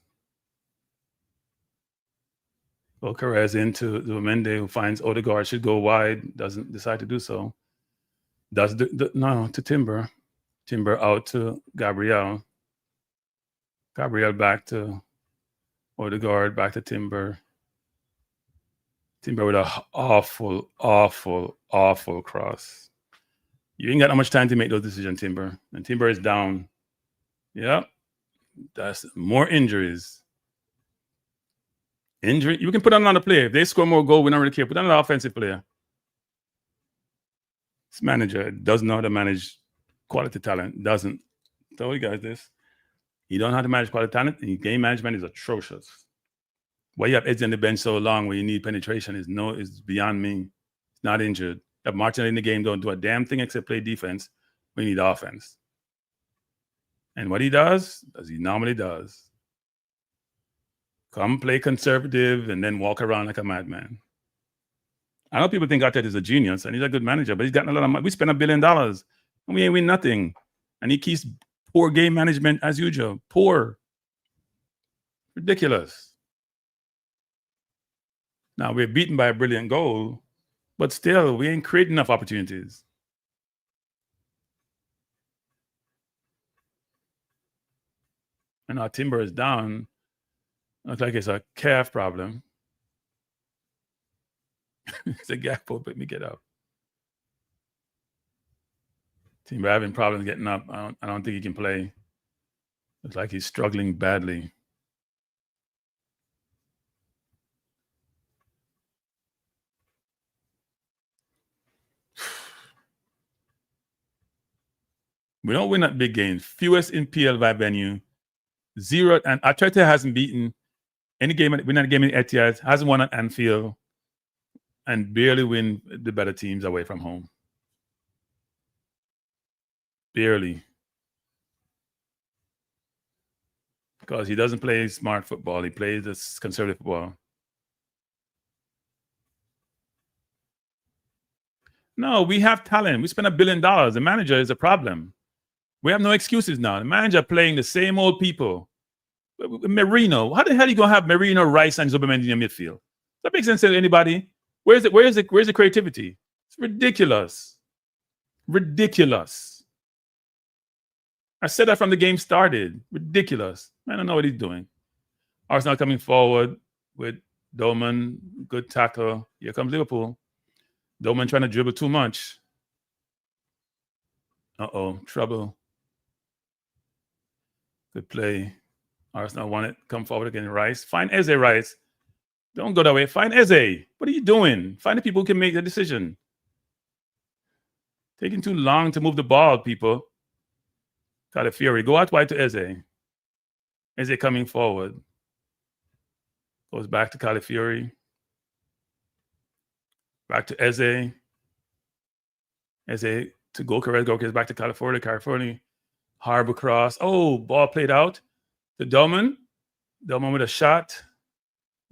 Gyökeres into Zubimendi, who finds Odegaard should go wide, doesn't decide to do so. No, to Timber. Timber out to Gabriel. Gabriel back to Odegaard, back to Timber. Timber with an awful cross. You ain't got that much time to make those decisions, Timber. And Timber is down. Yep. That's more injuries. Injury. You can put on another player. If they score more goal, we don't really care. Put on another offensive player. This manager doesn't know how to manage quality talent. Doesn't. Tell you guys this. You don't know how to manage quality talent, and your game management is atrocious. Why you have Eze on the bench so long where you need penetration is beyond me. He's not injured. That Martinelli in the game don't do a damn thing except play defense. We need offense. And what he does, as he normally does, come play conservative and then walk around like a madman. I know people think Arteta is a genius and he's a good manager, but he's gotten a lot of money. We spent $1 billion and we ain't win nothing. And he keeps poor game management as usual. Poor. Ridiculous. Now, we're beaten by a brilliant goal, but still, we ain't creating enough opportunities. And our timber is down. Looks like it's a calf problem. It's a Gakpo, let me get up. Timber having problems getting up. I don't think he can play. Looks like he's struggling badly. We don't win at big games. Fewest in PL by venue. 0, and Arteta hasn't beaten any game. We're not a game in Etihad. Hasn't won at Anfield, and barely win the better teams away from home. Barely, because he doesn't play smart football. He plays this conservative football. No, we have talent. We spent $1 billion. The manager is a problem. We have no excuses now. The manager playing the same old people. Merino. How the hell are you going to have Merino, Rice, and Zuberman in your midfield? Does that make sense to anybody? Where's the creativity? It's ridiculous. Ridiculous. I said that from the game started. Ridiculous. I don't know what he's doing. Arsenal coming forward with Doman. Good tackle. Here comes Liverpool. Doman trying to dribble too much. Uh-oh, trouble. Good play. Arsenal want it. Come forward again. Rice. Find Eze, Rice. Don't go that way. Find Eze. What are you doing? Find the people who can make the decision. Taking too long to move the ball, people. Calafiori. Go out wide to Eze. Eze coming forward. Goes back to Calafiori. Back to Eze. Eze to Gyökeres. Gyökeres back to California. California. Harbor cross. Oh, ball played out. To Doman. Doman with a shot.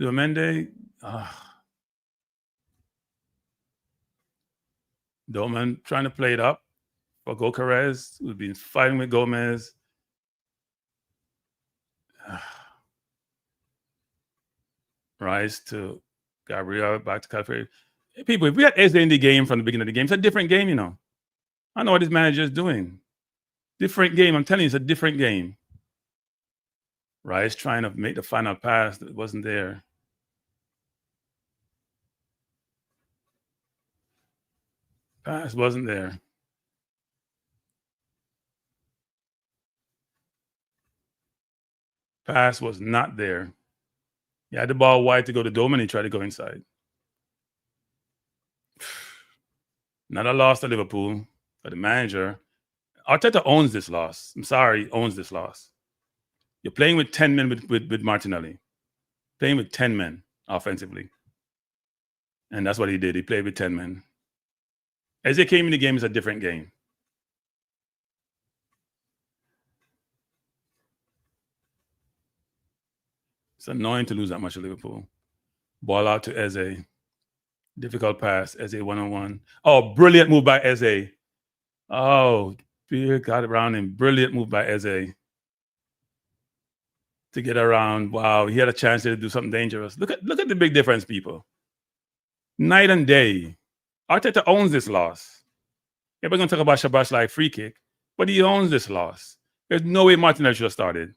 Duamende. Doman trying to play it up for Gyökeres, who's been fighting with Gomez. Rice to Gabriel, back to California. Hey, people, if we had Eze in the game from the beginning of the game, it's a different game, you know. I know what this manager is doing. Different game. I'm telling you, it's a different game. Rice trying to make the final pass that wasn't there. Pass wasn't there. Pass was not there. He had the ball wide to go to Doman and he tried to go inside. Not a loss to Liverpool, but the manager. Arteta owns this loss. I'm sorry, he owns this loss. You're playing with 10 men with Martinelli. Playing with 10 men offensively. And that's what he did. He played with 10 men. As they came in the game, it's a different game. It's annoying to lose that much to Liverpool. Ball out to Eze. Difficult pass. Eze one-on-one. Oh, brilliant move by Eze. Oh, Beer got around him. Brilliant move by Eze. To get around. Wow, he had a chance to do something dangerous. Look at the big difference, people. Night and day. Arteta owns this loss. Everybody's going to talk about Shabash like free kick, but he owns this loss. There's no way Martinelli should have started.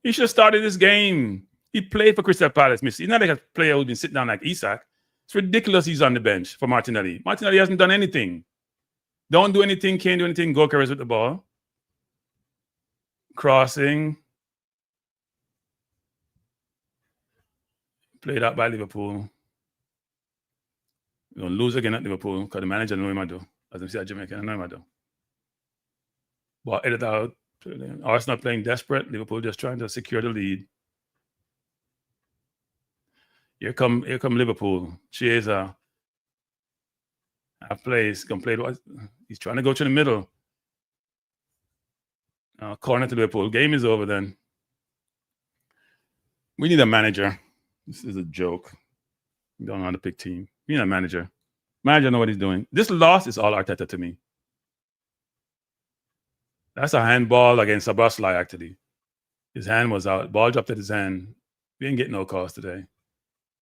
He should have started this game. He played for Crystal Palace, Missy. He's not like a player who's been sitting down like Isak. It's ridiculous he's on the bench for Martinelli. Martinelli hasn't done anything. Don't do anything, can't do anything. Gyökeres with the ball. Crossing. Played out by Liverpool. We're going to lose again at Liverpool because the manager knows him I do. As I say, Jamaican, I know him I do. Ball edited out. Arsenal playing desperate. Liverpool just trying to secure the lead. Here come Liverpool. Chiesa. Half plays. He's trying to go to the middle. Corner to Liverpool. Game is over then. We need a manager. This is a joke. We don't know how to pick team. We need a manager. Manager know what he's doing. This loss is all Arteta to me. That's a handball against Szoboszlai, actually. His hand was out. Ball dropped at his hand. We didn't get no calls today.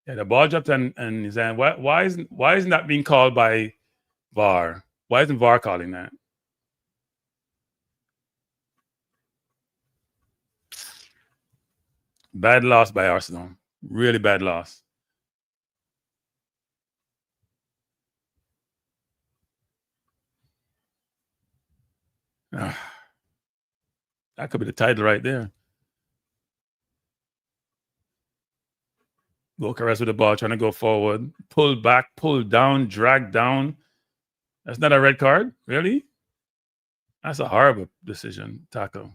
Yeah, the ball dropped and his hand. Why isn't that being called by VAR? Why isn't VAR calling that? Bad loss by Arsenal. Really bad loss. That could be the title right there. Gyökeres with the ball, trying to go forward. Pull back, pull down, drag down. That's not a red card? Really? That's a horrible decision, tackle.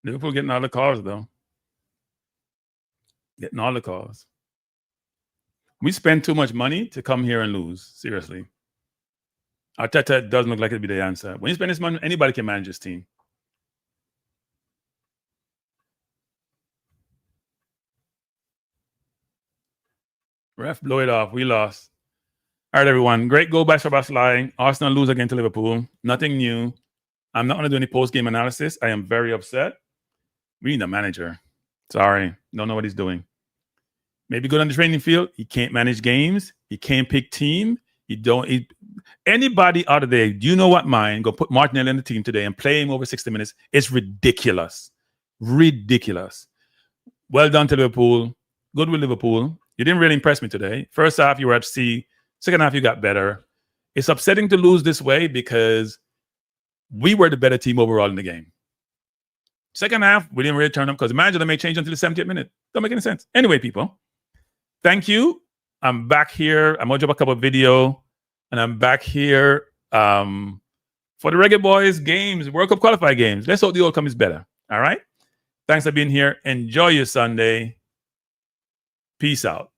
Liverpool getting all the calls, though. Getting all the calls. We spend too much money to come here and lose. Seriously. Arteta doesn't look like it'd be the answer. When you spend this money, anybody can manage this team. Ref, blow it off. We lost. All right, everyone. Great goal by Szoboszlai. Arsenal lose again to Liverpool. Nothing new. I'm not going to do any post-game analysis. I am very upset. We need a manager. Sorry. Don't know what he's doing. Maybe good on the training field. He can't manage games. He can't pick team. Anybody out of there, do you know what mind? Go put Martinelli in the team today and play him over 60 minutes. It's ridiculous. Ridiculous. Well done to Liverpool. Good with Liverpool. You didn't really impress me today. First half, you were at sea. Second half, you got better. It's upsetting to lose this way because we were the better team overall in the game. Second half, we didn't really turn up because the manager may change until the 70th minute. Don't make any sense. Anyway, people, thank you. I'm back here. I'm going to drop a couple of video, and I'm back here for the Reggae Boys games, World Cup qualifier games. Let's hope the outcome is better. All right? Thanks for being here. Enjoy your Sunday. Peace out.